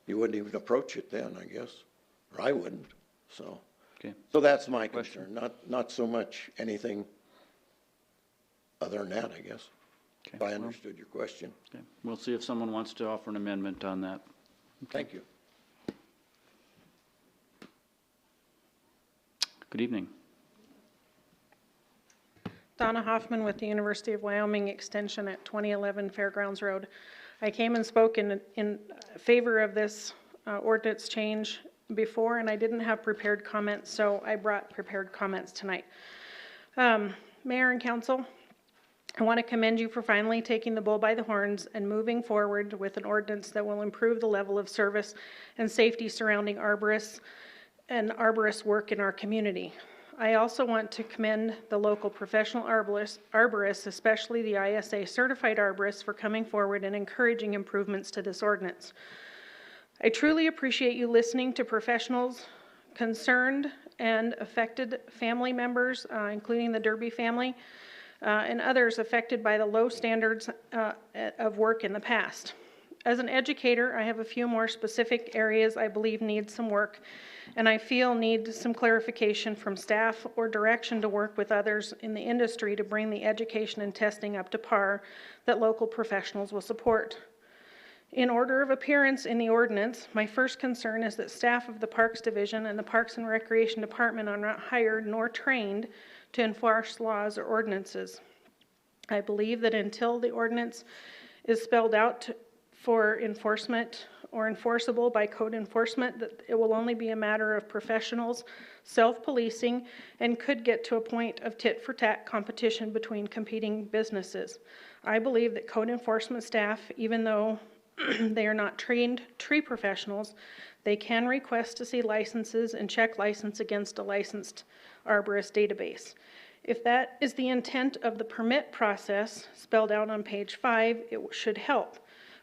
You wouldn't even approach it then, I guess, or I wouldn't. So, okay. So that's my concern. Not so much anything other than that, I guess. Okay, If I understood your question. Okay. We'll see if someone wants to offer an amendment on that. Okay. Thank you. Good evening. Donna Hoffman with the University of Wyoming Extension at 2011 Fairgrounds Road. I came and spoke in favor of this ordinance change before, and I didn't have prepared comments, so I brought prepared comments tonight. Mayor and Council, I want to commend you for finally taking the bull by the horns and moving forward with an ordinance that will improve the level of service and safety surrounding arborists and arborist work in our community. I also want to commend the local professional arborists, especially the ISA certified arborists, for coming forward and encouraging improvements to this ordinance. I truly appreciate you listening to professionals, concerned and affected family members, including the Derby family, and others affected by the low standards of work in the past. As an educator, I have a few more specific areas I believe need some work, and I feel need some clarification from staff or direction to work with others in the industry to bring the education and testing up to par that local professionals will support. In order of appearance in the ordinance, my first concern is that staff of the Parks Division and the Parks and Recreation Department are not hired nor trained to enforce laws or ordinances. I believe that until the ordinance is spelled out for enforcement or enforceable by code enforcement, that it will only be a matter of professionals self-policing and could get to a point of tit-for-tat competition between competing businesses. I believe that code enforcement staff, even though they are not trained tree professionals, they can request to see licenses and check license against a licensed arborist database. If that is the intent of the permit process spelled out on page 5, it should help.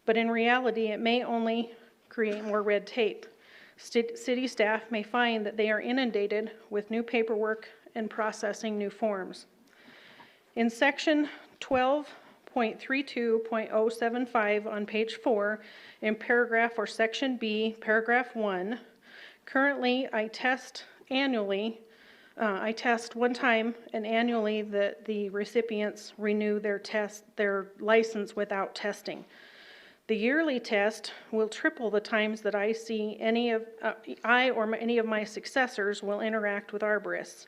But in reality, it may only create more red tape. City staff may find that they are inundated with new paperwork and processing new forms. In section 12.32.075 on page 4, in paragraph or section B, paragraph 1, currently I test annually. I test one time, and annually the recipients renew their license without testing. The yearly test will triple the times that I see I or any of my successors will interact with arborists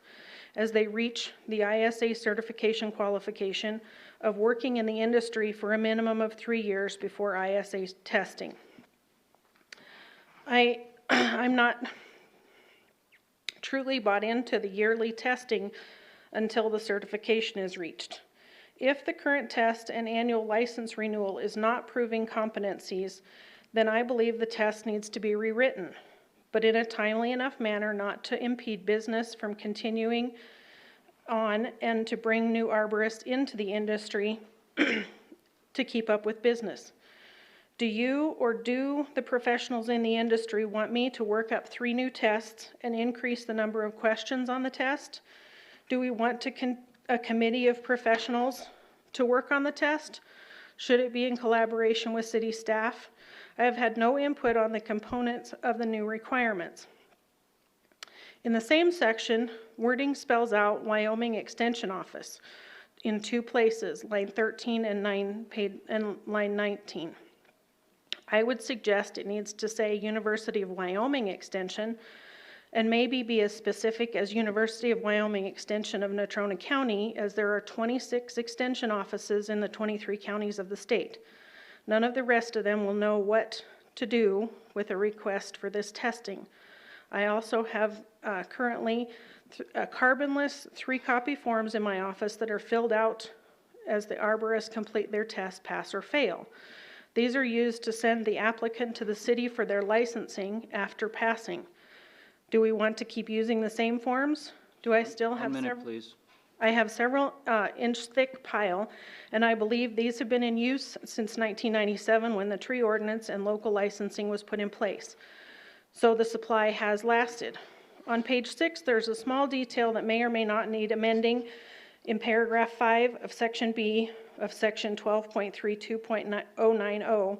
as they reach the ISA certification qualification of working in the industry for a minimum of 3 years before ISA testing. I'm not truly bought into the yearly testing until the certification is reached. If the current test and annual license renewal is not proving competencies, then I believe the test needs to be rewritten, but in a timely enough manner not to impede business from continuing on and to bring new arborists into the industry to keep up with business. Do you or do the professionals in the industry want me to work up 3 new tests and increase the number of questions on the test? Do we want a committee of professionals to work on the test? Should it be in collaboration with city staff? I have had no input on the components of the new requirements. In the same section, wording spells out Wyoming Extension Office in 2 places, line 13 and line 19. I would suggest it needs to say University of Wyoming Extension and maybe be as specific as University of Wyoming Extension of Natrona County, as there are 26 extension offices in the 23 counties of the state. None of the rest of them will know what to do with a request for this testing. I also have currently carbonless 3-copy forms in my office that are filled out as the arborists complete their test, pass or fail. These are used to send the applicant to the city for their licensing after passing. Do we want to keep using the same forms? Do I still have several? Please. I have several inch-thick pile, and I believe these have been in use since 1997 when the tree ordinance and local licensing was put in place. So the supply has lasted. On page 6, there's a small detail that may or may not need amending in paragraph 5 of section B of section 12.32.090.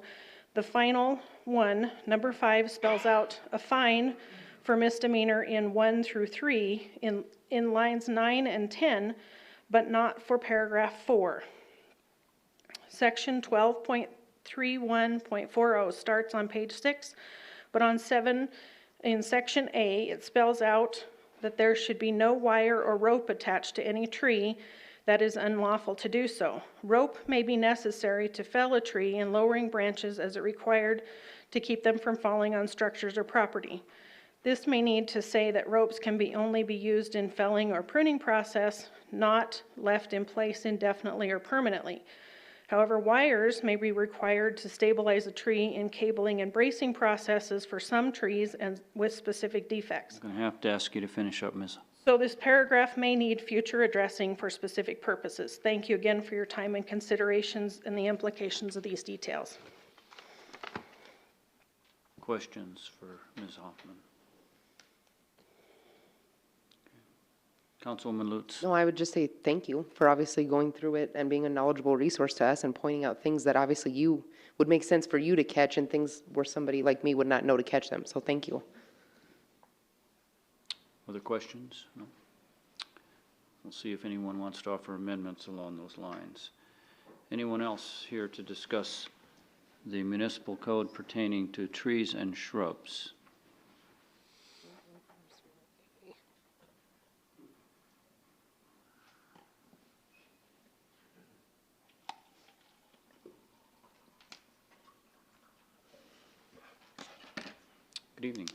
The final one, number 5, spells out a fine for misdemeanor in 1 through 3 in lines 9 and 10, but not for paragraph 4. Section 12.31.40 starts on page 6, but on 7, in section A, it spells out that there should be no wire or rope attached to any tree that is unlawful to do so. Rope may be necessary to fell a tree in lowering branches as it required to keep them from falling on structures or property. This may need to say that ropes can only be used in felling or pruning process, not left in place indefinitely or permanently. However, wires may be required to stabilize a tree in cabling and bracing processes for some trees and with specific defects. I'm going to have to ask you to finish up, Ms. So this paragraph may need future addressing for specific purposes. Thank you again for your time and considerations and the implications of these details. Questions for Ms. Hoffman? Councilwoman Lutz. No, I would just say thank you for obviously going through it and being a knowledgeable resource to us and pointing out things that obviously you would make sense for you to catch and things where somebody like me would not know to catch them. So thank you. Other questions? No? We'll see if anyone wants to offer amendments along those lines. Anyone else here to discuss the municipal code pertaining to trees and shrubs? Good evening.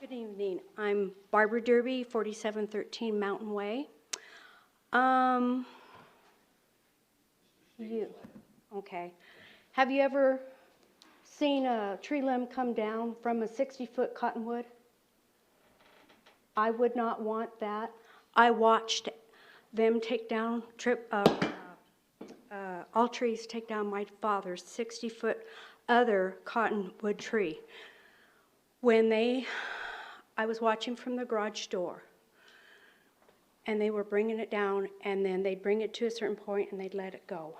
Good evening. I'm Barbara Derby, 4713 Mountain Way. Okay. Have you ever seen a tree limb come down from a 60-foot cottonwood? I would not want that. I watched them take down, all trees take down my father's 60-foot other cottonwood tree. I was watching from the garage door, and they were bringing it down, and then they'd bring it to a certain point, and they'd let it go.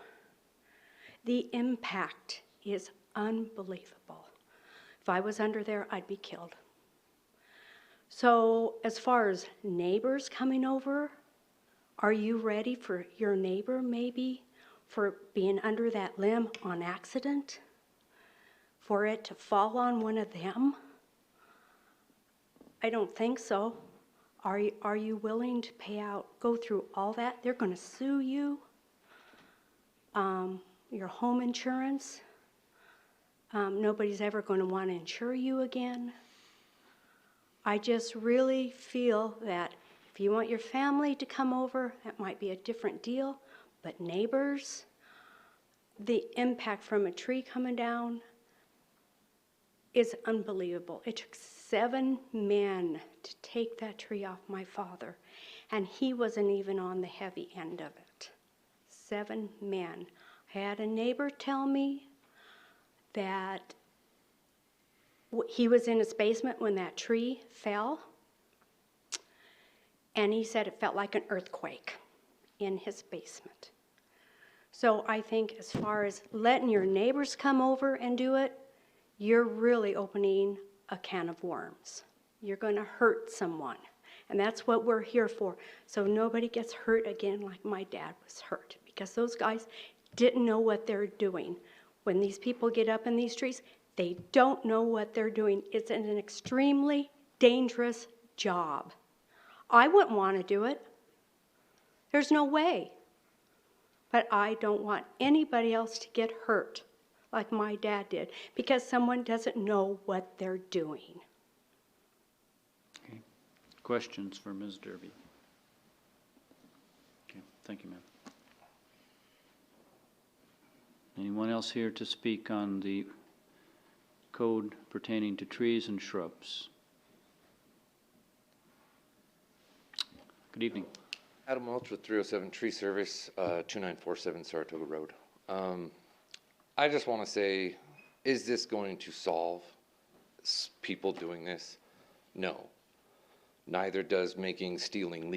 The impact is unbelievable. If I was under there, I'd be killed. So as far as neighbors coming over, are you ready for your neighbor maybe for being under that limb on accident? For it to fall on one of them? I don't think so. Are you willing to pay out, go through all that? They're going to sue you. Your home insurance. Nobody's ever going to want to insure you again. I just really feel that if you want your family to come over, that might be a different deal. But neighbors, the impact from a tree coming down is unbelievable. It took 7 men to take that tree off my father, and he wasn't even on the heavy end of it. 7 men. I had a neighbor tell me that he was in his basement when that tree fell, and he said it felt like an earthquake in his basement. So I think as far as letting your neighbors come over and do it, you're really opening a can of worms. You're going to hurt someone. And that's what we're here for. So nobody gets hurt again like my dad was hurt. Because those guys didn't know what they're doing. When these people get up in these trees, they don't know what they're doing. It's an extremely dangerous job. I wouldn't want to do it. There's no way. But I don't want anybody else to get hurt like my dad did because someone doesn't know what they're doing. Okay. Questions for Ms. Derby? Okay, thank you, ma'am. Anyone else here to speak on the code pertaining to trees and shrubs? Good evening. Adam Welch with 307 Tree Service, 2947 Saratoga Road. I just want to say, is this going to solve people doing this? No. Neither does making stealing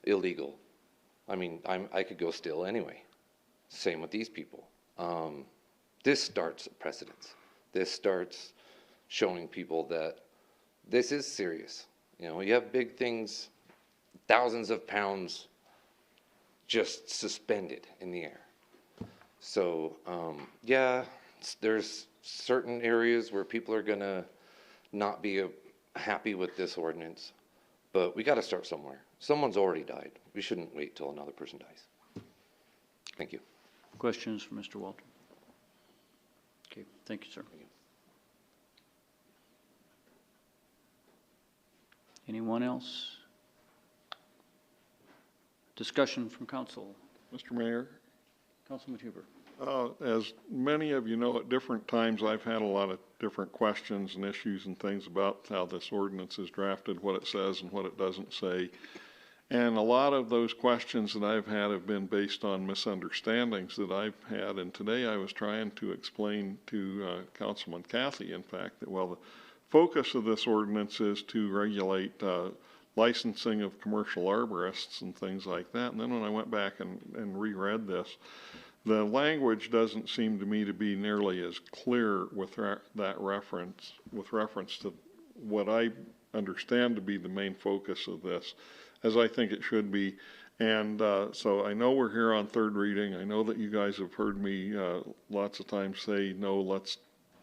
illegal. I mean, I could go steal anyway. Same with these people. This starts a precedence. This starts showing people that this is serious. You know, you have big things, thousands of pounds just suspended in the air. So, yeah, there's certain areas where people are gonna not be happy with this ordinance, but we gotta start somewhere. Someone's already died. We shouldn't wait till another person dies. Thank you. Questions for Mr. Walter? Okay, thank you, sir. Anyone else? Discussion from council. Mr. Mayor? Councilman Huber. As many of you know, at different times, I've had a lot of different questions and issues and things about how this ordinance is drafted, what it says and what it doesn't say. And a lot of those questions that I've had have been based on misunderstandings that I've had. And today I was trying to explain to Councilman Cathy, in fact, that, well, the focus of this ordinance is to regulate licensing of commercial arborists and things like that. And then when I went back and reread this, the language doesn't seem to me to be nearly as clear with that reference, with reference to what I understand to be the main focus of this, as I think it should be. And so I know we're here on third reading. I know that you guys have heard me lots of times say, no,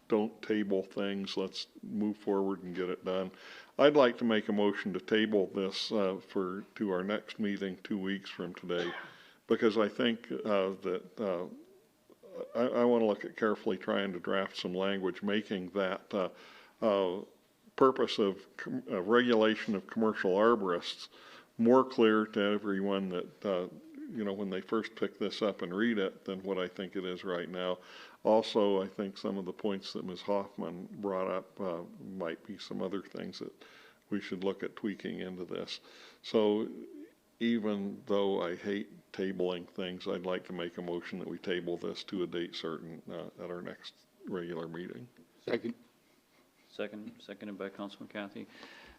don't table things. Let's move forward and get it done. I'd like to make a motion to table this to our next meeting 2 weeks from today, because I think that I want to look at carefully trying to draft some language making that purpose of regulation of commercial arborists more clear to everyone that, you know, when they first pick this up and read it than what I think it is right now. Also, I think some of the points that Ms. Hoffman brought up might be some other things that we should look at tweaking into this. So even though I hate tabling things, I'd like to make a motion that we table this to a date certain at our next regular meeting. Second. Seconded by Councilman Cathy.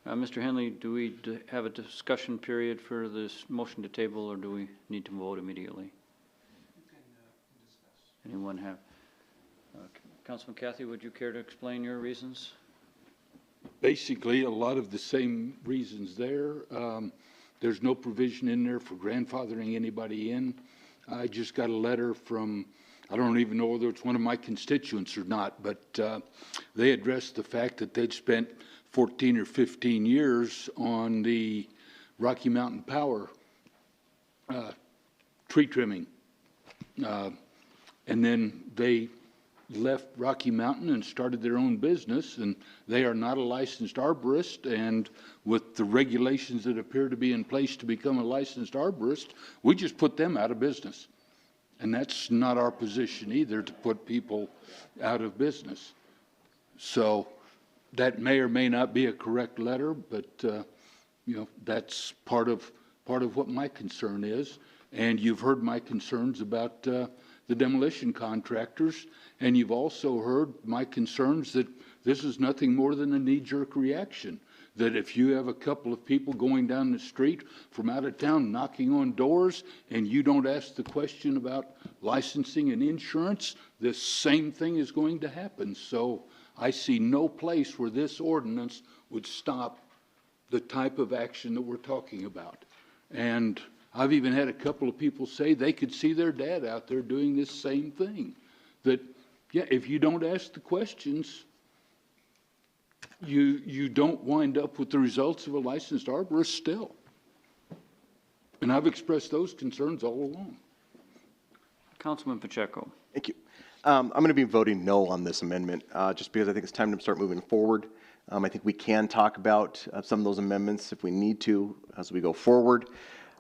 Mr. Henley, do we have a discussion period for this motion to table, or do we need to vote immediately? You can discuss. Anyone have? Councilman Cathy, would you care to explain your reasons? Basically, a lot of the same reasons there. There's no provision in there for grandfathering anybody in. I just got a letter from, I don't even know whether it's one of my constituents or not, but they addressed the fact that they'd spent 14 or 15 years on the Rocky Mountain Power tree trimming. And then they left Rocky Mountain and started their own business, and they are not a licensed arborist, and with the regulations that appear to be in place to become a licensed arborist, we just put them out of business. And that's not our position either, to put people out of business. So that may or may not be a correct letter, but you know, that's part of what my concern is. And you've heard my concerns about the demolition contractors, and you've also heard my concerns that this is nothing more than a knee-jerk reaction. That if you have a couple of people going down the street from out of town knocking on doors and you don't ask the question about licensing and insurance, the same thing is going to happen. So I see no place where this ordinance would stop the type of action that we're talking about. And I've even had a couple of people say they could see their dad out there doing this same thing. That, yeah, if you don't ask the questions, you don't wind up with the results of a licensed arborist still. And I've expressed those concerns all along. Councilman Pacheco. Thank you. I'm going to be voting no on this amendment, just because I think it's time to start moving forward. I think we can talk about some of those amendments if we need to as we go forward.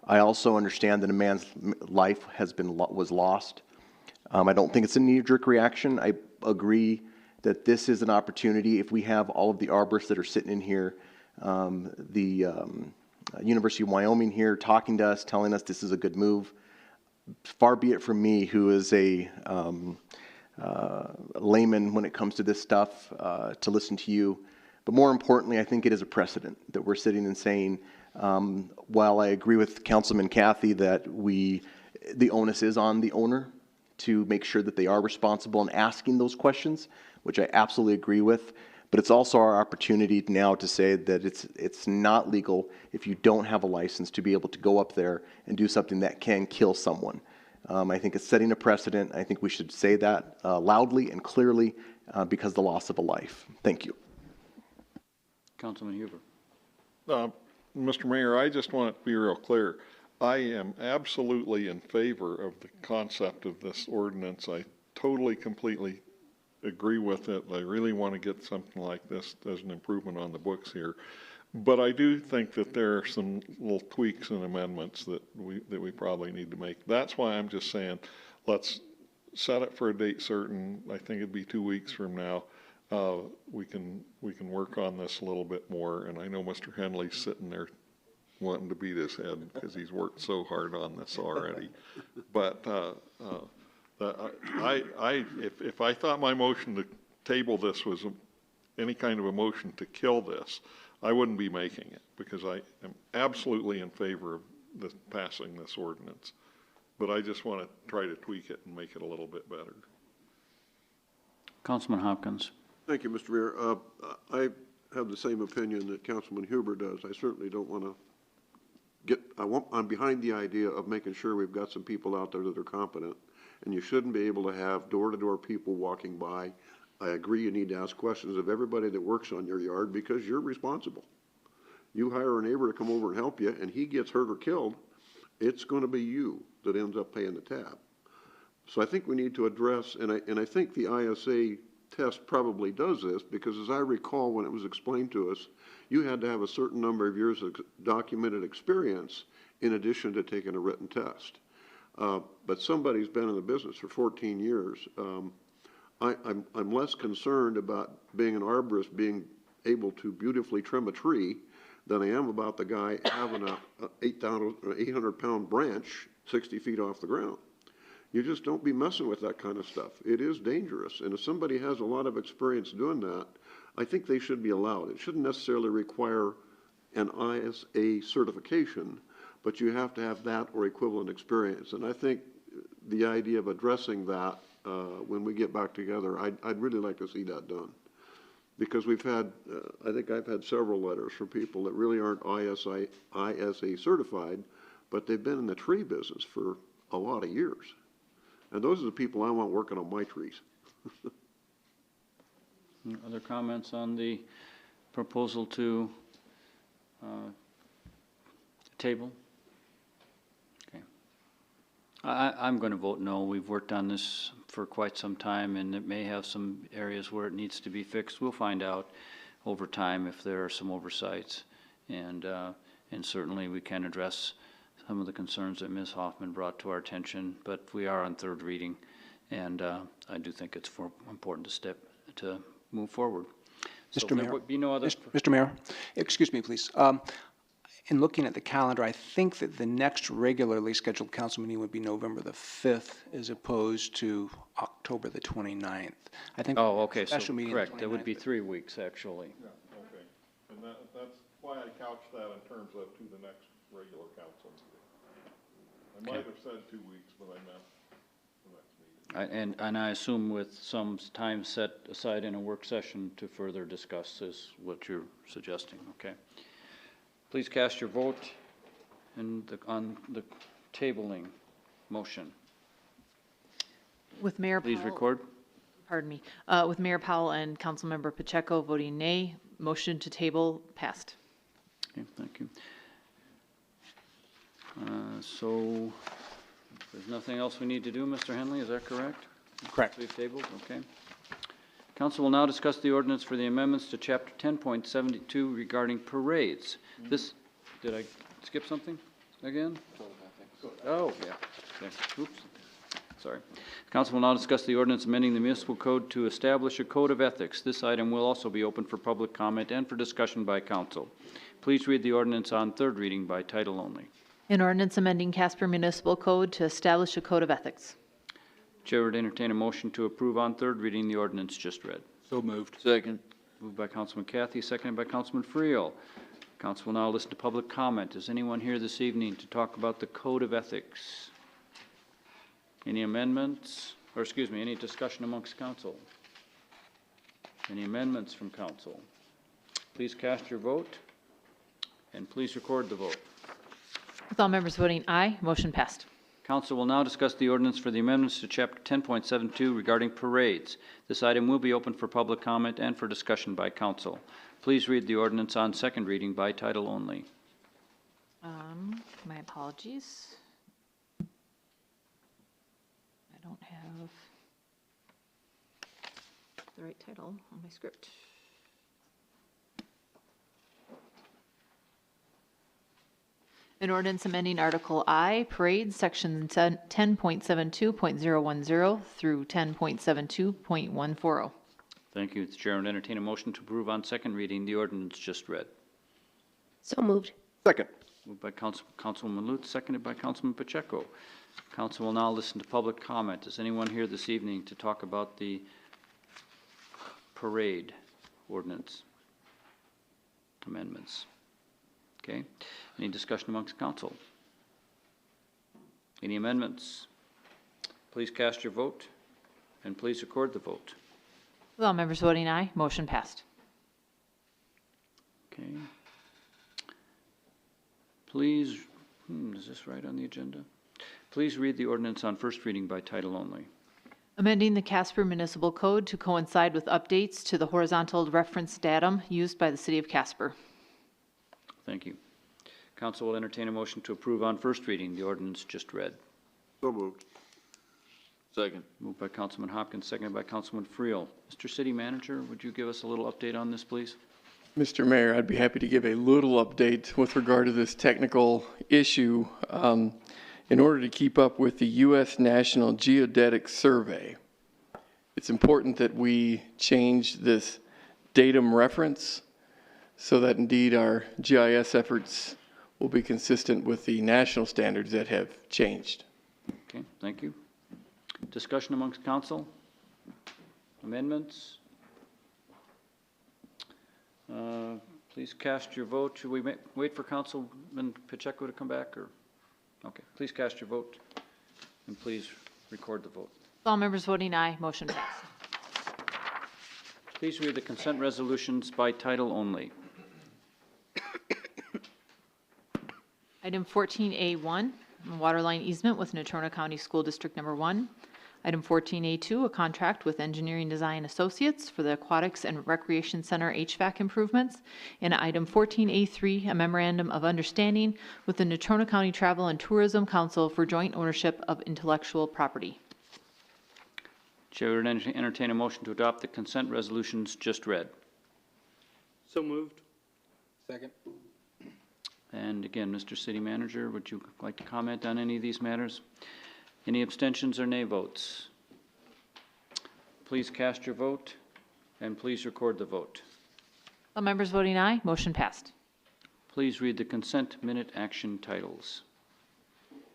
I also understand that a man's life was lost. I don't think it's a knee-jerk reaction. I agree that this is an opportunity. If we have all of the arborists that are sitting in here, University of Wyoming here talking to us, telling us this is a good move, far be it from me, who is a layman when it comes to this stuff, to listen to you. But more importantly, I think it is a precedent that we're sitting and saying, while I agree with Councilman Cathy that the onus is on the owner to make sure that they are responsible in asking those questions, which I absolutely agree with, but it's also our opportunity now to say that it's not legal if you don't have a license to be able to go up there and do something that can kill someone. I think it's setting a precedent. I think we should say that loudly and clearly because of the loss of a life. Thank you. Councilman Huber. Mr. Mayor, I just want to be real clear. I am absolutely in favor of the concept of this ordinance. I totally, completely agree with it. I really want to get something like this as an improvement on the books here. But I do think that there are some little tweaks and amendments that we probably need to make. That's why I'm just saying, let's set it for a date certain. I think it'd be 2 weeks from now. We can work on this a little bit more. And I know Mr. Henley's sitting there wanting to beat his head because he's worked so hard on this already. But if I thought my motion to table this was any kind of a motion to kill this, I wouldn't be making it, because I am absolutely in favor of passing this ordinance. But I just want to try to tweak it and make it a little bit better. Councilman Hopkins. Thank you, Mr. Mayor. I have the same opinion that Councilman Huber does. I certainly don't want to I'm behind the idea of making sure we've got some people out there that are competent, and you shouldn't be able to have door-to-door people walking by. I agree you need to ask questions of everybody that works on your yard because you're responsible. You hire a neighbor to come over and help you, and he gets hurt or killed, it's going to be you that ends up paying the tab. So I think we need to address, and I think the ISA test probably does this, because as I recall when it was explained to us, you had to have a certain number of years of documented experience in addition to taking a written test. But somebody's been in the business for 14 years. I'm less concerned about being an arborist being able to beautifully trim a tree than I am about the guy having a 800-pound branch 60 feet off the ground. You just don't be messing with that kind of stuff. It is dangerous. And if somebody has a lot of experience doing that, I think they should be allowed. It shouldn't necessarily require an ISA certification, but you have to have that or equivalent experience. And I think the idea of addressing that when we get back together, I'd really like to see that done. Because we've had, I think I've had several letters from people that really aren't ISA certified, but they've been in the tree business for a lot of years. And those are the people I want working on my trees. Other comments on the proposal to table? Okay. I'm going to vote no. We've worked on this for quite some time, and it may have some areas where it needs to be fixed. We'll find out over time if there are some oversights, and certainly we can address some of the concerns that Ms. Hoffman brought to our attention, but we are on third reading, and I do think it's important to move forward. So Mr. Mayor, there would be no other. Mr. Mayor, excuse me, please. In looking at the calendar, I think that the next regularly scheduled council meeting would be November the 5th as opposed to October the 29th. I think. Oh, okay, so special meeting correct. That would be 3 weeks, actually. Yeah, okay. And that's why I couched that in terms of to the next regular council meeting. I might have said 2 weeks, but I meant the next meeting. And I assume with some time set aside in a work session to further discuss is what you're suggesting, okay? Please cast your vote on the tabling motion. With Mayor Powell. Please record. Pardon me. With Mayor Powell and Councilmember Pacheco voting nay, motion to table passed. Okay, thank you. So there's nothing else we need to do, Mr. Henley, is that correct? Correct. We've tabled, okay. Council will now discuss the ordinance for the amendments to chapter 10.72 regarding parades. This, did I skip something again? Oh, yeah, okay, oops, sorry. Council will now discuss the ordinance amending the municipal code to establish a code of ethics. This item will also be open for public comment and for discussion by council. Please read the ordinance on third reading by title only. An ordinance amending Casper Municipal Code to establish a code of ethics. Chair would entertain a motion to approve on third reading the ordinance just read. So moved. Second. Moved by Councilman Cathy, seconded by Councilman Friel. Council will now listen to public comment. Is anyone here this evening to talk about the code of ethics? Any amendments, or excuse me, any discussion amongst council? Any amendments from council? Please cast your vote, and please record the vote. With all members voting aye, motion passed. Council will now discuss the ordinance for the amendments to chapter 10.72 regarding parades. This item will be open for public comment and for discussion by council. Please read the ordinance on second reading by title only. My apologies. I don't have the right title on my script. An ordinance amending Article I, Parades, Section 10.72.010 through 10.72.140. Thank you. The chair would entertain a motion to approve on second reading the ordinance just read. So moved. Second. Moved by Councilwoman Lutz, seconded by Councilman Pacheco. Council will now listen to public comment. Is anyone here this evening to talk about the parade ordinance amendments? Okay. Any discussion amongst council? Any amendments? Please cast your vote, and please record the vote. With all members voting aye, motion passed. Okay. Please, is this right on the agenda? Please read the ordinance on first reading by title only. Amending the Casper Municipal Code to coincide with updates to the horizontal reference datum used by the City of Casper. Thank you. Council will entertain a motion to approve on first reading the ordinance just read. So moved. Second. Moved by Councilman Hopkins, seconded by Councilman Friel. Mr. City Manager, would you give us a little update on this, please? Mr. Mayor, I'd be happy to give a little update with regard to this technical issue. In order to keep up with the U.S. National Geodetic Survey, it's important that we change this datum reference so that indeed our GIS efforts will be consistent with the national standards that have changed. Okay, thank you. Discussion amongst council? Amendments? Please cast your vote. Should we wait for Councilman Pacheco to come back, or? Okay, please cast your vote, and please record the vote. With all members voting aye, motion passed. Please read the consent resolutions by title only. Item 14A1, waterline easement with Natrona County School District Number 1. Item 14A2, a contract with Engineering Design Associates for the Aquatics and Recreation Center HVAC improvements. And item 14A3, a memorandum of understanding with the Natrona County Travel and Tourism Council for joint ownership of intellectual property. Chair would entertain a motion to adopt the consent resolutions just read. So moved. Second. And again, Mr. City Manager, would you like to comment on any of these matters? Any abstentions or nay votes? Please cast your vote, and please record the vote. All members voting aye, motion passed. Please read the consent minute action titles.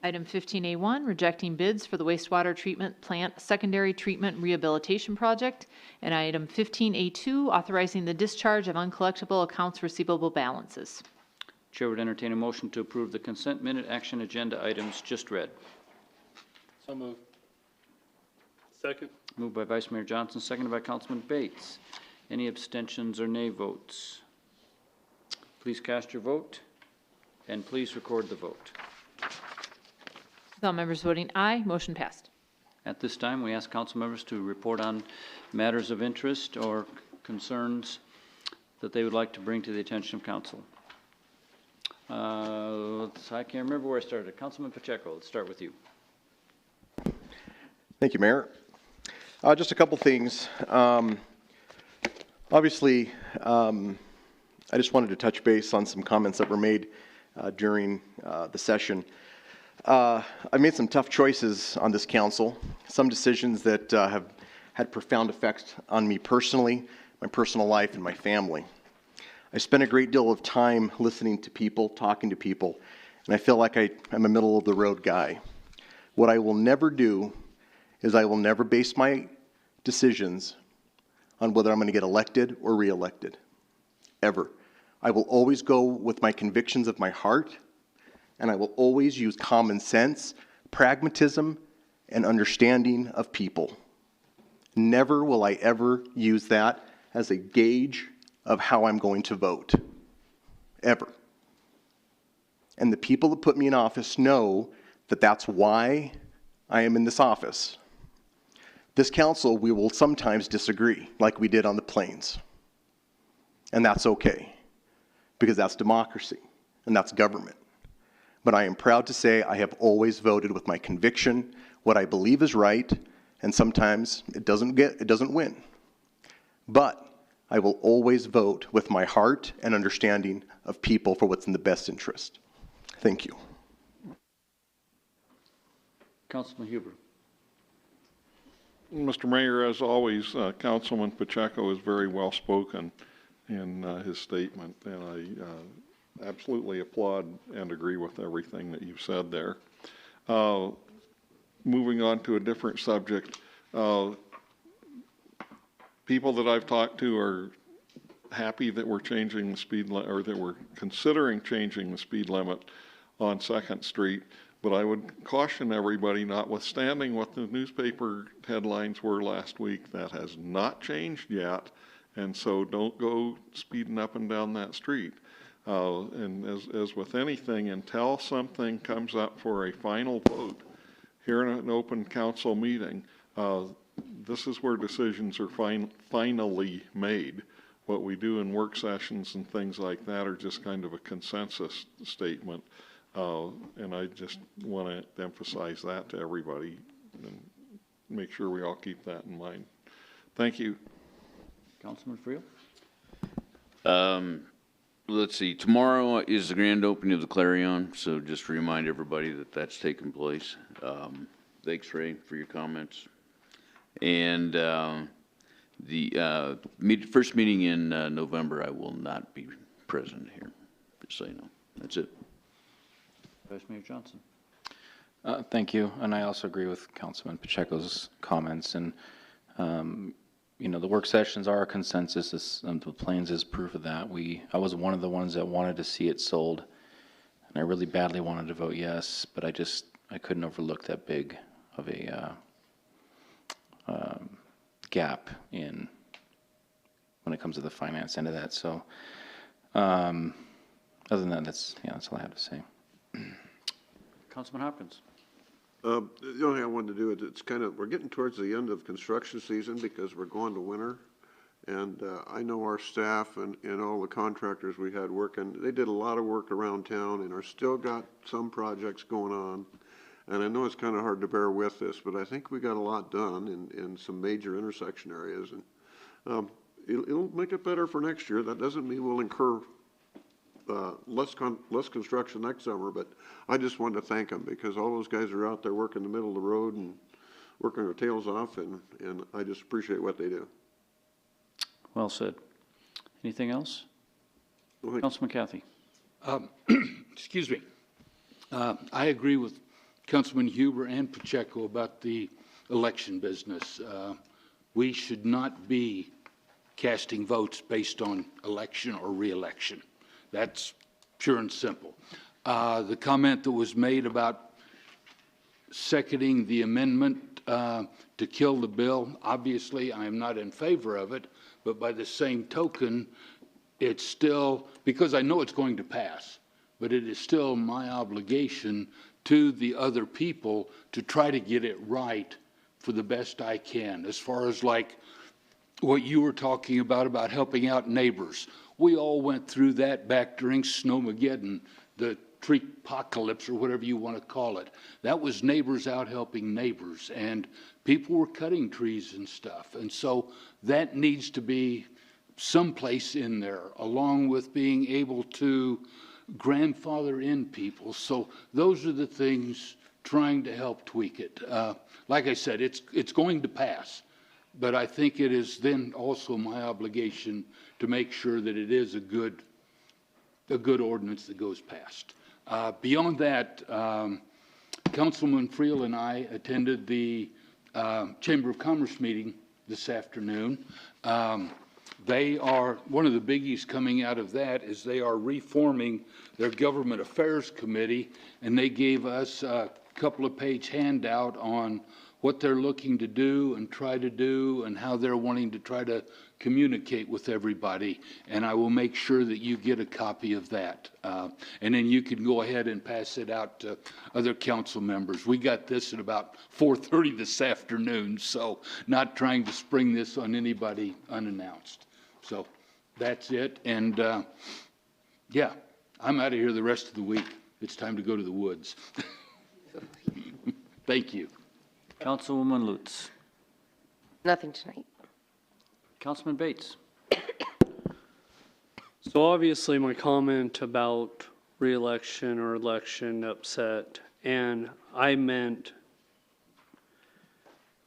Item 15A1, rejecting bids for the wastewater treatment plant secondary treatment rehabilitation project. And item 15A2, authorizing the discharge of uncollectible accounts receivable balances. Chair would entertain a motion to approve the consent minute action agenda items just read. So moved. Second. Moved by Vice Mayor Johnson, seconded by Councilman Bates. Any abstentions or nay votes? Please cast your vote, and please record the vote. With all members voting aye, motion passed. At this time, we ask council members to report on matters of interest or concerns that they would like to bring to the attention of council. I can't remember where I started. Councilman Pacheco, let's start with you. Thank you, Mayor. Just a couple things. Obviously, I just wanted to touch base on some comments that were made during the session. I've made some tough choices on this council, some decisions that have had profound effects on me personally, my personal life, and my family. I spent a great deal of time listening to people, talking to people, and I feel like I'm a middle-of-the-road guy. What I will never do is I will never base my decisions on whether I'm going to get elected or reelected, ever. I will always go with my convictions of my heart, and I will always use common sense, pragmatism, and understanding of people. Never will I ever use that as a gauge of how I'm going to vote, ever. And the people that put me in office know that that's why I am in this office. This council, we will sometimes disagree, like we did on the plains. And that's okay, because that's democracy, and that's government. But I am proud to say I have always voted with my conviction, what I believe is right, and sometimes it doesn't win. But I will always vote with my heart and understanding of people for what's in the best interest. Thank you. Councilman Huber. Mr. Mayor, as always, Councilman Pacheco is very well spoken in his statement, and I absolutely applaud and agree with everything that you've said there. Moving on to a different subject, people that I've talked to are happy that we're changing the speed limit, or that we're considering changing the speed limit on 2nd Street. But I would caution everybody, notwithstanding what the newspaper headlines were last week, that has not changed yet. And so don't go speeding up and down that street. And as with anything, until something comes up for a final vote here in an open council meeting, this is where decisions are finally made. What we do in work sessions and things like that are just kind of a consensus statement. And I just want to emphasize that to everybody and make sure we all keep that in mind. Thank you. Councilman Friel? Let's see, tomorrow is the grand opening of the Clarion, so just to remind everybody that that's taking place. Thanks, Ray, for your comments. And the first meeting in November, I will not be present here, just so you know. That's it. Vice Mayor Johnson. Thank you, and I also agree with Councilman Pacheco's comments. And you know, the work sessions are a consensus. The Plains is proof of that. I was one of the ones that wanted to see it sold, and I really badly wanted to vote yes, but I couldn't overlook that big of a gap in when it comes to the finance end of that. So, other than that, that's all I have to say. Councilman Hopkins. The only thing I wanted to do is we're getting towards the end of construction season because we're going to winter. And I know our staff and all the contractors we had working, they did a lot of work around town and are still got some projects going on. And I know it's kind of hard to bear with this, but I think we got a lot done in some major intersection areas. And it'll make it better for next year. That doesn't mean we'll incur less construction next summer, but I just wanted to thank them because all those guys are out there working in the middle of the road and working their tails off, and I just appreciate what they do. Well said. Anything else? Councilman Cathy. Excuse me. I agree with Councilman Huber and Pacheco about the election business. We should not be casting votes based on election or re-election. That's pure and simple. The comment that was made about seconding the amendment to kill the bill. Obviously, I am not in favor of it, but by the same token, it's still, because I know it's going to pass, but it is still my obligation to the other people to try to get it right for the best I can. As far as like what you were talking about helping out neighbors. We all went through that back during Snowmageddon, the tree apocalypse or whatever you want to call it. That was neighbors out helping neighbors, and people were cutting trees and stuff. And so that needs to be someplace in there, along with being able to grandfather in people. So those are the things trying to help tweak it. Like I said, it's going to pass, but I think it is then also my obligation to make sure that it is a good ordinance that goes past. Beyond that, Councilman Friel and I attended the Chamber of Commerce meeting this afternoon. They are, one of the biggies coming out of that is they are reforming their Government Affairs Committee, and they gave us a couple of page handout on what they're looking to do and try to do and how they're wanting to try to communicate with everybody. And I will make sure that you get a copy of that. And then you can go ahead and pass it out to other council members. We got this at about 4:30 this afternoon, so not trying to spring this on anybody unannounced. So that's it. And yeah, I'm out of here the rest of the week. It's time to go to the woods. Thank you. Councilwoman Lutz. Nothing tonight. Councilman Bates. So obviously my comment about re-election or election upset, and I meant,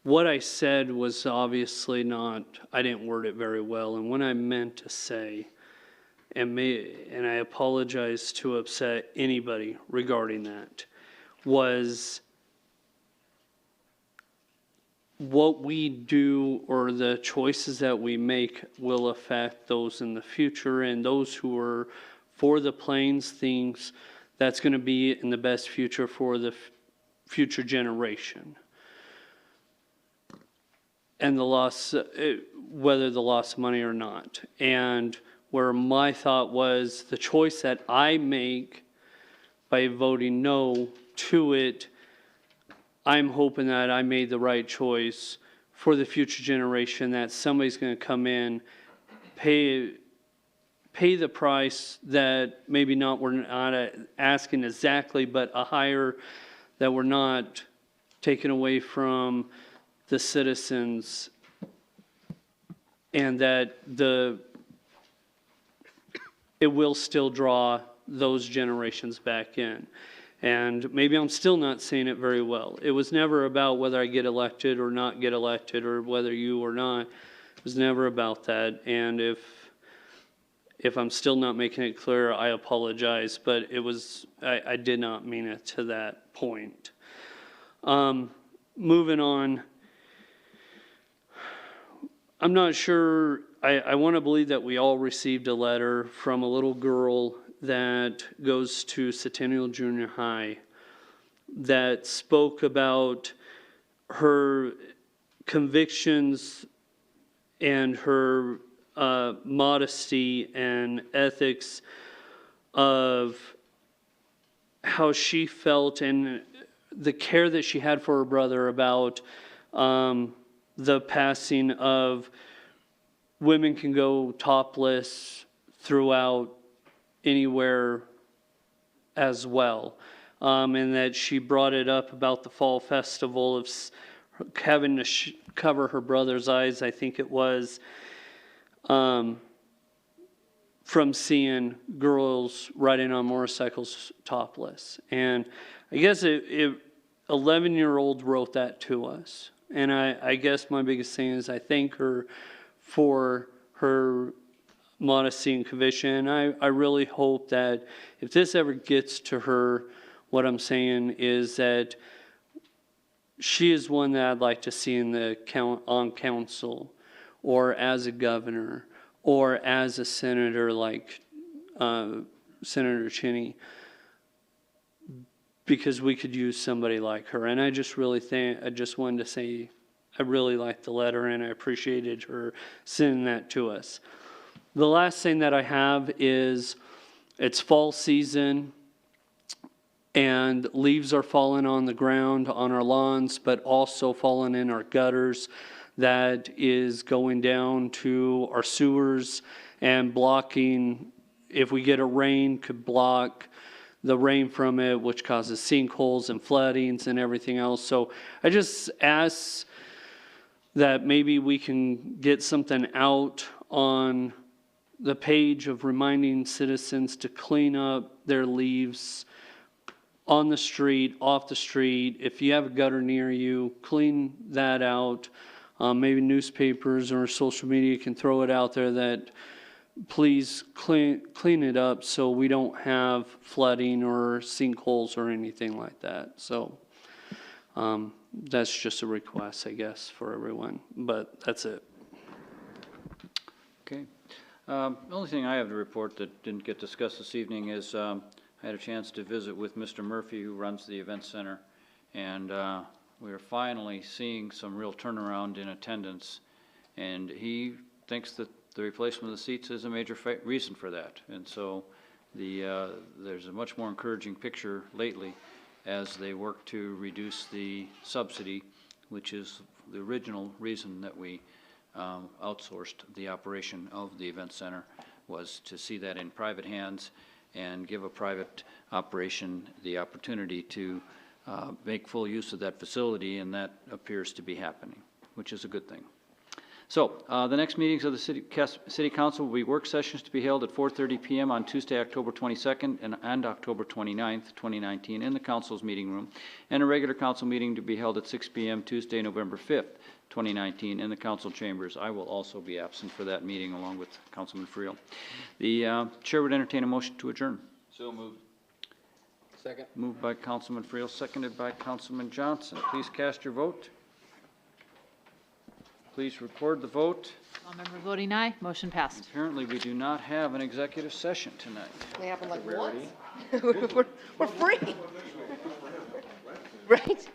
what I said was obviously not, I didn't word it very well, and what I meant to say, and I apologize to upset anybody regarding that, was what we do or the choices that we make will affect those in the future, and those who are for the Plains things, that's going to be in the best future for the future generation. And the loss, whether the loss of money or not. And where my thought was the choice that I make by voting no to it, I'm hoping that I made the right choice for the future generation, that somebody's going to come in, pay the price that maybe not, we're not asking exactly, but a higher, that we're not taking away from the citizens, and that it will still draw those generations back in. And maybe I'm still not saying it very well. It was never about whether I get elected or not get elected, or whether you or not. It was never about that. And if I'm still not making it clear, I apologize. But it was, I did not mean it to that point. Moving on. I'm not sure, I want to believe that we all received a letter from a little girl that goes to Centennial Junior High that spoke about her convictions and her modesty and ethics of how she felt and the care that she had for her brother about the passing of women can go topless throughout anywhere as well. And that she brought it up about the fall festival of having to cover her brother's eyes, I think it was, from seeing girls riding on motorcycles topless. And I guess 11-year-old wrote that to us. And I guess my biggest thing is I thank her for her modesty and conviction. I really hope that if this ever gets to her, what I'm saying is that she is one that I'd like to see in on council, or as a governor, or as a senator like Senator Cheney. because we could use somebody like her. And I just wanted to say, I really liked the letter and I appreciated her sending that to us. The last thing that I have is, it's fall season and leaves are falling on the ground on our lawns, but also falling in our gutters. That is going down to our sewers and blocking, if we get a rain, could block the rain from it, which causes sinkholes and floodings and everything else. So I just ask that maybe we can get something out on the page of reminding citizens to clean up their leaves on the street, off the street. If you have a gutter near you, clean that out. Maybe newspapers or social media can throw it out there that please clean it up so we don't have flooding or sinkholes or anything like that. So that's just a request, I guess, for everyone, but that's it. Okay. The only thing I have to report that didn't get discussed this evening is I had a chance to visit with Mr. Murphy, who runs the event center, and we are finally seeing some real turnaround in attendance, and he thinks that the replacement of the seats is a major reason for that. And so there's a much more encouraging picture lately as they work to reduce the subsidy, which is the original reason that we outsourced the operation of the event center, was to see that in private hands and give a private operation the opportunity to make full use of that facility, and that appears to be happening, which is a good thing. So the next meetings of the City Council will be work sessions to be held at 4:30 p.m. on Tuesday, October 22nd and October 29th, 2019 in the Council's meeting room, and a regular Council meeting to be held at 6 p.m. Tuesday, November 5th, 2019 in the Council chambers. I will also be absent for that meeting along with Councilman Friel. The Chair would entertain a motion to adjourn. So moved. Second. Moved by Councilman Friel, seconded by Councilman Johnson. Please cast your vote. Please record the vote. All members voting aye, motion passed. Apparently, we do not have an executive session tonight. They happen like once. We're free. Right?